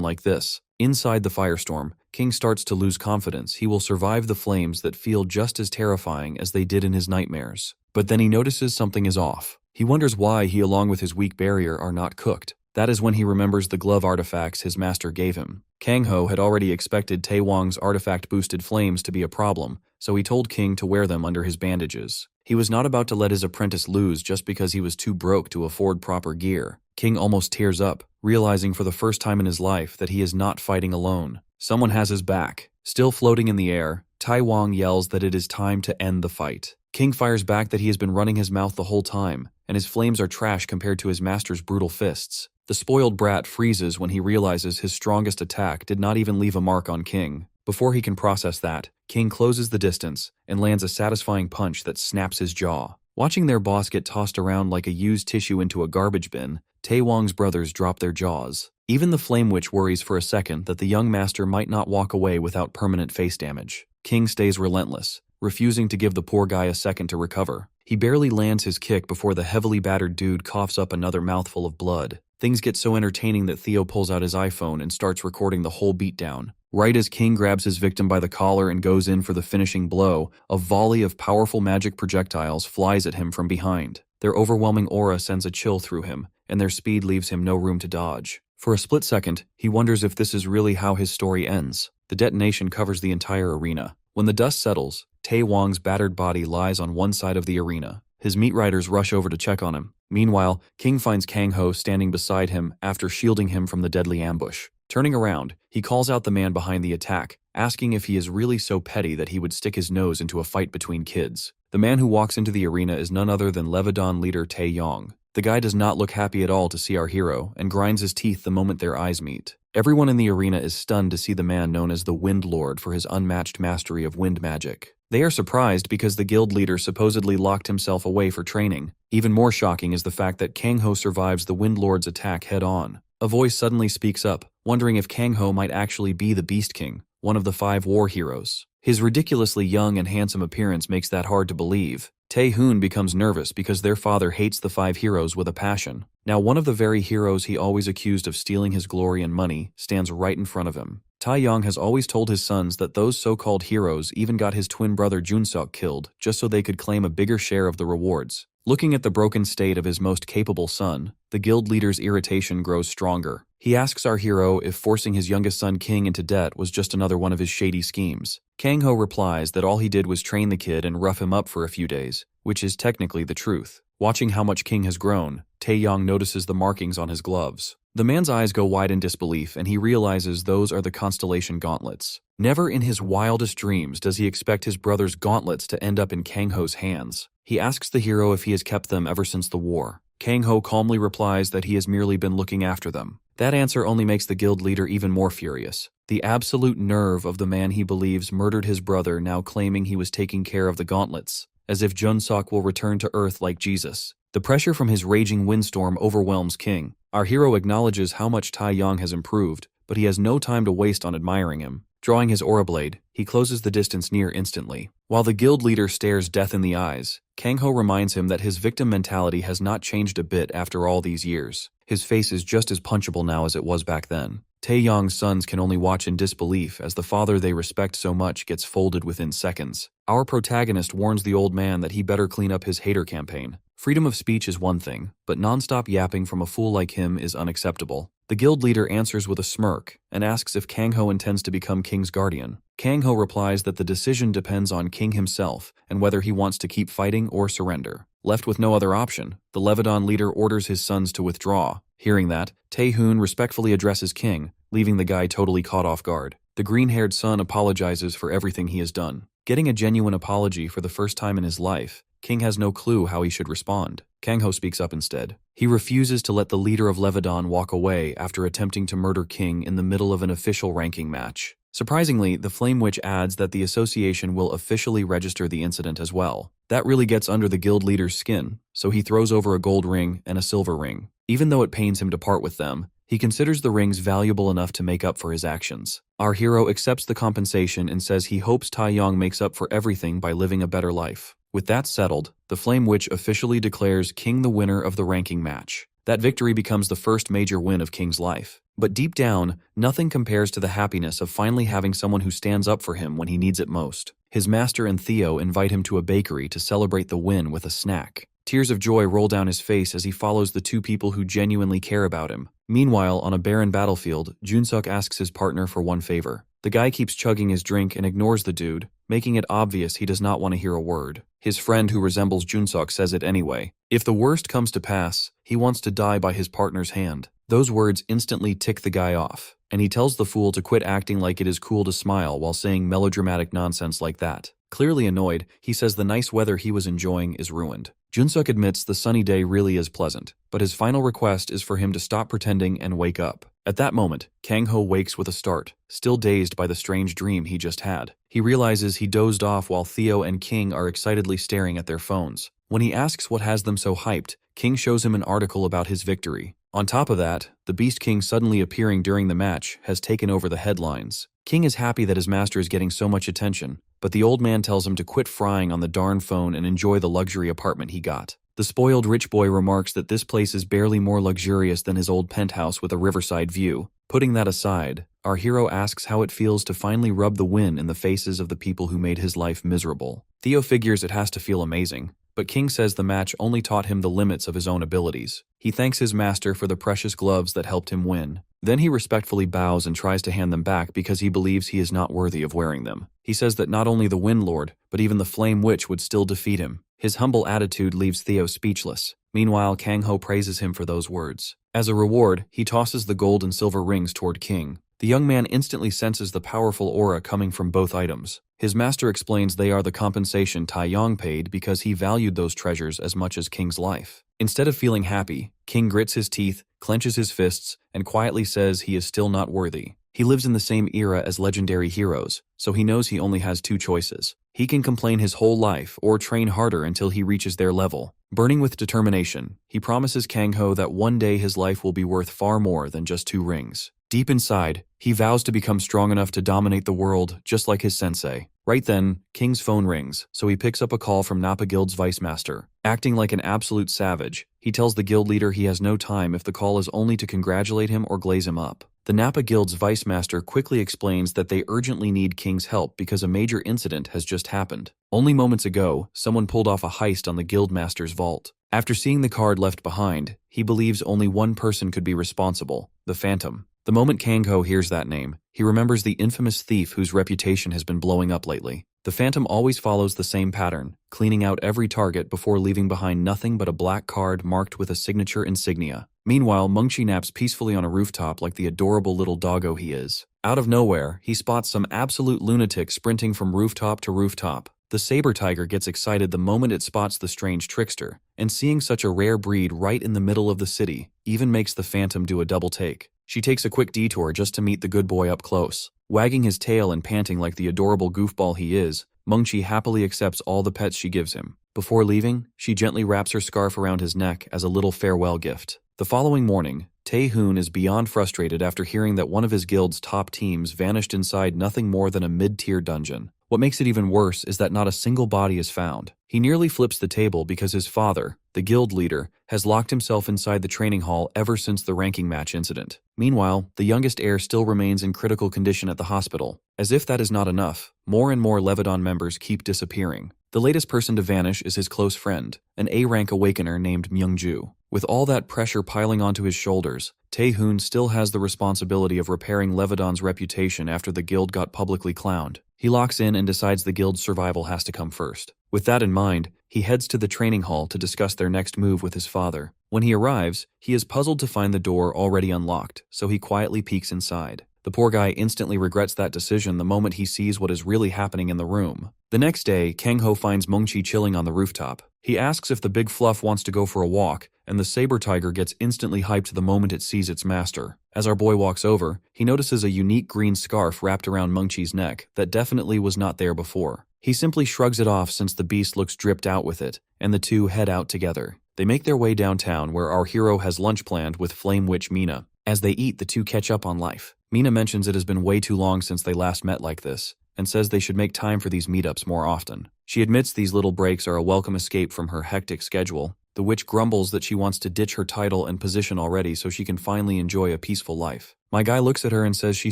like this. Inside the firestorm, King starts to lose confidence he will survive the flames that feel just as terrifying as they did in his nightmares. But then he notices something is off. He wonders why he along with his weak barrier are not cooked. That is when he remembers the glove artifacts his master gave him. Kang Ho had already expected Tai Wang's artifact-boosted flames to be a problem, so he told King to wear them under his bandages. He was not about to let his apprentice lose just because he was too broke to afford proper gear. King almost tears up, realizing for the first time in his life that he is not fighting alone. Someone has his back. Still floating in the air, Tai Wang yells that it is time to end the fight. King fires back that he has been running his mouth the whole time, and his flames are trash compared to his master's brutal fists. The spoiled brat freezes when he realizes his strongest attack did not even leave a mark on King. Before he can process that, King closes the distance and lands a satisfying punch that snaps his jaw. Watching their boss get tossed around like a used tissue into a garbage bin, Tai Wang's brothers drop their jaws. Even the Flame Witch worries for a second that the young master might not walk away without permanent face damage. King stays relentless, refusing to give the poor guy a second to recover. He barely lands his kick before the heavily battered dude coughs up another mouthful of blood. Things get so entertaining that Theo pulls out his iPhone and starts recording the whole beatdown. Right as King grabs his victim by the collar and goes in for the finishing blow, a volley of powerful magic projectiles flies at him from behind. Their overwhelming aura sends a chill through him, and their speed leaves him no room to dodge. For a split second, he wonders if this is really how his story ends. The detonation covers the entire arena. When the dust settles, Tai Wang's battered body lies on one side of the arena. His meat riders rush over to check on him. Meanwhile, King finds Kang Ho standing beside him after shielding him from the deadly ambush. Turning around, he calls out the man behind the attack, asking if he is really so petty that he would stick his nose into a fight between kids. The man who walks into the arena is none other than Levidan leader Tae Yong. The guy does not look happy at all to see our hero and grinds his teeth the moment their eyes meet. Everyone in the arena is stunned to see the man known as the Wind Lord for his unmatched mastery of wind magic. They are surprised because the guild leader supposedly locked himself away for training. Even more shocking is the fact that Kang Ho survives the Wind Lord's attack head-on. A voice suddenly speaks up, wondering if Kang Ho might actually be the Beast King, one of the 5 war heroes. His ridiculously young and handsome appearance makes that hard to believe. Tae-hoon becomes nervous because their father hates the 5 heroes with a passion. Now one of the very heroes he always accused of stealing his glory and money stands right in front of him. Tae-yong has always told his sons that those so-called heroes even got his twin brother Junseok killed just so they could claim a bigger share of the rewards. Looking at the broken state of his most capable son, the guild leader's irritation grows stronger. He asks our hero if forcing his youngest son King into debt was just another one of his shady schemes. Kang Ho replies that all he did was train the kid and rough him up for a few days, which is technically the truth. Watching how much King has grown, Tae-yong notices the markings on his gloves. The man's eyes go wide in disbelief and he realizes those are the constellation gauntlets. Never in his wildest dreams does he expect his brother's gauntlets to end up in Kang Ho's hands. He asks the hero if he has kept them ever since the war. Kang Ho calmly replies that he has merely been looking after them. That answer only makes the guild leader even more furious. The absolute nerve of the man he believes murdered his brother now claiming he was taking care of the gauntlets. as if Junsok will return to Earth like Jesus. The pressure from his raging windstorm overwhelms King. Our hero acknowledges how much Taeyong has improved, but he has no time to waste on admiring him. Drawing his aura blade, he closes the distance near instantly. While the guild leader stares death in the eyes, Kang-ho reminds him that his victim mentality has not changed a bit after all these years. His face is just as punchable now as it was back then. Taeyong's sons can only watch in disbelief as the father they respect so much gets folded within seconds. Our protagonist warns the old man that he better clean up his hater campaign. Freedom of speech is one thing, but non-stop yapping from a fool like him is unacceptable. The guild leader answers with a smirk and asks if Kang-ho intends to become King's guardian. Kang-ho replies that the decision depends on King himself and whether he wants to keep fighting or surrender. Left with no other option, the Leviton leader orders his sons to withdraw. Hearing that, Tae-hoon respectfully addresses King, leaving the guy totally caught off guard. The green-haired son apologizes for everything he has done. Getting a genuine apology for the first time in his life, King has no clue how he should respond. Kang-ho speaks up instead. He refuses to let the leader of Leviton walk away after attempting to murder King in the middle of an official ranking match. Surprisingly, the Flame Witch adds that the association will officially register the incident as well. That really gets under the guild leader's skin, so he throws over a gold ring and a silver ring. Even though it pains him to part with them, he considers the rings valuable enough to make up for his actions. Our hero accepts the compensation and says he hopes Taeyong makes up for everything by living a better life. With that settled, the Flame Witch officially declares King the winner of the ranking match. That victory becomes the first major win of King's life. But deep down, nothing compares to the happiness of finally having someone who stands up for him when he needs it most. His master and Theo invite him to a bakery to celebrate the win with a snack. Tears of joy roll down his face as he follows the two people who genuinely care about him. Meanwhile, on a barren battlefield, Junsuk asks his partner for one favor. The guy keeps chugging his drink and ignores the dude, making it obvious he does not want to hear a word. His friend who resembles Junsuk says it anyway. If the worst comes to pass, he wants to die by his partner's hand. Those words instantly tick the guy off, and he tells the fool to quit acting like it is cool to smile while saying melodramatic nonsense like that. Clearly annoyed, he says the nice weather he was enjoying is ruined. Junsuk admits the sunny day really is pleasant, but his final request is for him to stop pretending and wake up. At that moment, Kang-ho wakes with a start, still dazed by the strange dream he just had. He realizes he dozed off while Theo and King are excitedly staring at their phones. When he asks what has them so hyped, King shows him an article about his victory. On top of that, the Beast King suddenly appearing during the match has taken over the headlines. King is happy that his master is getting so much attention, but the old man tells him to quit frying on the darn phone and enjoy the luxury apartment he got. The spoiled rich boy remarks that this place is barely more luxurious than his old penthouse with a riverside view. Putting that aside, our hero asks how it feels to finally rub the win in the faces of the people who made his life miserable. Theo figures it has to feel amazing, but King says the match only taught him the limits of his own abilities. He thanks his master for the precious gloves that helped him win. Then he respectfully bows and tries to hand them back because he believes he is not worthy of wearing them. He says that not only the Wind Lord, but even the Flame Witch would still defeat him. His humble attitude leaves Theo speechless. Meanwhile, Kang-ho praises him for those words. As a reward, he tosses the gold and silver rings toward King. The young man instantly senses the powerful aura coming from both items. His master explains they are the compensation Taeyong paid because he valued those treasures as much as King's life. Instead of feeling happy, King grits his teeth, clenches his fists, and quietly says he is still not worthy. He lives in the same era as legendary heroes, so he knows he only has two choices. He can complain his whole life or train harder until he reaches their level. Burning with determination, he promises Kang-ho that one day his life will be worth far more than just 2 rings. Deep inside, he vows to become strong enough to dominate the world just like his sensei. Right then, King's phone rings, so he picks up a call from Nappa Guild's vice master. Acting like an absolute savage, he tells the guild leader he has no time if the call is only to congratulate him or glaze him up. The Nappa Guild's vice master quickly explains that they urgently need King's help because a major incident has just happened. Only moments ago, someone pulled off a heist on the guild master's vault. After seeing the card left behind, he believes only one person could be responsible, the Phantom. The moment Kang-ho hears that name, he remembers the infamous thief whose reputation has been blowing up lately. The Phantom always follows the same pattern, cleaning out every target before leaving behind nothing but a black card marked with a signature insignia. Meanwhile, Mungchi naps peacefully on a rooftop like the adorable little doggo he is. Out of nowhere, he spots some absolute lunatic sprinting from rooftop to rooftop. The saber tiger gets excited the moment it spots the strange trickster, and seeing such a rare breed right in the middle of the city even makes the Phantom do a double take. She takes a quick detour just to meet the good boy up close. Wagging his tail and panting like the adorable goofball he is, Mengqi happily accepts all the pets she gives him. Before leaving, she gently wraps her scarf around his neck as a little farewell gift. The following morning, Tae-hoon is beyond frustrated after hearing that one of his guild's top teams vanished inside nothing more than a mid-tier dungeon. What makes it even worse is that not a single body is found. He nearly flips the table because his father, the guild leader, has locked himself inside the training hall ever since the ranking match incident. Meanwhile, the youngest heir still remains in critical condition at the hospital. As if that is not enough, more and more Leviton members keep disappearing. The latest person to vanish is his close friend, an A-rank awakener named Myungju. With all that pressure piling onto his shoulders, Tae-hoon still has the responsibility of repairing Leviton's reputation after the guild got publicly clowned. He locks in and decides the guild's survival has to come first. With that in mind, he heads to the training hall to discuss their next move with his father. When he arrives, he is puzzled to find the door already unlocked, so he quietly peeks inside. The poor guy instantly regrets that decision the moment he sees what is really happening in the room. The next day, Kang-ho finds Mengqi chilling on the rooftop. He asks if the big fluff wants to go for a walk, and the saber tiger gets instantly hyped the moment it sees its master. As our boy walks over, he notices a unique green scarf wrapped around Mengqi's neck that definitely was not there before. He simply shrugs it off since the beast looks dripped out with it, and the two head out together. They make their way downtown where our hero has lunch planned with Flame Witch Mina. As they eat, the two catch up on life. Mina mentions it has been way too long since they last met like this, and says they should make time for these meetups more often. She admits these little breaks are a welcome escape from her hectic schedule. The witch grumbles that she wants to ditch her title and position already so she can finally enjoy a peaceful life. My guy looks at her and says she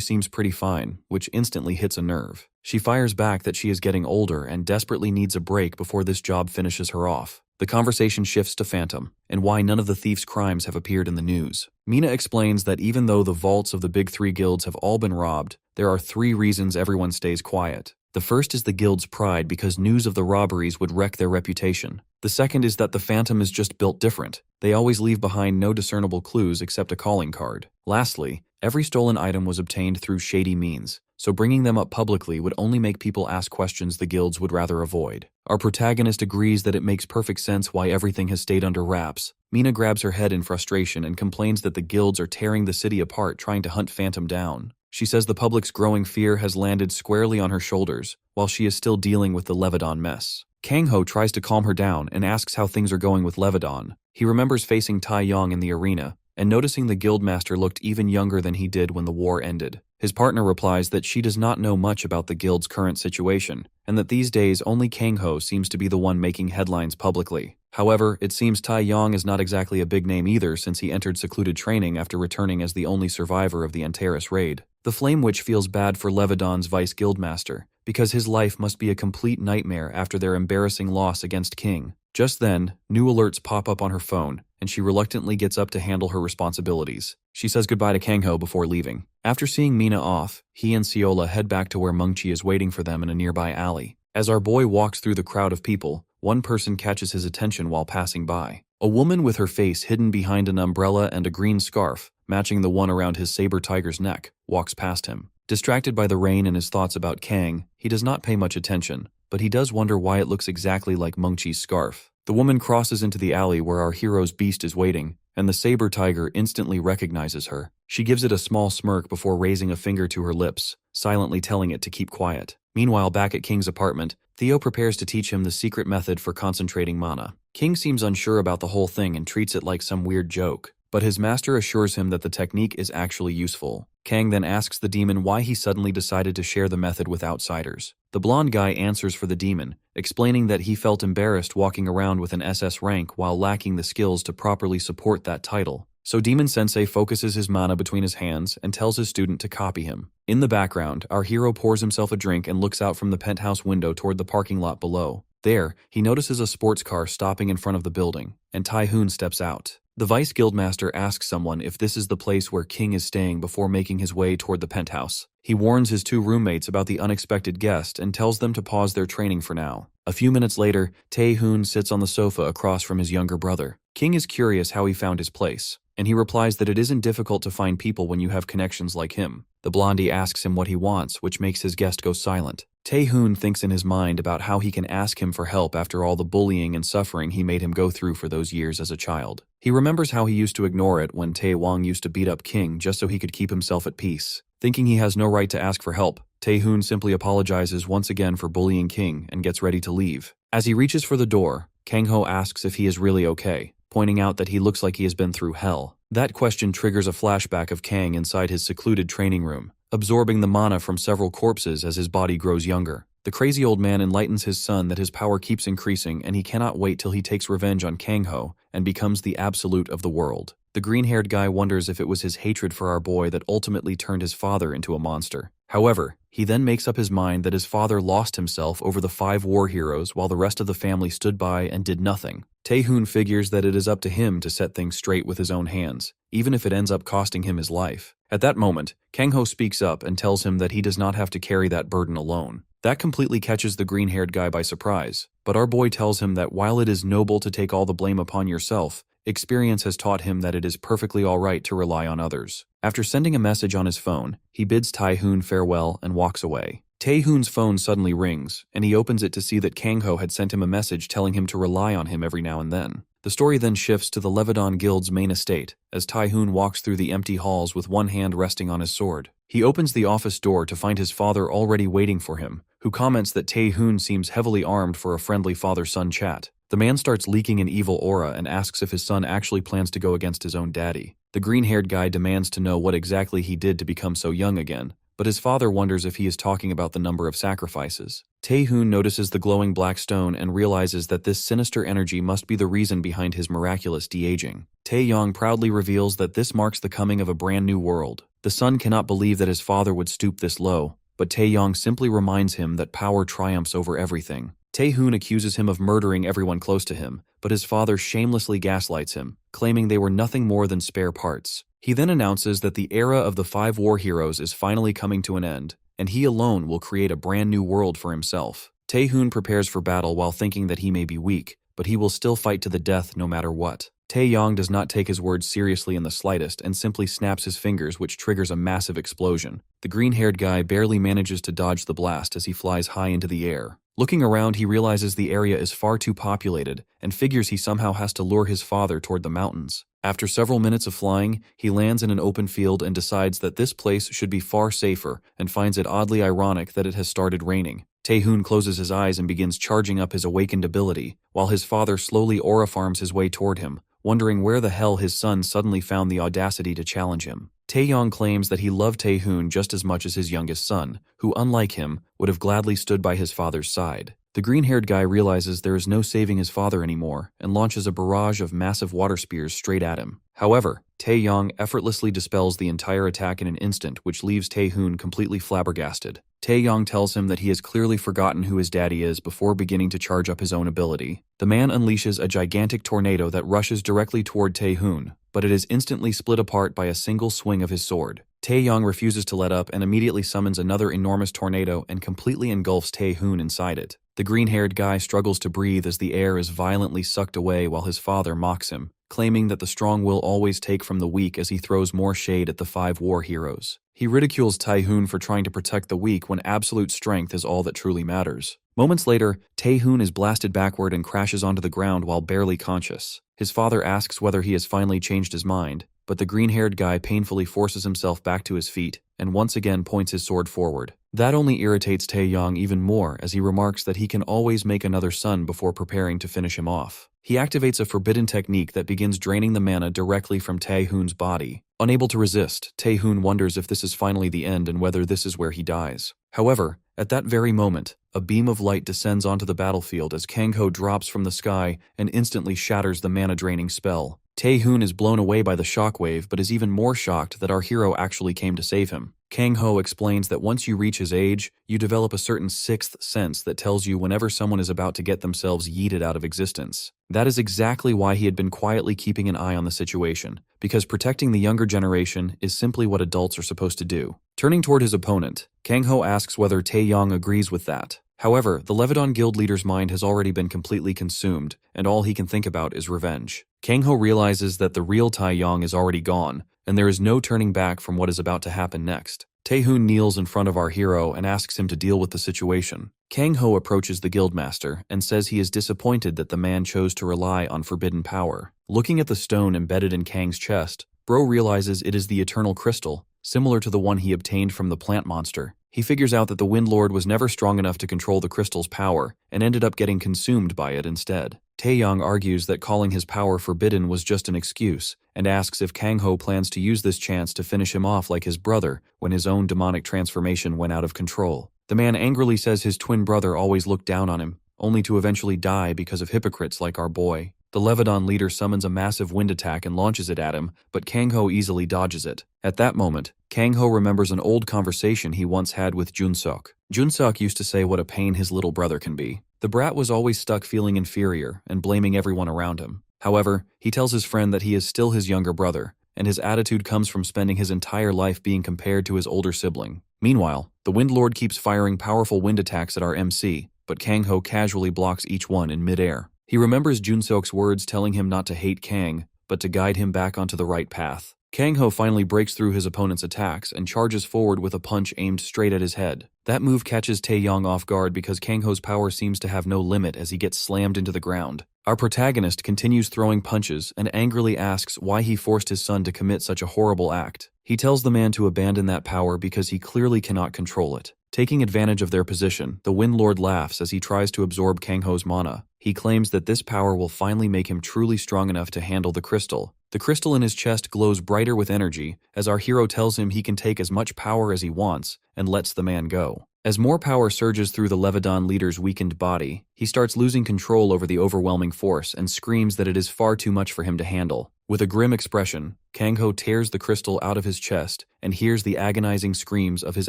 seems pretty fine, which instantly hits a nerve. She fires back that she is getting older and desperately needs a break before this job finishes her off. The conversation shifts to Phantom, and why none of the thief's crimes have appeared in the news. Mina explains that even though the vaults of the big three guilds have all been robbed, there are 3 reasons everyone stays quiet. The first is the guild's pride because news of the robberies would wreck their reputation. The second is that the Phantom is just built different. They always leave behind no discernible clues except a calling card. Lastly, every stolen item was obtained through shady means, so bringing them up publicly would only make people ask questions the guilds would rather avoid. Our protagonist agrees that it makes perfect sense why everything has stayed under wraps. Mina grabs her head in frustration and complains that the guilds are tearing the city apart trying to hunt Phantom down. She says the public's growing fear has landed squarely on her shoulders, while she is still dealing with the Leviton mess. Kang-ho tries to calm her down and asks how things are going with Leviton. He remembers facing Tai-yong in the arena, and noticing the guildmaster looked even younger than he did when the war ended. His partner replies that she does not know much about the guild's current situation, and that these days only Kang-ho seems to be the one making headlines publicly. However, it seems Tai-yong is not exactly a big name either since he entered secluded training after returning as the only survivor of the Antares raid. The Flame Witch feels bad for Leviton's vice guildmaster, because his life must be a complete nightmare after their embarrassing loss against King. Just then, new alerts pop up on her phone, and she reluctantly gets up to handle her responsibilities. She says goodbye to Kang-ho before leaving. After seeing Mina off, he and Seola head back to where Mengqi is waiting for them in a nearby alley. As our boy walks through the crowd of people, one person catches his attention while passing by. A woman with her face hidden behind an umbrella and a green scarf, matching the one around his saber tiger's neck, walks past him. Distracted by the rain and his thoughts about Kang, he does not pay much attention, but he does wonder why it looks exactly like Mengqi's scarf. The woman crosses into the alley where our hero's beast is waiting, and the saber tiger instantly recognizes her. She gives it a small smirk before raising a finger to her lips, silently telling it to keep quiet. Meanwhile, back at King's apartment, Theo prepares to teach him the secret method for concentrating mana. King seems unsure about the whole thing and treats it like some weird joke, but his master assures him that the technique is actually useful. Kang then asks the demon why he suddenly decided to share the method with outsiders. The blonde guy answers for the demon, explaining that he felt embarrassed walking around with an SS rank while lacking the skills to properly support that title. So Demon Sensei focuses his mana between his hands and tells his student to copy him. In the background, our hero pours himself a drink and looks out from the penthouse window toward the parking lot below. There, he notices a sports car stopping in front of the building, and Tai-hoon steps out. The Vice Guildmaster asks someone if this is the place where King is staying before making his way toward the penthouse. He warns his 2 roommates about the unexpected guest and tells them to pause their training for now. A few minutes later, Tae-hoon sits on the sofa across from his younger brother. King is curious how he found his place, and he replies that it isn't difficult to find people when you have connections like him. The blondie asks him what he wants, which makes his guest go silent. Tae-hoon thinks in his mind about how he can ask him for help after all the bullying and suffering he made him go through for those years as a child. He remembers how he used to ignore it when Tae-wong used to beat up King just so he could keep himself at peace. Thinking he has no right to ask for help, Tae-hoon simply apologizes once again for bullying King and gets ready to leave. As he reaches for the door, Kang-ho asks if he is really okay, pointing out that he looks like he has been through hell. That question triggers a flashback of Kang inside his secluded training room, absorbing the mana from several corpses as his body grows younger. The crazy old man enlightens his son that his power keeps increasing and he cannot wait till he takes revenge on Kang-ho and becomes the absolute of the world. The green-haired guy wonders if it was his hatred for our boy that ultimately turned his father into a monster. However, he then makes up his mind that his father lost himself over the 5 war heroes while the rest of the family stood by and did nothing. Tae-hoon figures that it is up to him to set things straight with his own hands, even if it ends up costing him his life. At that moment, Kang-ho speaks up and tells him that he does not have to carry that burden alone. That completely catches the green-haired guy by surprise, but our boy tells him that while it is noble to take all the blame upon yourself, experience has taught him that it is perfectly alright to rely on others. After sending a message on his phone, he bids Tae-hoon farewell and walks away. Tae-hoon's phone suddenly rings, and he opens it to see that Kang-ho had sent him a message telling him to rely on him every now and then. The story then shifts to the Leviton Guild's main estate, as Tae-hoon walks through the empty halls with one hand resting on his sword. He opens the office door to find his father already waiting for him, who comments that Tae-hoon seems heavily armed for a friendly father-son chat. The man starts leaking an evil aura and asks if his son actually plans to go against his own daddy. The green-haired guy demands to know what exactly he did to become so young again, but his father wonders if he is talking about the number of sacrifices. Tae-hoon notices the glowing black stone and realizes that this sinister energy must be the reason behind his miraculous de-aging. Tae-yong proudly reveals that this marks the coming of a brand new world. The son cannot believe that his father would stoop this low, but Tae-yong simply reminds him that power triumphs over everything. Tae-hoon accuses him of murdering everyone close to him, but his father shamelessly gaslights him, claiming they were nothing more than spare parts. He then announces that the era of the 5 war heroes is finally coming to an end, and he alone will create a brand new world for himself. Tae-hoon prepares for battle while thinking that he may be weak, but he will still fight to the death no matter what. Tae-yong does not take his words seriously in the slightest and simply snaps his fingers, which triggers a massive explosion. The green-haired guy barely manages to dodge the blast as he flies high into the air. Looking around, he realizes the area is far too populated and figures he somehow has to lure his father toward the mountains. After several minutes of flying, he lands in an open field and decides that this place should be far safer and finds it oddly ironic that it has started raining. Tae-hoon closes his eyes and begins charging up his awakened ability, while his father slowly aura farms his way toward him, wondering where the hell his son suddenly found the audacity to challenge him. Tae-yong claims that he loved Tae-hoon just as much as his youngest son, who, unlike him, would have gladly stood by his father's side. The green-haired guy realizes there is no saving his father anymore and launches a barrage of massive water spears straight at him. However, Tae-yong effortlessly dispels the entire attack in an instant, which leaves Tae-hoon completely flabbergasted. Tae-yong tells him that he has clearly forgotten who his daddy is before beginning to charge up his own ability. The man unleashes a gigantic tornado that rushes directly toward Tae-hoon, but it is instantly split apart by a single swing of his sword. Tae-yong refuses to let up and immediately summons another enormous tornado and completely engulfs Tae-hoon inside it. The green-haired guy struggles to breathe as the air is violently sucked away while his father mocks him, claiming that the strong will always take from the weak as he throws more shade at the 5 war heroes. He ridicules Tae-hoon for trying to protect the weak when absolute strength is all that truly matters. Moments later, Tae-hoon is blasted backward and crashes onto the ground while barely conscious. His father asks whether he has finally changed his mind, but the green-haired guy painfully forces himself back to his feet and once again points his sword forward. That only irritates Tae-yong even more as he remarks that he can always make another son before preparing to finish him off. He activates a forbidden technique that begins draining the mana directly from Tae-hoon's body. Unable to resist, Tae-hoon wonders if this is finally the end and whether this is where he dies. However, at that very moment, a beam of light descends onto the battlefield as Kang-ho drops from the sky and instantly shatters the mana-draining spell. Tae-hoon is blown away by the shockwave but is even more shocked that our hero actually came to save him. Kang-ho explains that once you reach his age, you develop a certain sixth sense that tells you whenever someone is about to get themselves yeeted out of existence. That is exactly why he had been quietly keeping an eye on the situation, because protecting the younger generation is simply what adults are supposed to do. Turning toward his opponent, Kang-ho asks whether Tae-yong agrees with that. However, the Leviton Guild leader's mind has already been completely consumed, and all he can think about is revenge. Kang-ho realizes that the real Tae-yong is already gone, and there is no turning back from what is about to happen next. Tae-hoon kneels in front of our hero and asks him to deal with the situation. Kang-ho approaches the guildmaster and says he is disappointed that the man chose to rely on forbidden power. Looking at the stone embedded in Kang's chest, Bro realizes it is the eternal crystal, similar to the one he obtained from the plant monster. He figures out that the Wind Lord was never strong enough to control the crystal's power and ended up getting consumed by it instead. Taeyong argues that calling his power forbidden was just an excuse and asks if Kangho plans to use this chance to finish him off like his brother when his own demonic transformation went out of control. The man angrily says his twin brother always looked down on him, only to eventually die because of hypocrites like our boy. The Leviathan leader summons a massive wind attack and launches it at him, but Kangho easily dodges it. At that moment, Kangho remembers an old conversation he once had with Junsuk. Junsuk used to say what a pain his little brother can be. The brat was always stuck feeling inferior and blaming everyone around him. However, he tells his friend that he is still his younger brother, and his attitude comes from spending his entire life being compared to his older sibling. Meanwhile, the Wind Lord keeps firing powerful wind attacks at our MC, but Kangho casually blocks each one in midair. He remembers Junsuk's words telling him not to hate Kang, but to guide him back onto the right path. Kangho finally breaks through his opponent's attacks and charges forward with a punch aimed straight at his head. That move catches Taeyong off guard because Kangho's power seems to have no limit as he gets slammed into the ground. Our protagonist continues throwing punches and angrily asks why he forced his son to commit such a horrible act. He tells the man to abandon that power because he clearly cannot control it. Taking advantage of their position, the Wind Lord laughs as he tries to absorb Kangho's mana. He claims that this power will finally make him truly strong enough to handle the crystal. The crystal in his chest glows brighter with energy as our hero tells him he can take as much power as he wants and lets the man go. As more power surges through the Leviathan leader's weakened body, he starts losing control over the overwhelming force and screams that it is far too much for him to handle. With a grim expression, Kangho tears the crystal out of his chest and hears the agonizing screams of his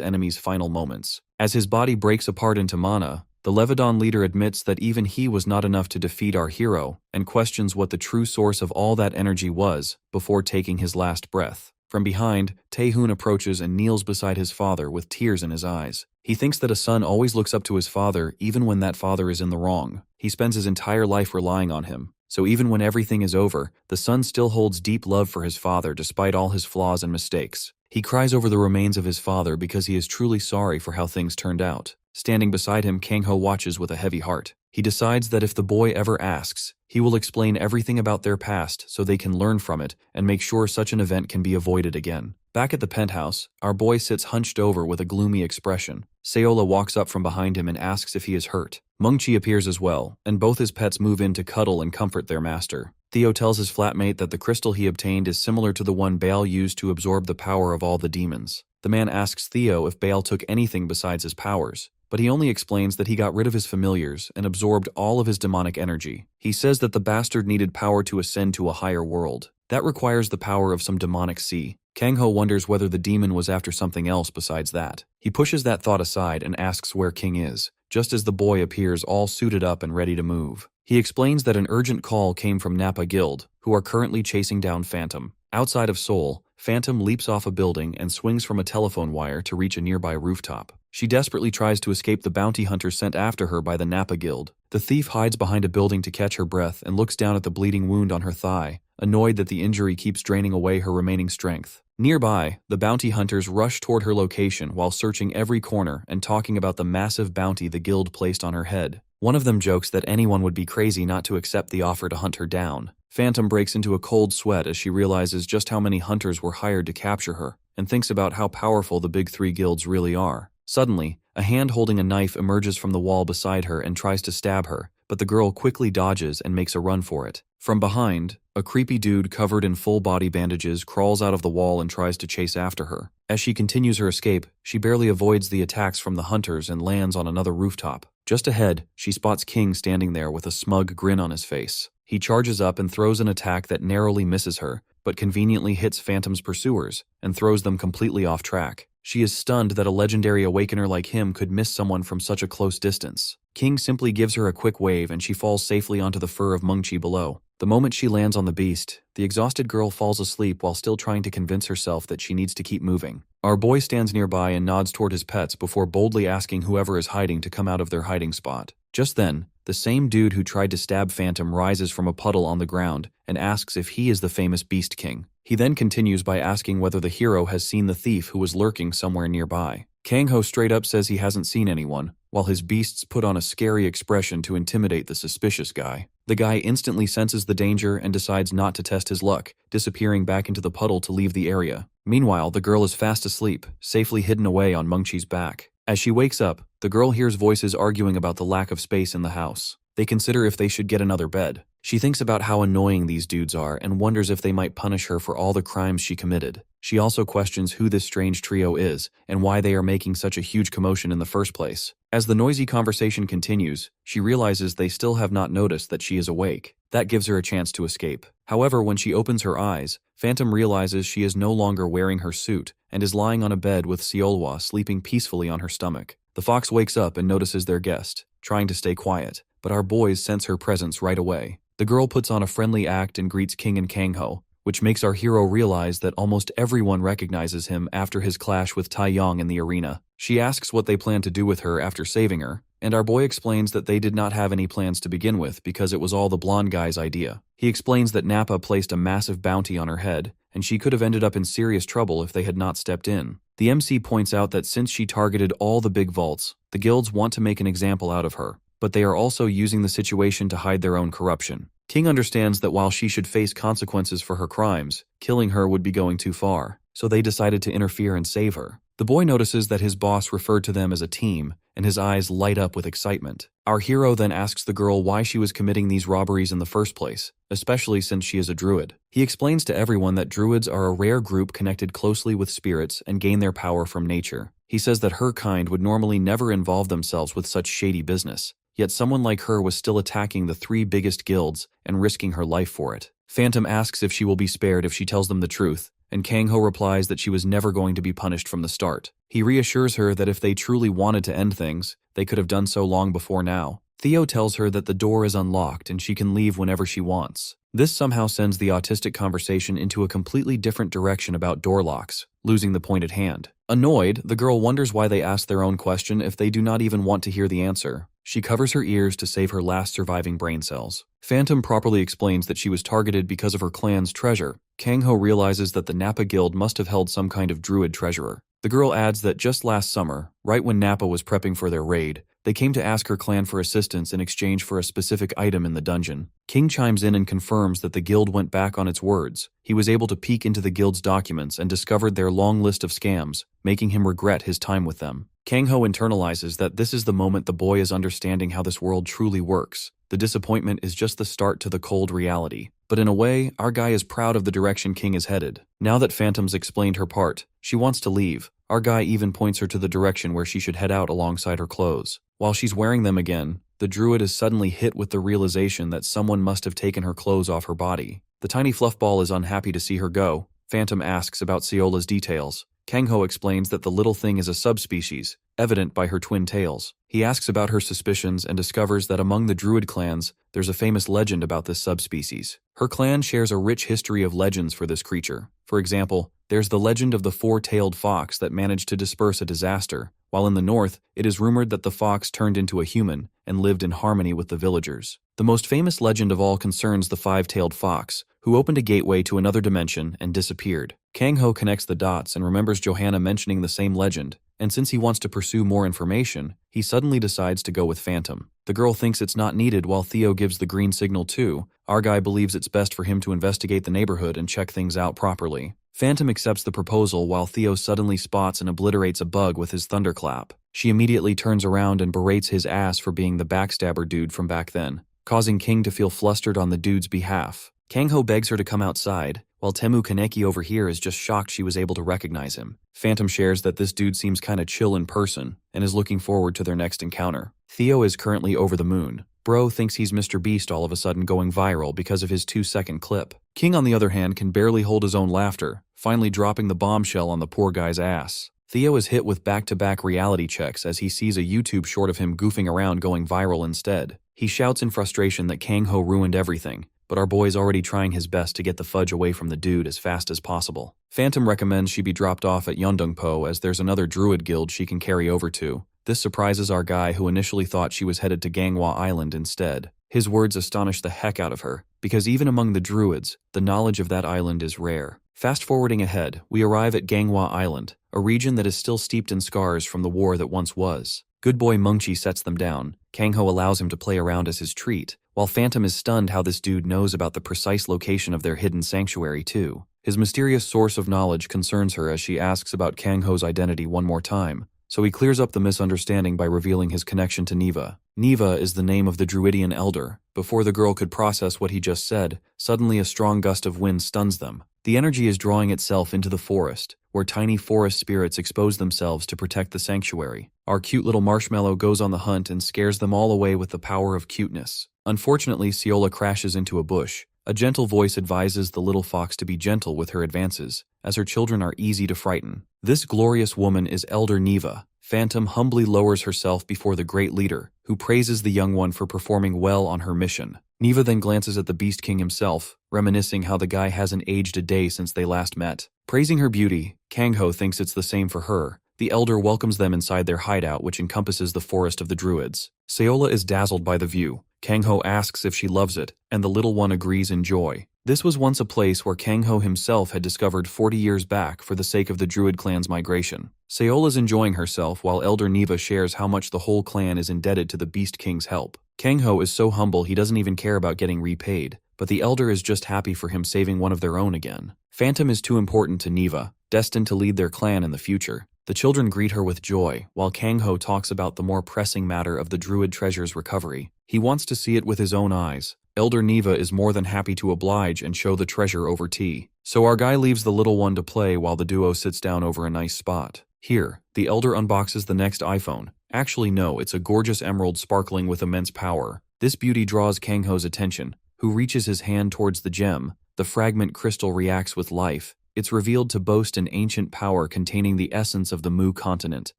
enemy's final moments. As his body breaks apart into mana, the Leviathan leader admits that even he was not enough to defeat our hero and questions what the true source of all that energy was before taking his last breath. From behind, Taehoon approaches and kneels beside his father with tears in his eyes. He thinks that a son always looks up to his father even when that father is in the wrong. He spends his entire life relying on him. So even when everything is over, the son still holds deep love for his father despite all his flaws and mistakes. He cries over the remains of his father because he is truly sorry for how things turned out. Standing beside him, Kangho watches with a heavy heart. He decides that if the boy ever asks, he will explain everything about their past so they can learn from it and make sure such an event can be avoided again. Back at the penthouse, our boy sits hunched over with a gloomy expression. Seola walks up from behind him and asks if he is hurt. Mungchi appears as well, and both his pets move in to cuddle and comfort their master. Theo tells his flatmate that the crystal he obtained is similar to the one Baal used to absorb the power of all the demons. The man asks Theo if Baal took anything besides his powers, but he only explains that he got rid of his familiars and absorbed all of his demonic energy. He says that the bastard needed power to ascend to a higher world. That requires the power of some demonic sea. Kangho wonders whether the demon was after something else besides that. He pushes that thought aside and asks where King is, just as the boy appears all suited up and ready to move. He explains that an urgent call came from Nappa Guild, who are currently chasing down Phantom. Outside of Seoul, Phantom leaps off a building and swings from a telephone wire to reach a nearby rooftop. She desperately tries to escape the bounty hunters sent after her by the Nappa Guild. The thief hides behind a building to catch her breath and looks down at the bleeding wound on her thigh, annoyed that the injury keeps draining away her remaining strength. Nearby, the bounty hunters rush toward her location while searching every corner and talking about the massive bounty the guild placed on her head. One of them jokes that anyone would be crazy not to accept the offer to hunt her down. Phantom breaks into a cold sweat as she realizes just how many hunters were hired to capture her, and thinks about how powerful the big three guilds really are. Suddenly, a hand holding a knife emerges from the wall beside her and tries to stab her, but the girl quickly dodges and makes a run for it. From behind, a creepy dude covered in full body bandages crawls out of the wall and tries to chase after her. As she continues her escape, she barely avoids the attacks from the hunters and lands on another rooftop. Just ahead, she spots King standing there with a smug grin on his face. He charges up and throws an attack that narrowly misses her, but conveniently hits Phantom's pursuers and throws them completely off track. She is stunned that a legendary awakener like him could miss someone from such a close distance. King simply gives her a quick wave and she falls safely onto the fur of Mungchi below. The moment she lands on the beast, the exhausted girl falls asleep while still trying to convince herself that she needs to keep moving. Our boy stands nearby and nods toward his pets before boldly asking whoever is hiding to come out of their hiding spot. Just then, the same dude who tried to stab Phantom rises from a puddle on the ground and asks if he is the famous Beast King. He then continues by asking whether the hero has seen the thief who was lurking somewhere nearby. Kangho straight up says he hasn't seen anyone, while his beasts put on a scary expression to intimidate the suspicious guy. The guy instantly senses the danger and decides not to test his luck, disappearing back into the puddle to leave the area. Meanwhile, the girl is fast asleep, safely hidden away on Mungchi's back. As she wakes up, the girl hears voices arguing about the lack of space in the house. They consider if they should get another bed. She thinks about how annoying these dudes are and wonders if they might punish her for all the crimes she committed. She also questions who this strange trio is and why they are making such a huge commotion in the first place. As the noisy conversation continues, she realizes they still have not noticed that she is awake. That gives her a chance to escape. However, when she opens her eyes, Phantom realizes she is no longer wearing her suit and is lying on a bed with Seolwa sleeping peacefully on her stomach. The fox wakes up and notices their guest, trying to stay quiet, but our boys sense her presence right away. The girl puts on a friendly act and greets King and Kangho, which makes our hero realize that almost everyone recognizes him after his clash with Taeyong in the arena. She asks what they plan to do with her after saving her, and our boy explains that they did not have any plans to begin with because it was all the blonde guy's idea. He explains that Nappa placed a massive bounty on her head, and she could have ended up in serious trouble if they had not stepped in. The MC points out that since she targeted all the big vaults, the guilds want to make an example out of her, but they are also using the situation to hide their own corruption. King understands that while she should face consequences for her crimes, killing her would be going too far, so they decided to interfere and save her. The boy notices that his boss referred to them as a team, and his eyes light up with excitement. Our hero then asks the girl why she was committing these robberies in the first place, especially since she is a druid. He explains to everyone that druids are a rare group connected closely with spirits and gain their power from nature. He says that her kind would normally never involve themselves with such shady business, yet someone like her was still attacking the 3 biggest guilds and risking her life for it. Phantom asks if she will be spared if she tells them the truth, and Kangho replies that she was never going to be punished from the start. He reassures her that if they truly wanted to end things, they could have done so long before now. Theo tells her that the door is unlocked and she can leave whenever she wants. This somehow sends the autistic conversation into a completely different direction about door locks, losing the point at hand. Annoyed, the girl wonders why they ask their own question if they do not even want to hear the answer. She covers her ears to save her last surviving brain cells. Phantom properly explains that she was targeted because of her clan's treasure. Kangho realizes that the Nappa Guild must have held some kind of druid treasurer. The girl adds that just last summer, right when Nappa was prepping for their raid, they came to ask her clan for assistance in exchange for a specific item in the dungeon. King chimes in and confirms that the guild went back on its words. He was able to peek into the guild's documents and discovered their long list of scams, making him regret his time with them. Kangho internalizes that this is the moment the boy is understanding how this world truly works. The disappointment is just the start to the cold reality. But in a way, our guy is proud of the direction King is headed. Now that Phantom's explained her part, she wants to leave. Our guy even points her to the direction where she should head out alongside her clothes. While she's wearing them again, the druid is suddenly hit with the realization that someone must have taken her clothes off her body. The tiny fluffball is unhappy to see her go. Phantom asks about Seola's details. Kangho explains that the little thing is a subspecies, evident by her twin tails. He asks about her suspicions and discovers that among the druid clans, there's a famous legend about this subspecies. Her clan shares a rich history of legends for this creature. For example, there's the legend of the 4-tailed fox that managed to disperse a disaster, while in the north, it is rumored that the fox turned into a human and lived in harmony with the villagers. The most famous legend of all concerns the 5-tailed fox, who opened a gateway to another dimension and disappeared. Kangho connects the dots and remembers Johanna mentioning the same legend, and since he wants to pursue more information, he suddenly decides to go with Phantom. The girl thinks it's not needed while Theo gives the green signal too. Our guy believes it's best for him to investigate the neighborhood and check things out properly. Phantom accepts the proposal while Theo suddenly spots and obliterates a bug with his thunderclap. She immediately turns around and berates his ass for being the backstabber dude from back then, causing King to feel flustered on the dude's behalf. Kangho begs her to come outside, while Temu Kaneki over here is just shocked she was able to recognize him. Phantom shares that this dude seems kinda chill in person, and is looking forward to their next encounter. Theo is currently over the moon. Bro thinks he's Mr. Beast all of a sudden going viral because of his 2-second clip. King on the other hand can barely hold his own laughter, finally dropping the bombshell on the poor guy's ass. Theo is hit with back-to-back reality checks as he sees a YouTube short of him goofing around going viral instead. He shouts in frustration that Kangho ruined everything, but our boy's already trying his best to get the fudge away from the dude as fast as possible. Phantom recommends she be dropped off at Yeondongpo as there's another druid guild she can carry over to. This surprises our guy who initially thought she was headed to Ganghwa Island instead. His words astonish the heck out of her, because even among the druids, the knowledge of that island is rare. Fast-forwarding ahead, we arrive at Ganghwa Island, a region that is still steeped in scars from the war that once was. Good boy Mungchi sets them down. Kangho allows him to play around as his treat, while Phantom is stunned how this dude knows about the precise location of their hidden sanctuary too. His mysterious source of knowledge concerns her as she asks about Kangho's identity one more time, so he clears up the misunderstanding by revealing his connection to Neva. Neva is the name of the Druidian elder. Before the girl could process what he just said, suddenly a strong gust of wind stuns them. The energy is drawing itself into the forest, where tiny forest spirits expose themselves to protect the sanctuary. Our cute little marshmallow goes on the hunt and scares them all away with the power of cuteness. Unfortunately, Seola crashes into a bush. A gentle voice advises the little fox to be gentle with her advances, as her children are easy to frighten. This glorious woman is Elder Neva. Phantom humbly lowers herself before the great leader, who praises the young one for performing well on her mission. Neva then glances at the Beast King himself, reminiscing how the guy hasn't aged a day since they last met. Praising her beauty, Kangho thinks it's the same for her. The elder welcomes them inside their hideout, which encompasses the forest of the druids. Seola is dazzled by the view. Kangho asks if she loves it, and the little one agrees in joy. This was once a place where Kangho himself had discovered 40 years back for the sake of the druid clan's migration. Seola's enjoying herself while Elder Neva shares how much the whole clan is indebted to the Beast King's help. Kangho is so humble he doesn't even care about getting repaid, but the elder is just happy for him saving one of their own again. Phantom is too important to Neva, destined to lead their clan in the future. The children greet her with joy, while Kangho talks about the more pressing matter of the druid treasure's recovery. He wants to see it with his own eyes. Elder Neva is more than happy to oblige and show the treasure over tea. So our guy leaves the little one to play while the duo sits down over a nice spot. Here, the elder unboxes the next iPhone. Actually no, it's a gorgeous emerald sparkling with immense power. This beauty draws Kangho's attention, who reaches his hand towards the gem. The fragment crystal reacts with life. It's revealed to boast an ancient power containing the essence of the Mu continent,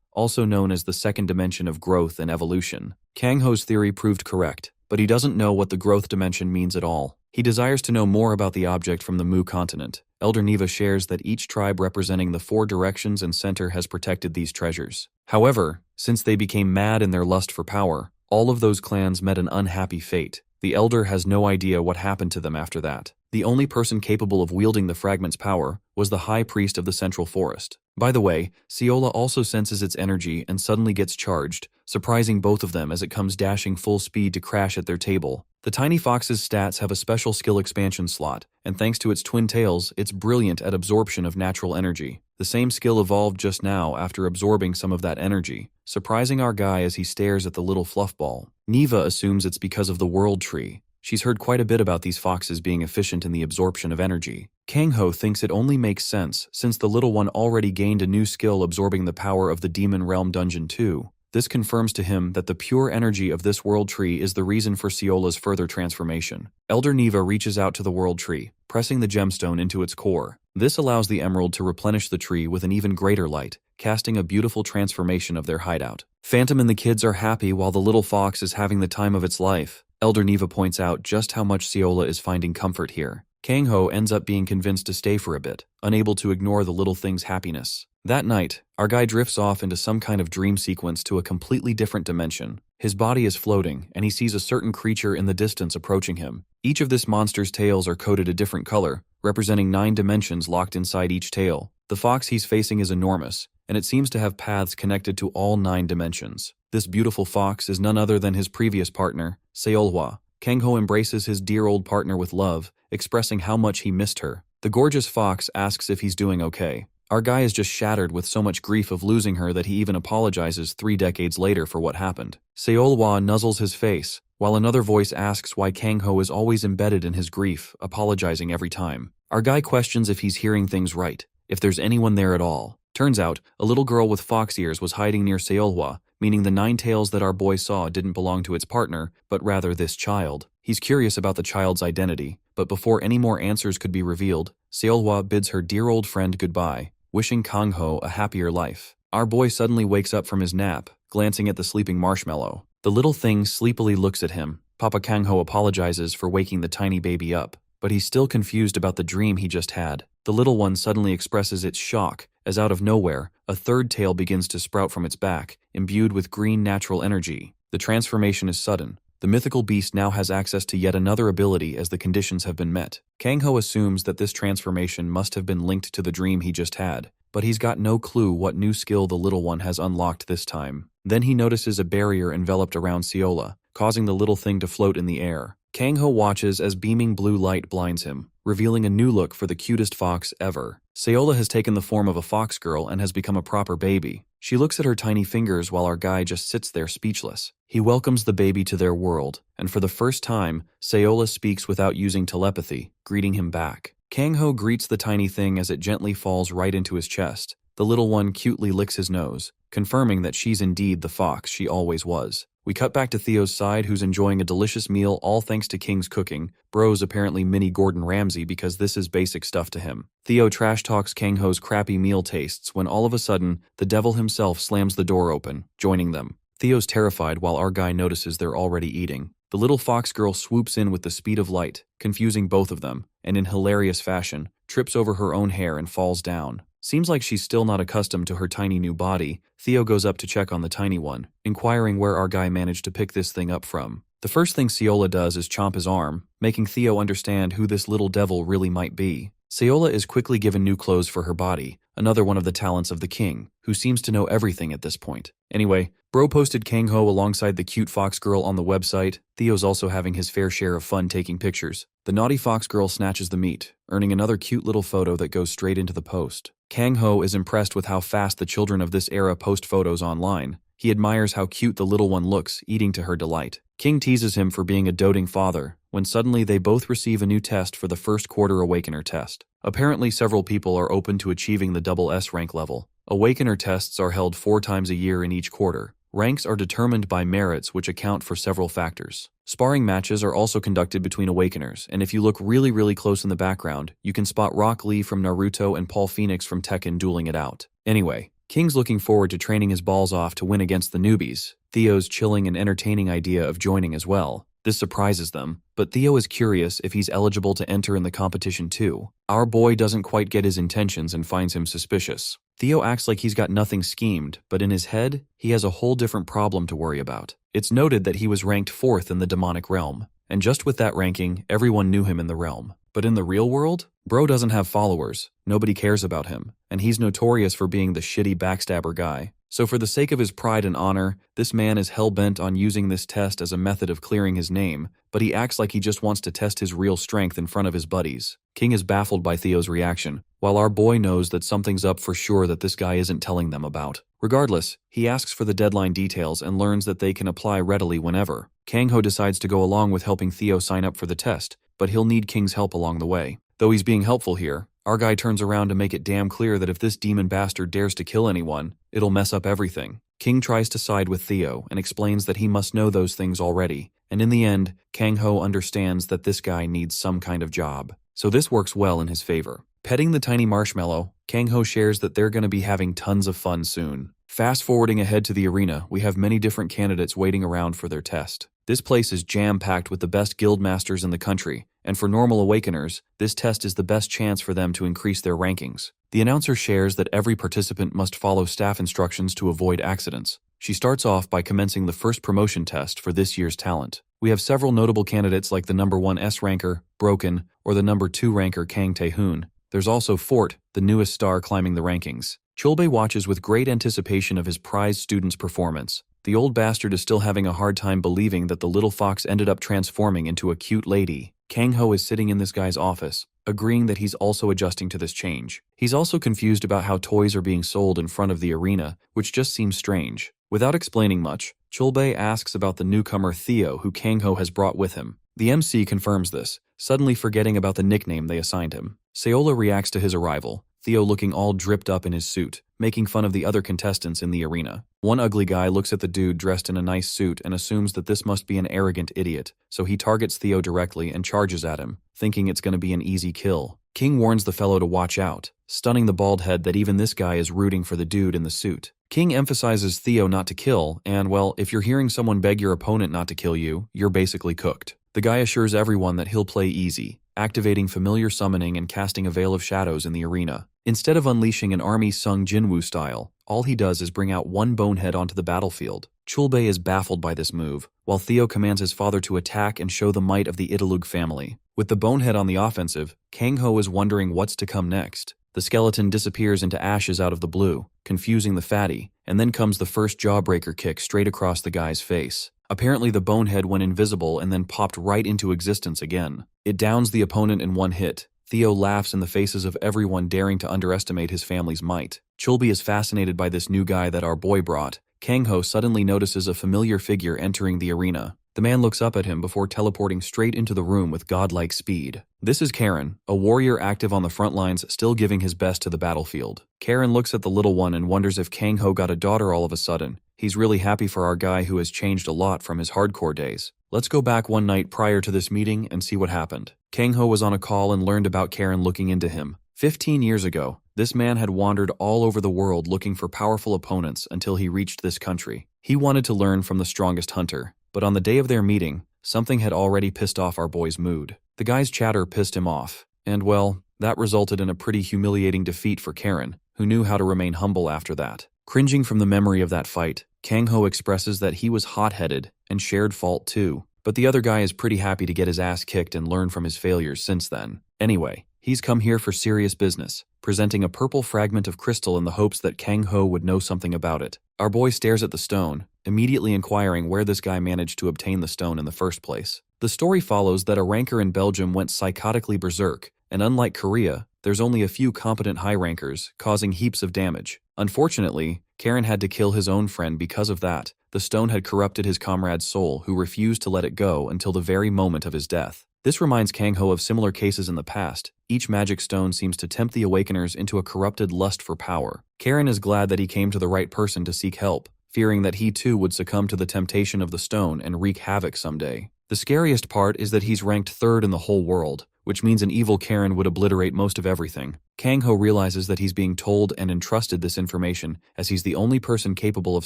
also known as the second dimension of growth and evolution. Kangho's theory proved correct, but he doesn't know what the growth dimension means at all. He desires to know more about the object from the Mu continent. Elder Neva shares that each tribe representing the 4 directions and center has protected these treasures. However, since they became mad in their lust for power, all of those clans met an unhappy fate. The elder has no idea what happened to them after that. The only person capable of wielding the fragment's power was the high priest of the central forest. By the way, Seola also senses its energy and suddenly gets charged, surprising both of them as it comes dashing full speed to crash at their table. The tiny fox's stats have a special skill expansion slot, and thanks to its twin tails, it's brilliant at absorption of natural energy. The same skill evolved just now after absorbing some of that energy, surprising our guy as he stares at the little fluff ball. Neva assumes it's because of the world tree. She's heard quite a bit about these foxes being efficient in the absorption of energy. Kangho thinks it only makes sense since the little one already gained a new skill absorbing the power of the Demon Realm Dungeon 2. This confirms to him that the pure energy of this world tree is the reason for Seola's further transformation. Elder Neva reaches out to the world tree, pressing the gemstone into its core. This allows the emerald to replenish the tree with an even greater light, casting a beautiful transformation of their hideout. Phantom and the kids are happy while the little fox is having the time of its life. Elder Neva points out just how much Seola is finding comfort here. Kangho ends up being convinced to stay for a bit, unable to ignore the little thing's happiness. That night, our guy drifts off into some kind of dream sequence to a completely different dimension. His body is floating, and he sees a certain creature in the distance approaching him. Each of this monster's tails are coated a different color, representing 9 dimensions locked inside each tail. The fox he's facing is enormous, and it seems to have paths connected to all 9 dimensions. This beautiful fox is none other than his previous partner, Seolhwa. Kangho embraces his dear old partner with love, expressing how much he missed her. The gorgeous fox asks if he's doing okay. Our guy is just shattered with so much grief of losing her that he even apologizes 3 decades later for what happened. Seolhwa nuzzles his face, while another voice asks why Kangho is always embedded in his grief, apologizing every time. Our guy questions if he's hearing things right, if there's anyone there at all. Turns out, a little girl with fox ears was hiding near Seolhwa, meaning the 9 tails that our boy saw didn't belong to its partner, but rather this child. He's curious about the child's identity, but before any more answers could be revealed, Seolhwa bids her dear old friend goodbye, wishing Kangho a happier life. Our boy suddenly wakes up from his nap, glancing at the sleeping marshmallow. The little thing sleepily looks at him. Papa Kangho apologizes for waking the tiny baby up, but he's still confused about the dream he just had. The little one suddenly expresses its shock, as out of nowhere, a 3rd tail begins to sprout from its back, imbued with green natural energy. The transformation is sudden. The mythical beast now has access to yet another ability as the conditions have been met. Kangho assumes that this transformation must have been linked to the dream he just had, but he's got no clue what new skill the little one has unlocked this time. Then he notices a barrier enveloped around Seola, causing the little thing to float in the air. Kangho watches as beaming blue light blinds him, revealing a new look for the cutest fox ever. Seola has taken the form of a fox girl and has become a proper baby. She looks at her tiny fingers while our guy just sits there speechless. He welcomes the baby to their world, and for the first time, Sayola speaks without using telepathy, greeting him back. Kang-ho greets the tiny thing as it gently falls right into his chest. The little one cutely licks his nose, confirming that she's indeed the fox she always was. We cut back to Theo's side, who's enjoying a delicious meal all thanks to King's cooking. Bro's apparently mini Gordon Ramsay because this is basic stuff to him. Theo trash talks Kang-ho's crappy meal tastes when all of a sudden, the devil himself slams the door open, joining them. Theo's terrified while our guy notices they're already eating. The little fox girl swoops in with the speed of light, confusing both of them, and in hilarious fashion, trips over her own hair and falls down. Seems like she's still not accustomed to her tiny new body. Theo goes up to check on the tiny one, inquiring where our guy managed to pick this thing up from. The first thing Sayola does is chomp his arm, making Theo understand who this little devil really might be. Sayola is quickly given new clothes for her body, another one of the talents of the king, who seems to know everything at this point. Anyway, Bro posted Kang-ho alongside the cute fox girl on the website. Theo's also having his fair share of fun taking pictures. The naughty fox girl snatches the meat, earning another cute little photo that goes straight into the post. Kang-ho is impressed with how fast the children of this era post photos online. He admires how cute the little one looks, eating to her delight. King teases him for being a doting father, when suddenly they both receive a new test for the first quarter Awakener test. Apparently several people are open to achieving the double S rank level. Awakener tests are held 4 times a year in each quarter. Ranks are determined by merits which account for several factors. Sparring matches are also conducted between Awakeners, and if you look really close in the background, you can spot Rock Lee from Naruto and Paul Phoenix from Tekken dueling it out. Anyway, King's looking forward to training his balls off to win against the newbies. Theo's chilling and entertaining idea of joining as well. This surprises them, but Theo is curious if he's eligible to enter in the competition too. Our boy doesn't quite get his intentions and finds him suspicious. Theo acts like he's got nothing schemed, but in his head, he has a whole different problem to worry about. It's noted that he was ranked 4th in the demonic realm, and just with that ranking, everyone knew him in the realm. But in the real world, Bro doesn't have followers, nobody cares about him, and he's notorious for being the shitty backstabber guy. So for the sake of his pride and honor, this man is hell-bent on using this test as a method of clearing his name, but he acts like he just wants to test his real strength in front of his buddies. King is baffled by Theo's reaction, while our boy knows that something's up for sure that this guy isn't telling them about. Regardless, he asks for the deadline details and learns that they can apply readily whenever. Kang-ho decides to go along with helping Theo sign up for the test, but he'll need King's help along the way. Though he's being helpful here, our guy turns around to make it damn clear that if this demon bastard dares to kill anyone, it'll mess up everything. King tries to side with Theo and explains that he must know those things already, and in the end, Kang-ho understands that this guy needs some kind of job. So this works well in his favor. Petting the tiny marshmallow, Kang-ho shares that they're going to be having tons of fun soon. Fast forwarding ahead to the arena, we have many different candidates waiting around for their test. This place is jam-packed with the best guild masters in the country, and for normal Awakeners, this test is the best chance for them to increase their rankings. The announcer shares that every participant must follow staff instructions to avoid accidents. She starts off by commencing the first promotion test for this year's talent. We have several notable candidates like the number 1 S ranker, Broken, or the number 2 ranker Kang Tae-hoon. There's also Fort, the newest star climbing the rankings. Chulbe watches with great anticipation of his prize student's performance. The old bastard is still having a hard time believing that the little fox ended up transforming into a cute lady. Kang-ho is sitting in this guy's office, agreeing that he's also adjusting to this change. He's also confused about how toys are being sold in front of the arena, which just seems strange. Without explaining much, Chulbe asks about the newcomer Theo who Kang-ho has brought with him. The MC confirms this, suddenly forgetting about the nickname they assigned him. Sayola reacts to his arrival, Theo looking all dripped up in his suit, making fun of the other contestants in the arena. One ugly guy looks at the dude dressed in a nice suit and assumes that this must be an arrogant idiot, so he targets Theo directly and charges at him, thinking it's going to be an easy kill. King warns the fellow to watch out, stunning the bald head that even this guy is rooting for the dude in the suit. King emphasizes Theo not to kill, and well, if you're hearing someone beg your opponent not to kill you, you're basically cooked. The guy assures everyone that he'll play easy, activating familiar summoning and casting a veil of shadows in the arena. Instead of unleashing an army Sung Jinwoo style, all he does is bring out one bonehead onto the battlefield. Chulbe is baffled by this move, while Theo commands his father to attack and show the might of the Italug family. With the bonehead on the offensive, Kang-ho is wondering what's to come next. The skeleton disappears into ashes out of the blue, confusing the fatty, and then comes the first jawbreaker kick straight across the guy's face. Apparently the bonehead went invisible and then popped right into existence again. It downs the opponent in one hit, Theo laughs in the faces of everyone daring to underestimate his family's might. Chulbi is fascinated by this new guy that our boy brought. Kang-ho suddenly notices a familiar figure entering the arena. The man looks up at him before teleporting straight into the room with godlike speed. This is Karen, a warrior active on the front lines, still giving his best to the battlefield. Karen looks at the little one and wonders if Kang-ho got a daughter all of a sudden. He's really happy for our guy who has changed a lot from his hardcore days. Let's go back one night prior to this meeting and see what happened. Kang-ho was on a call and learned about Karen looking into him. 15 years ago, this man had wandered all over the world looking for powerful opponents until he reached this country. He wanted to learn from the strongest hunter. But on the day of their meeting, something had already pissed off our boy's mood. The guy's chatter pissed him off. And well, that resulted in a pretty humiliating defeat for Karen, who knew how to remain humble after that. Cringing from the memory of that fight, Kang-ho expresses that he was hot-headed and shared fault too. But the other guy is pretty happy to get his ass kicked and learn from his failures since then. Anyway, he's come here for serious business, presenting a purple fragment of crystal in the hopes that Kang-ho would know something about it. Our boy stares at the stone, immediately inquiring where this guy managed to obtain the stone in the first place. The story follows that a ranker in Belgium went psychotically berserk, and unlike Korea, there's only a few competent high rankers, causing heaps of damage. Unfortunately, Karen had to kill his own friend because of that. The stone had corrupted his comrade's soul, who refused to let it go until the very moment of his death. This reminds Kang-ho of similar cases in the past. Each magic stone seems to tempt the awakeners into a corrupted lust for power. Karen is glad that he came to the right person to seek help, fearing that he too would succumb to the temptation of the stone and wreak havoc someday. The scariest part is that he's ranked third in the whole world, which means an evil Karen would obliterate most of everything. Kang-ho realizes that he's being told and entrusted this information, as he's the only person capable of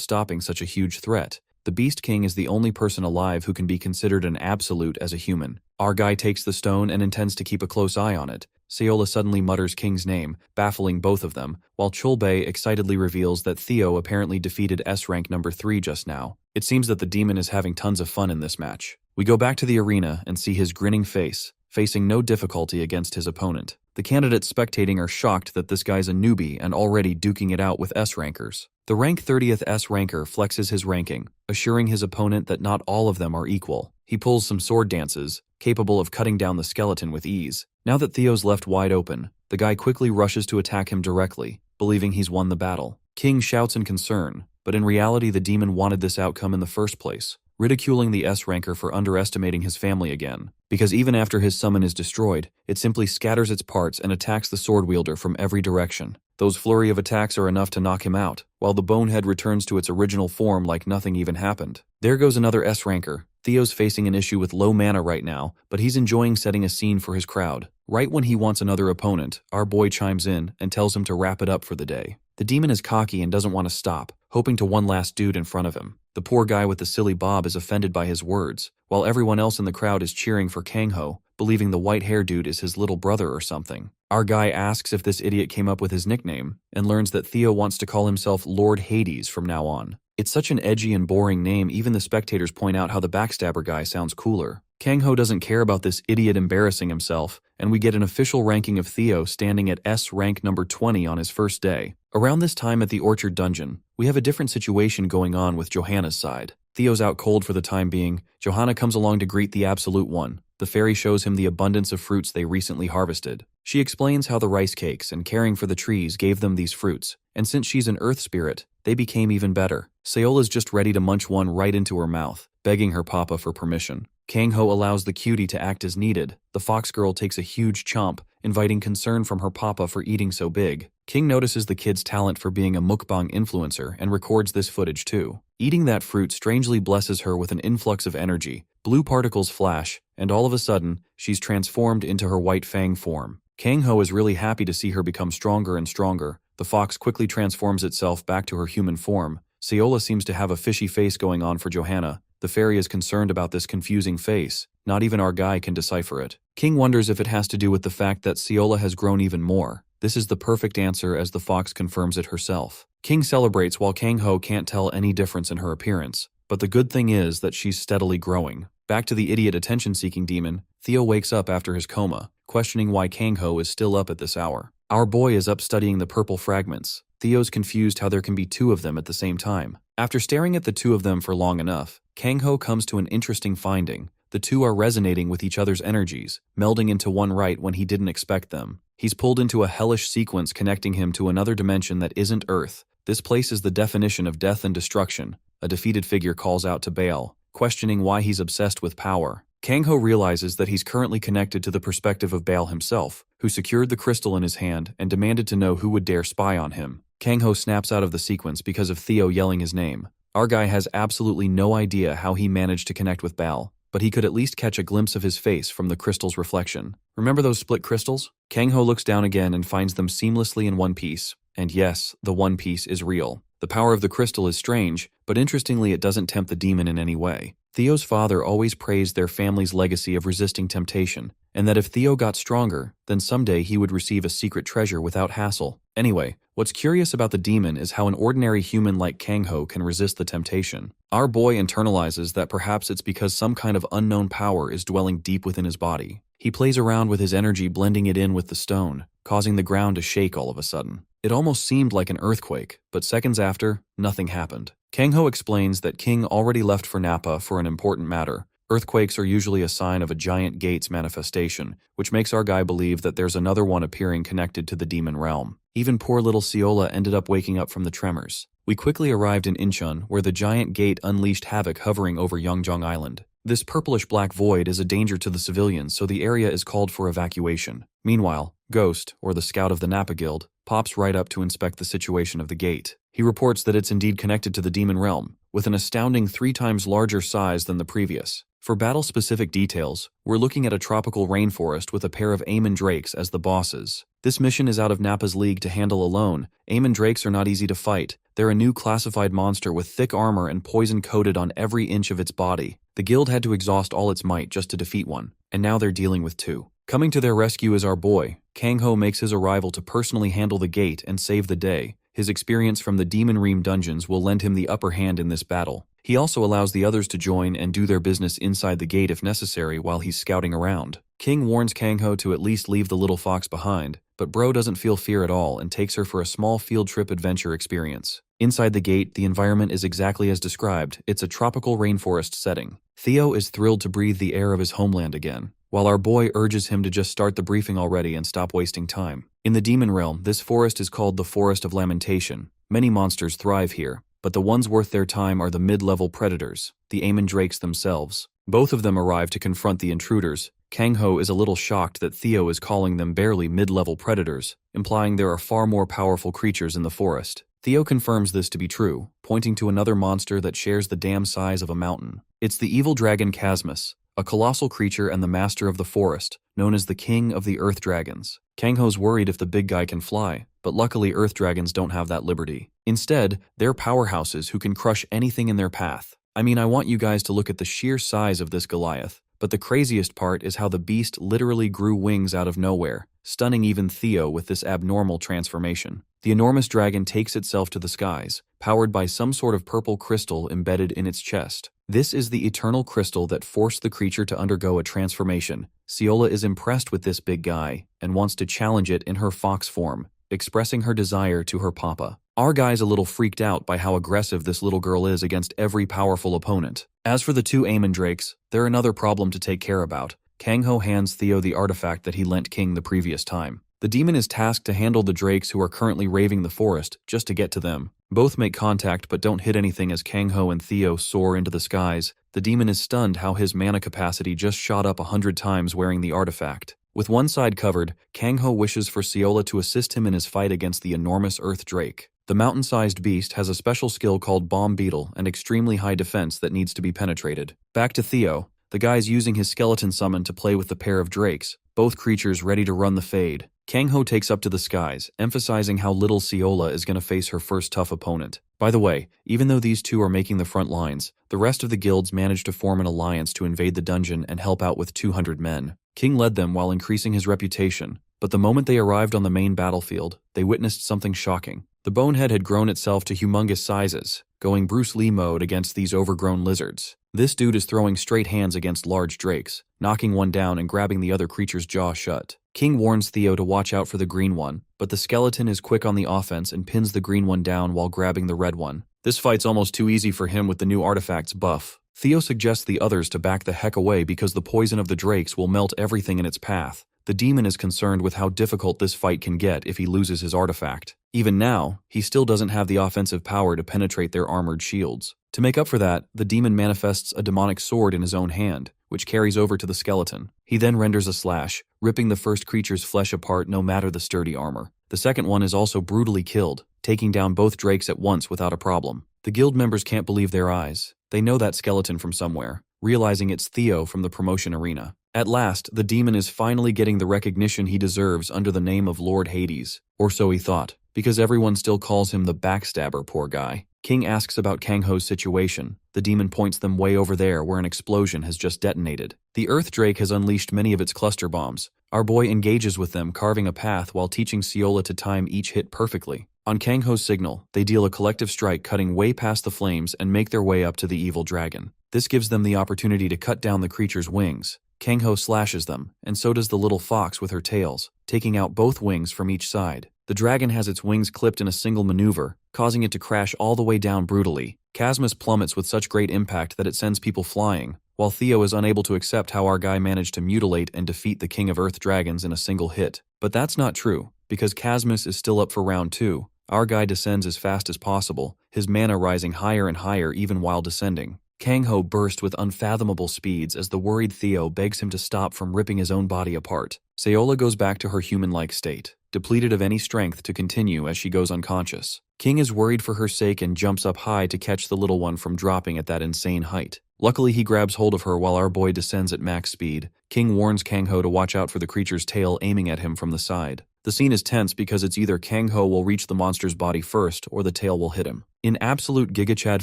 stopping such a huge threat. The Beast King is the only person alive who can be considered an absolute as a human. Our guy takes the stone and intends to keep a close eye on it. Seola suddenly mutters King's name, baffling both of them, while Chulbe excitedly reveals that Theo apparently defeated S-Rank number 3 just now. It seems that the demon is having tons of fun in this match. We go back to the arena and see his grinning face, facing no difficulty against his opponent. The candidates spectating are shocked that this guy's a newbie and already duking it out with S-Rankers. The rank 30th S-Ranker flexes his ranking, assuring his opponent that not all of them are equal. He pulls some sword dances, capable of cutting down the skeleton with ease. Now that Theo's left wide open, the guy quickly rushes to attack him directly, believing he's won the battle. King shouts in concern, but in reality the demon wanted this outcome in the first place, ridiculing the S-Ranker for underestimating his family again. Because even after his summon is destroyed, it simply scatters its parts and attacks the sword wielder from every direction. Those flurry of attacks are enough to knock him out, while the bonehead returns to its original form like nothing even happened. There goes another S-Ranker. Theo's facing an issue with low mana right now, but he's enjoying setting a scene for his crowd. Right when he wants another opponent, our boy chimes in and tells him to wrap it up for the day. The demon is cocky and doesn't want to stop, hoping to one last dude in front of him. The poor guy with the silly bob is offended by his words, while everyone else in the crowd is cheering for Kang-ho, believing the white-haired dude is his little brother or something. Our guy asks if this idiot came up with his nickname, and learns that Theo wants to call himself Lord Hades from now on. It's such an edgy and boring name, even the spectators point out how the backstabber guy sounds cooler. Kang-ho doesn't care about this idiot embarrassing himself, and we get an official ranking of Theo standing at S-Rank number 20 on his first day. Around this time at the Orchard Dungeon, we have a different situation going on with Johanna's side. Theo's out cold for the time being. Johanna comes along to greet the Absolute One. The fairy shows him the abundance of fruits they recently harvested. She explains how the rice cakes and caring for the trees gave them these fruits, and since she's an earth spirit, they became even better. Seola's just ready to munch one right into her mouth, begging her papa for permission. Kang-ho allows the cutie to act as needed. The fox girl takes a huge chomp, inviting concern from her papa for eating so big. King notices the kid's talent for being a mukbang influencer and records this footage too. Eating that fruit strangely blesses her with an influx of energy. Blue particles flash, and all of a sudden, she's transformed into her white fang form. Kang-ho is really happy to see her become stronger and stronger. The fox quickly transforms itself back to her human form. Seola seems to have a fishy face going on for Johanna. The fairy is concerned about this confusing face. Not even our guy can decipher it. King wonders if it has to do with the fact that Seola has grown even more. This is the perfect answer as the fox confirms it herself. King celebrates while Kang-ho can't tell any difference in her appearance. But the good thing is that she's steadily growing. Back to the idiot attention-seeking demon, Theo wakes up after his coma, questioning why Kang-ho is still up at this hour. Our boy is up studying the purple fragments. Theo's confused how there can be two of them at the same time. After staring at the two of them for long enough, Kang-ho comes to an interesting finding. The two are resonating with each other's energies, melding into one right when he didn't expect them. He's pulled into a hellish sequence connecting him to another dimension that isn't Earth. This place is the definition of death and destruction. A defeated figure calls out to Baal, questioning why he's obsessed with power. Kang-ho realizes that he's currently connected to the perspective of Baal himself, who secured the crystal in his hand and demanded to know who would dare spy on him. Kang-ho snaps out of the sequence because of Theo yelling his name. Our guy has absolutely no idea how he managed to connect with Baal, but he could at least catch a glimpse of his face from the crystal's reflection. Remember those split crystals? Kang-ho looks down again and finds them seamlessly in one piece. And yes, the one piece is real. The power of the crystal is strange, but interestingly it doesn't tempt the demon in any way. Theo's father always praised their family's legacy of resisting temptation, and that if Theo got stronger, then someday he would receive a secret treasure without hassle. Anyway, what's curious about the demon is how an ordinary human like Kang-ho can resist the temptation. Our boy internalizes that perhaps it's because some kind of unknown power is dwelling deep within his body. He plays around with his energy, blending it in with the stone, causing the ground to shake all of a sudden. It almost seemed like an earthquake, but seconds after, nothing happened. Kang-ho explains that King already left for Nappa for an important matter. Earthquakes are usually a sign of a giant gate's manifestation, which makes our guy believe that there's another one appearing connected to the demon realm. Even poor little Seola ended up waking up from the tremors. We quickly arrived in Incheon, where the giant gate unleashed havoc hovering over Yeongjong Island. This purplish-black void is a danger to the civilians, so the area is called for evacuation. Meanwhile, Ghost, or the scout of the Nappa Guild, pops right up to inspect the situation of the gate. He reports that it's indeed connected to the demon realm, with an astounding 3 times larger size than the previous. For battle-specific details, we're looking at a tropical rainforest with a pair of Amon Drakes as the bosses. This mission is out of Nappa's league to handle alone. Amon Drakes are not easy to fight. They're a new classified monster with thick armor and poison coated on every inch of its body. The guild had to exhaust all its might just to defeat one, and now they're dealing with 2. Coming to their rescue is our boy. Kang-ho makes his arrival to personally handle the gate and save the day. His experience from the Demon Ream dungeons will lend him the upper hand in this battle. He also allows the others to join and do their business inside the gate if necessary while he's scouting around. King warns Kang-ho to at least leave the little fox behind, but Bro doesn't feel fear at all and takes her for a small field trip adventure experience. Inside the gate, the environment is exactly as described. It's a tropical rainforest setting. Theo is thrilled to breathe the air of his homeland again, while our boy urges him to just start the briefing already and stop wasting time. In the demon realm, this forest is called the Forest of Lamentation. Many monsters thrive here, but the ones worth their time are the mid-level predators, the Amon Drakes themselves. Both of them arrive to confront the intruders. Kang-ho is a little shocked that Theo is calling them barely mid-level predators, implying there are far more powerful creatures in the forest. Theo confirms this to be true, pointing to another monster that shares the damn size of a mountain. It's the evil dragon Chasmus, a colossal creature and the master of the forest, known as the King of the Earth Dragons. Kang-ho's worried if the big guy can fly, but luckily Earth Dragons don't have that liberty. Instead, they're powerhouses who can crush anything in their path. I mean, I want you guys to look at the sheer size of this Goliath, but the craziest part is how the beast literally grew wings out of nowhere, stunning even Theo with this abnormal transformation. The enormous dragon takes itself to the skies, powered by some sort of purple crystal embedded in its chest. This is the eternal crystal that forced the creature to undergo a transformation. Seola is impressed with this big guy and wants to challenge it in her fox form, expressing her desire to her papa. Our guy's a little freaked out by how aggressive this little girl is against every powerful opponent. As for the 2 Amon Drakes, they're another problem to take care about. Kang-ho hands Theo the artifact that he lent King the previous time. The demon is tasked to handle the Drakes who are currently raving the forest, just to get to them. Both make contact but don't hit anything as Kang-ho and Theo soar into the skies. The demon is stunned how his mana capacity just shot up 100 times wearing the artifact. With one side covered, Kang-ho wishes for Seola to assist him in his fight against the enormous Earth Drake. The mountain-sized beast has a special skill called Bomb Beetle and extremely high defense that needs to be penetrated. Back to Theo. The guy's using his skeleton summon to play with the pair of drakes, both creatures ready to run the fade. Kang-ho takes up to the skies, emphasizing how little Seola is going to face her first tough opponent. By the way, even though these two are making the front lines, the rest of the guilds managed to form an alliance to invade the dungeon and help out with 200 men. King led them while increasing his reputation, but the moment they arrived on the main battlefield, they witnessed something shocking. The bonehead had grown itself to humongous sizes, going Bruce Lee mode against these overgrown lizards. This dude is throwing straight hands against large drakes, knocking one down and grabbing the other creature's jaw shut. King warns Theo to watch out for the green one, but the skeleton is quick on the offense and pins the green one down while grabbing the red one. This fight's almost too easy for him with the new artifact's buff. Theo suggests the others to back the heck away because the poison of the drakes will melt everything in its path. The demon is concerned with how difficult this fight can get if he loses his artifact. Even now, he still doesn't have the offensive power to penetrate their armored shields. To make up for that, the demon manifests a demonic sword in his own hand, which carries over to the skeleton. He then renders a slash, ripping the first creature's flesh apart no matter the sturdy armor. The second one is also brutally killed, taking down both drakes at once without a problem. The guild members can't believe their eyes. They know that skeleton from somewhere, realizing it's Theo from the promotion arena. At last, the demon is finally getting the recognition he deserves under the name of Lord Hades. Or so he thought, because everyone still calls him the backstabber, poor guy. King asks about Kangho's situation. The demon points them way over there where an explosion has just detonated. The Earth Drake has unleashed many of its cluster bombs. Our boy engages with them, carving a path while teaching Siola to time each hit perfectly. On Kangho's signal, they deal a collective strike cutting way past the flames and make their way up to the evil dragon. This gives them the opportunity to cut down the creature's wings. Kangho slashes them, and so does the little fox with her tails, taking out both wings from each side. The dragon has its wings clipped in a single maneuver, causing it to crash all the way down brutally. Casmus plummets with such great impact that it sends people flying, while Theo is unable to accept how our guy managed to mutilate and defeat the King of Earth Dragons in a single hit. But that's not true, because Casmus is still up for round 2. Our guy descends as fast as possible, his mana rising higher and higher even while descending. Kangho burst with unfathomable speeds as the worried Theo begs him to stop from ripping his own body apart. Sayola goes back to her human-like state, depleted of any strength to continue as she goes unconscious. King is worried for her sake and jumps up high to catch the little one from dropping at that insane height. Luckily, he grabs hold of her while our boy descends at max speed. King warns Kangho to watch out for the creature's tail aiming at him from the side. The scene is tense because it's either Kangho will reach the monster's body first or the tail will hit him. In absolute Giga Chad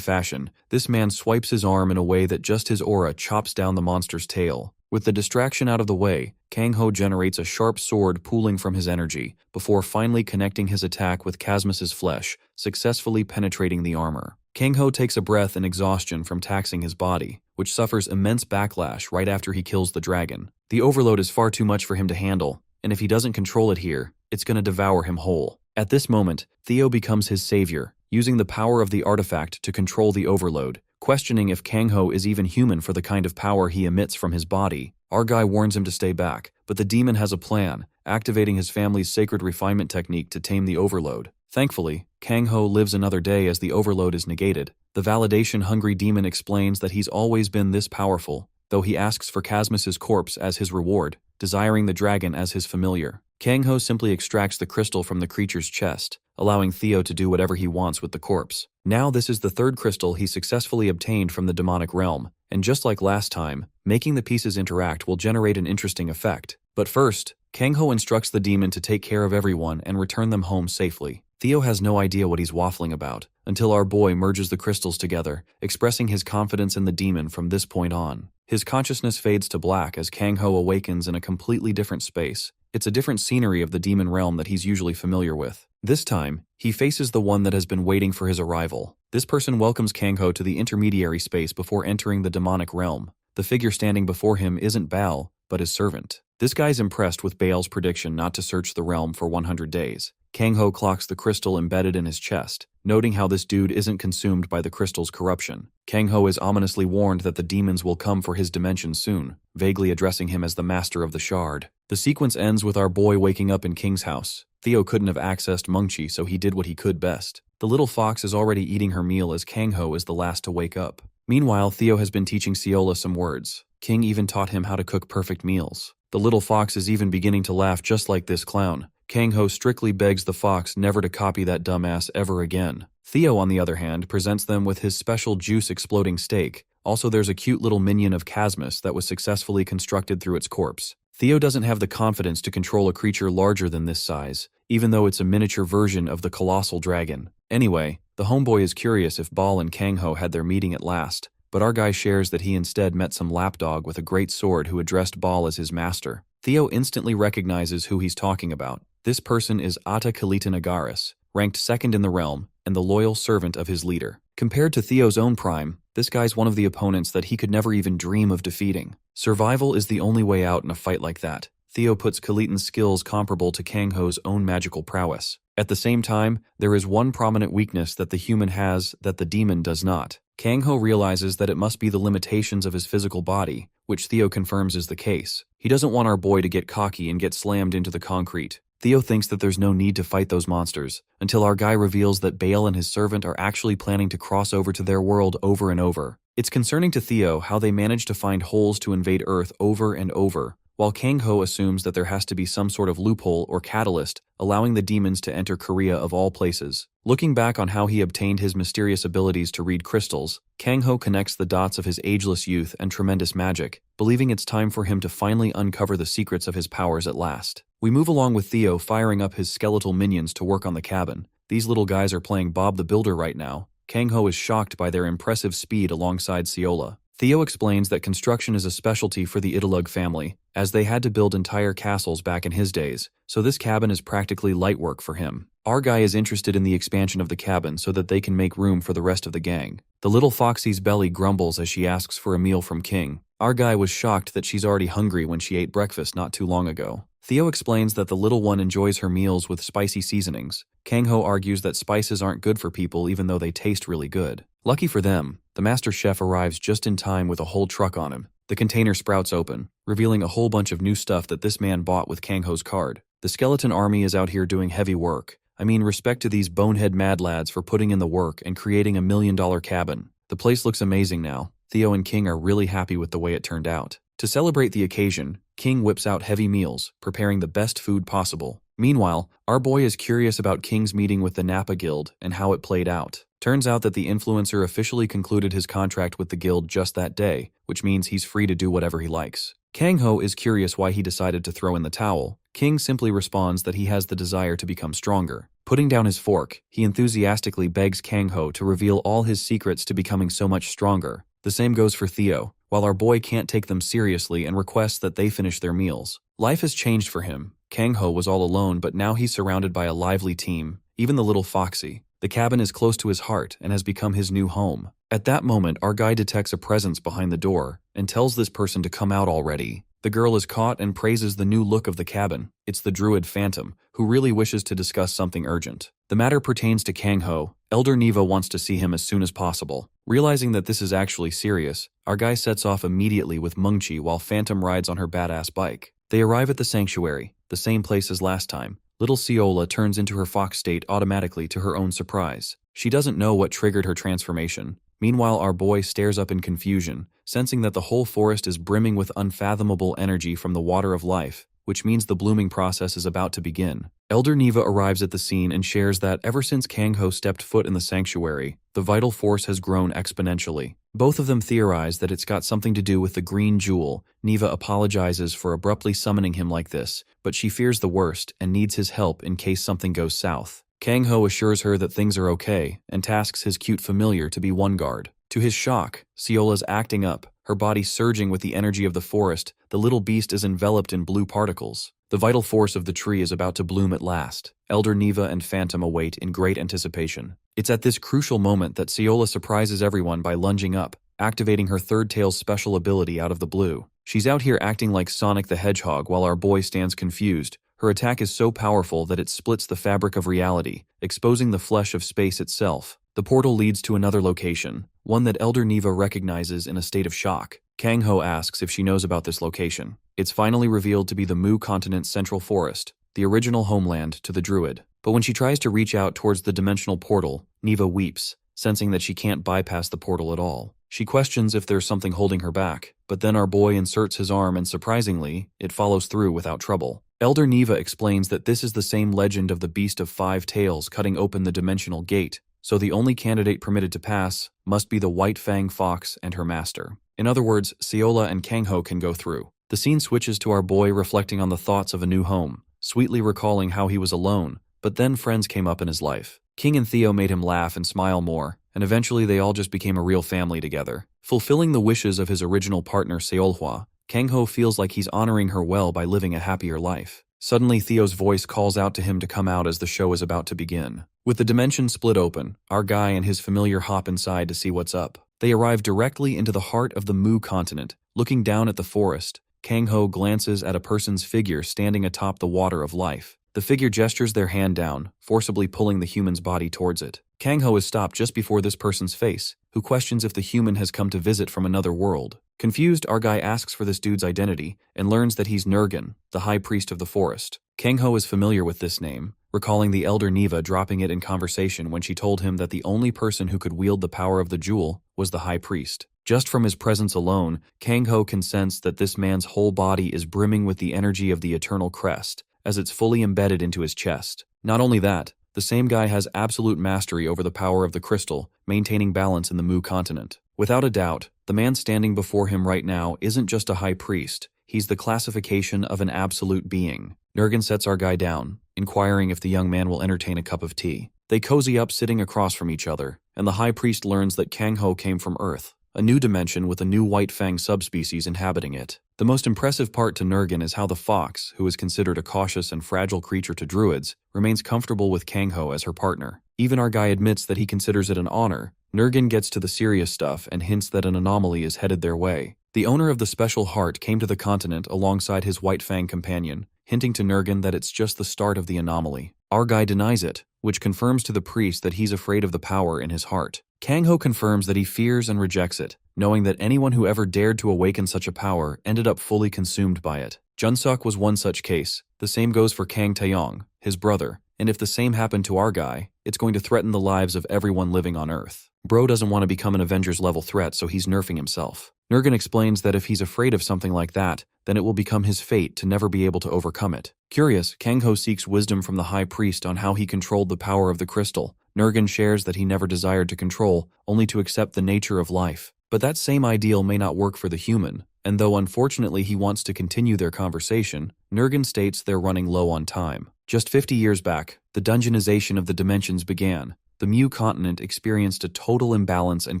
fashion, this man swipes his arm in a way that just his aura chops down the monster's tail. With the distraction out of the way, Kangho generates a sharp sword pooling from his energy, before finally connecting his attack with Casmus's flesh, successfully penetrating the armor. Kangho takes a breath in exhaustion from taxing his body, which suffers immense backlash right after he kills the dragon. The overload is far too much for him to handle, and if he doesn't control it here, it's gonna devour him whole. At this moment, Theo becomes his savior, using the power of the artifact to control the overload, questioning if Kangho is even human for the kind of power he emits from his body. Our guy warns him to stay back, but the demon has a plan, activating his family's sacred refinement technique to tame the overload. Thankfully, Kangho lives another day as the overload is negated. The validation-hungry demon explains that he's always been this powerful, though he asks for Casmus's corpse as his reward, desiring the dragon as his familiar. Kangho simply extracts the crystal from the creature's chest, allowing Theo to do whatever he wants with the corpse. Now this is the third crystal he successfully obtained from the demonic realm, and just like last time, making the pieces interact will generate an interesting effect. But first, Kangho instructs the demon to take care of everyone and return them home safely. Theo has no idea what he's waffling about, until our boy merges the crystals together, expressing his confidence in the demon from this point on. His consciousness fades to black as Kangho awakens in a completely different space. It's a different scenery of the demon realm that he's usually familiar with. This time, he faces the one that has been waiting for his arrival. This person welcomes Kangho to the intermediary space before entering the demonic realm. The figure standing before him isn't Baal, but his servant. This guy's impressed with Baal's prediction not to search the realm for 100 days. Kangho clocks the crystal embedded in his chest, noting how this dude isn't consumed by the crystal's corruption. Kangho is ominously warned that the demons will come for his dimension soon, vaguely addressing him as the master of the shard. The sequence ends with our boy waking up in King's house. Theo couldn't have accessed Mungchi, so he did what he could best. The little fox is already eating her meal as Kangho is the last to wake up. Meanwhile, Theo has been teaching Siola some words. King even taught him how to cook perfect meals. The little fox is even beginning to laugh just like this clown. Kangho strictly begs the fox never to copy that dumbass ever again. Theo, on the other hand, presents them with his special juice-exploding steak. Also, there's a cute little minion of Casmus that was successfully constructed through its corpse. Theo doesn't have the confidence to control a creature larger than this size, even though it's a miniature version of the colossal dragon. Anyway, the homeboy is curious if Baal and Kangho had their meeting at last, but our guy shares that he instead met some lapdog with a great sword who addressed Baal as his master. Theo instantly recognizes who he's talking about. This person is Atta Kalita Nagaris, ranked second in the realm, and the loyal servant of his leader. Compared to Theo's own prime, this guy's one of the opponents that he could never even dream of defeating. Survival is the only way out in a fight like that. Theo puts Kalitan's skills comparable to Kangho's own magical prowess. At the same time, there is one prominent weakness that the human has that the demon does not. Kangho realizes that it must be the limitations of his physical body, which Theo confirms is the case. He doesn't want our boy to get cocky and get slammed into the concrete. Theo thinks that there's no need to fight those monsters, until our guy reveals that Bale and his servant are actually planning to cross over to their world over and over. It's concerning to Theo how they manage to find holes to invade Earth over and over, while Kangho assumes that there has to be some sort of loophole or catalyst allowing the demons to enter Korea of all places. Looking back on how he obtained his mysterious abilities to read crystals, Kangho connects the dots of his ageless youth and tremendous magic, believing it's time for him to finally uncover the secrets of his powers at last. We move along with Theo firing up his skeletal minions to work on the cabin. These little guys are playing Bob the Builder right now. Kangho is shocked by their impressive speed alongside Seola. Theo explains that construction is a specialty for the Italug family, as they had to build entire castles back in his days, so this cabin is practically light work for him. Our guy is interested in the expansion of the cabin so that they can make room for the rest of the gang. The little Foxy's belly grumbles as she asks for a meal from King. Our guy was shocked that she's already hungry when she ate breakfast not too long ago. Theo explains that the little one enjoys her meals with spicy seasonings. Kangho argues that spices aren't good for people even though they taste really good. Lucky for them, the master chef arrives just in time with a whole truck on him. The container sprouts open, revealing a whole bunch of new stuff that this man bought with Kangho's card. The skeleton army is out here doing heavy work. I mean, respect to these bonehead mad lads for putting in the work and creating a $1 million cabin. The place looks amazing now. Theo and King are really happy with the way it turned out. To celebrate the occasion, King whips out heavy meals, preparing the best food possible. Meanwhile, our boy is curious about King's meeting with the Napa Guild and how it played out. Turns out that the influencer officially concluded his contract with the guild just that day, which means he's free to do whatever he likes. Kangho is curious why he decided to throw in the towel. King simply responds that he has the desire to become stronger. Putting down his fork, he enthusiastically begs Kangho to reveal all his secrets to becoming so much stronger. The same goes for Theo, while our boy can't take them seriously and requests that they finish their meals. Life has changed for him. Kangho was all alone, but now he's surrounded by a lively team, even the little Foxy. The cabin is close to his heart and has become his new home. At that moment, our guy detects a presence behind the door and tells this person to come out already. The girl is caught and praises the new look of the cabin. It's the druid Phantom, who really wishes to discuss something urgent. The matter pertains to Kangho. Elder Neva wants to see him as soon as possible. Realizing that this is actually serious, our guy sets off immediately with Mungchi while Phantom rides on her badass bike. They arrive at the sanctuary, the same place as last time. Little Seola turns into her fox state automatically to her own surprise. She doesn't know what triggered her transformation. Meanwhile, our boy stares up in confusion, sensing that the whole forest is brimming with unfathomable energy from the water of life, which means the blooming process is about to begin. Elder Neva arrives at the scene and shares that ever since Kangho stepped foot in the sanctuary, the vital force has grown exponentially. Both of them theorize that it's got something to do with the green jewel. Neva apologizes for abruptly summoning him like this, but she fears the worst and needs his help in case something goes south. Kangho assures her that things are okay and tasks his cute familiar to be one guard. To his shock, Seola's acting up, her body surging with the energy of the forest. The little beast is enveloped in blue particles. The vital force of the tree is about to bloom at last. Elder Neva and Phantom await in great anticipation. It's at this crucial moment that Seola surprises everyone by lunging up, activating her third tail's special ability out of the blue. She's out here acting like Sonic the Hedgehog while our boy stands confused. Her attack is so powerful that it splits the fabric of reality, exposing the flesh of space itself. The portal leads to another location, one that Elder Neva recognizes in a state of shock. Kangho asks if she knows about this location. It's finally revealed to be the Mu Continent's central forest, the original homeland to the druid. But when she tries to reach out towards the dimensional portal, Neva weeps, sensing that she can't bypass the portal at all. She questions if there's something holding her back, but then our boy inserts his arm and surprisingly, it follows through without trouble. Elder Neva explains that this is the same legend of the Beast of Five Tails cutting open the dimensional gate, so the only candidate permitted to pass must be the White Fang Fox and her master. In other words, Seola and Kangho can go through. The scene switches to our boy reflecting on the thoughts of a new home, sweetly recalling how he was alone, but then friends came up in his life. King and Theo made him laugh and smile more, and eventually they all just became a real family together. Fulfilling the wishes of his original partner Seolhwa, Kangho feels like he's honoring her well by living a happier life. Suddenly, Theo's voice calls out to him to come out as the show is about to begin. With the dimension split open, our guy and his familiar hop inside to see what's up. They arrive directly into the heart of the Mu continent, looking down at the forest. Kang-ho glances at a person's figure standing atop the water of life. The figure gestures their hand down, forcibly pulling the human's body towards it. Kang-ho is stopped just before this person's face, who questions if the human has come to visit from another world. Confused, our guy asks for this dude's identity and learns that he's Nergan, the high priest of the forest. Kang-ho is familiar with this name, recalling the elder Neva dropping it in conversation when she told him that the only person who could wield the power of the jewel was the high priest. Just from his presence alone, Kang-ho can sense that this man's whole body is brimming with the energy of the eternal crest, as it's fully embedded into his chest. Not only that, the same guy has absolute mastery over the power of the crystal, maintaining balance in the Mu continent. Without a doubt, the man standing before him right now isn't just a high priest, he's the classification of an absolute being. Nergan sets our guy down, inquiring if the young man will entertain a cup of tea. They cozy up sitting across from each other, and the high priest learns that Kang-ho came from Earth, a new dimension with a new white fang subspecies inhabiting it. The most impressive part to Nergan is how the fox, who is considered a cautious and fragile creature to druids, remains comfortable with Kang-ho as her partner. Even our guy admits that he considers it an honor. Nergan gets to the serious stuff and hints that an anomaly is headed their way. The owner of the special heart came to the continent alongside his white fang companion, hinting to Nergan that it's just the start of the anomaly. Our guy denies it, which confirms to the priest that he's afraid of the power in his heart. Kang-ho confirms that he fears and rejects it, knowing that anyone who ever dared to awaken such a power ended up fully consumed by it. Junsuk was one such case. The same goes for Kang Taeyong, his brother, and if the same happened to our guy, it's going to threaten the lives of everyone living on Earth. Bro doesn't want to become an Avengers-level threat, so he's nerfing himself. Nergan explains that if he's afraid of something like that, then it will become his fate to never be able to overcome it. Curious, Kang-ho seeks wisdom from the high priest on how he controlled the power of the crystal. Nergan shares that he never desired to control, only to accept the nature of life. But that same ideal may not work for the human, and though unfortunately he wants to continue their conversation, Nergan states they're running low on time. Just 50 years back, the dungeonization of the dimensions began. The Mu continent experienced a total imbalance and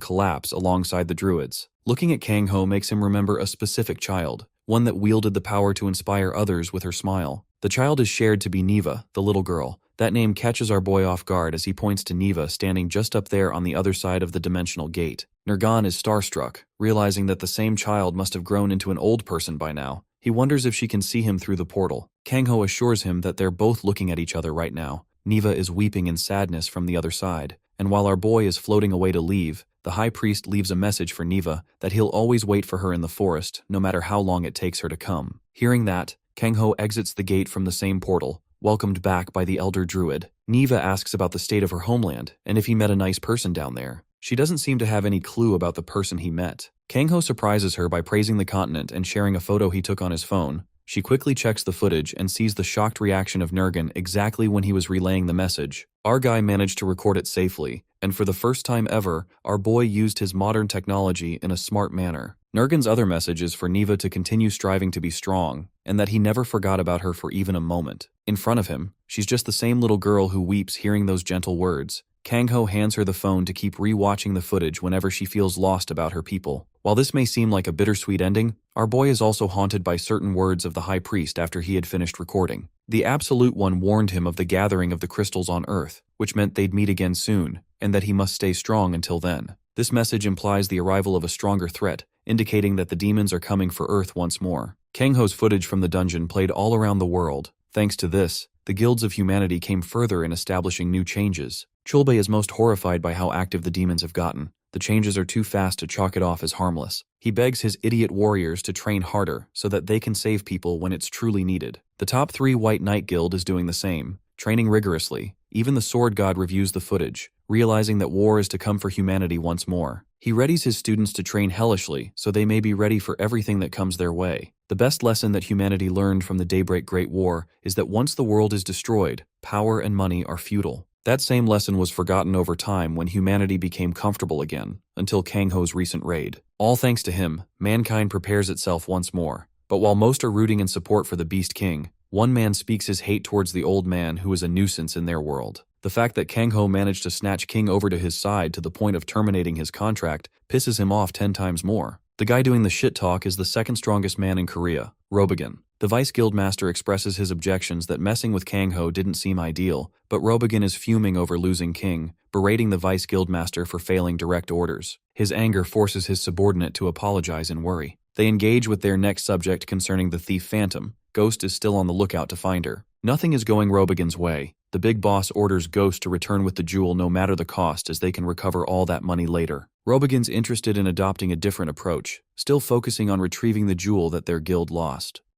collapse alongside the druids. Looking at Kang-ho makes him remember a specific child, one that wielded the power to inspire others with her smile. The child is shared to be Neva, the little girl. That name catches our boy off guard as he points to Neva standing just up there on the other side of the dimensional gate. Nergan is starstruck, realizing that the same child must have grown into an old person by now. He wonders if she can see him through the portal. Kang-ho assures him that they're both looking at each other right now. Neva is weeping in sadness from the other side, and while our boy is floating away to leave, the high priest leaves a message for Neva that he'll always wait for her in the forest, no matter how long it takes her to come. Hearing that, Kang-ho exits the gate from the same portal, welcomed back by the elder druid. Neva asks about the state of her homeland and if he met a nice person down there. She doesn't seem to have any clue about the person he met. Kang-ho surprises her by praising the continent and sharing a photo he took on his phone. She quickly checks the footage and sees the shocked reaction of Nergan exactly when he was relaying the message. Our guy managed to record it safely, and for the first time ever, our boy used his modern technology in a smart manner. Nergan's other message is for Neva to continue striving to be strong, and that he never forgot about her for even a moment. In front of him, she's just the same little girl who weeps hearing those gentle words. Kang-ho hands her the phone to keep re-watching the footage whenever she feels lost about her people. While this may seem like a bittersweet ending, our boy is also haunted by certain words of the high priest after he had finished recording. The Absolute One warned him of the gathering of the crystals on Earth, which meant they'd meet again soon, and that he must stay strong until then. This message implies the arrival of a stronger threat, indicating that the demons are coming for Earth once more. Kang-ho's footage from the dungeon played all around the world. Thanks to this, the guilds of humanity came further in establishing new changes. Chulbe is most horrified by how active the demons have gotten. The changes are too fast to chalk it off as harmless. He begs his idiot warriors to train harder so that they can save people when it's truly needed. The top 3 White Knight Guild is doing the same, training rigorously. Even the Sword God reviews the footage, realizing that war is to come for humanity once more. He readies his students to train hellishly so they may be ready for everything that comes their way. The best lesson that humanity learned from the Daybreak Great War is that once the world is destroyed, power and money are futile. That same lesson was forgotten over time when humanity became comfortable again, until Kang-ho's recent raid. All thanks to him, mankind prepares itself once more. But while most are rooting in support for the Beast King, one man speaks his hate towards the old man who is a nuisance in their world. The fact that Kang-ho managed to snatch King over to his side to the point of terminating his contract pisses him off 10 times more. The guy doing the shit talk is the second strongest man in Korea, Robigan. The Vice Guildmaster expresses his objections that messing with Kang-ho didn't seem ideal, but Robigan is fuming over losing King, berating the Vice Guildmaster for failing direct orders. His anger forces his subordinate to apologize and worry. They engage with their next subject concerning the thief Phantom. Ghost is still on the lookout to find her. Nothing is going Robigan's way. The big boss orders Ghost to return with the jewel no matter the cost, as they can recover all that money later. Robigan's interested in adopting a different approach, still focusing on retrieving the jewel that their guild lost.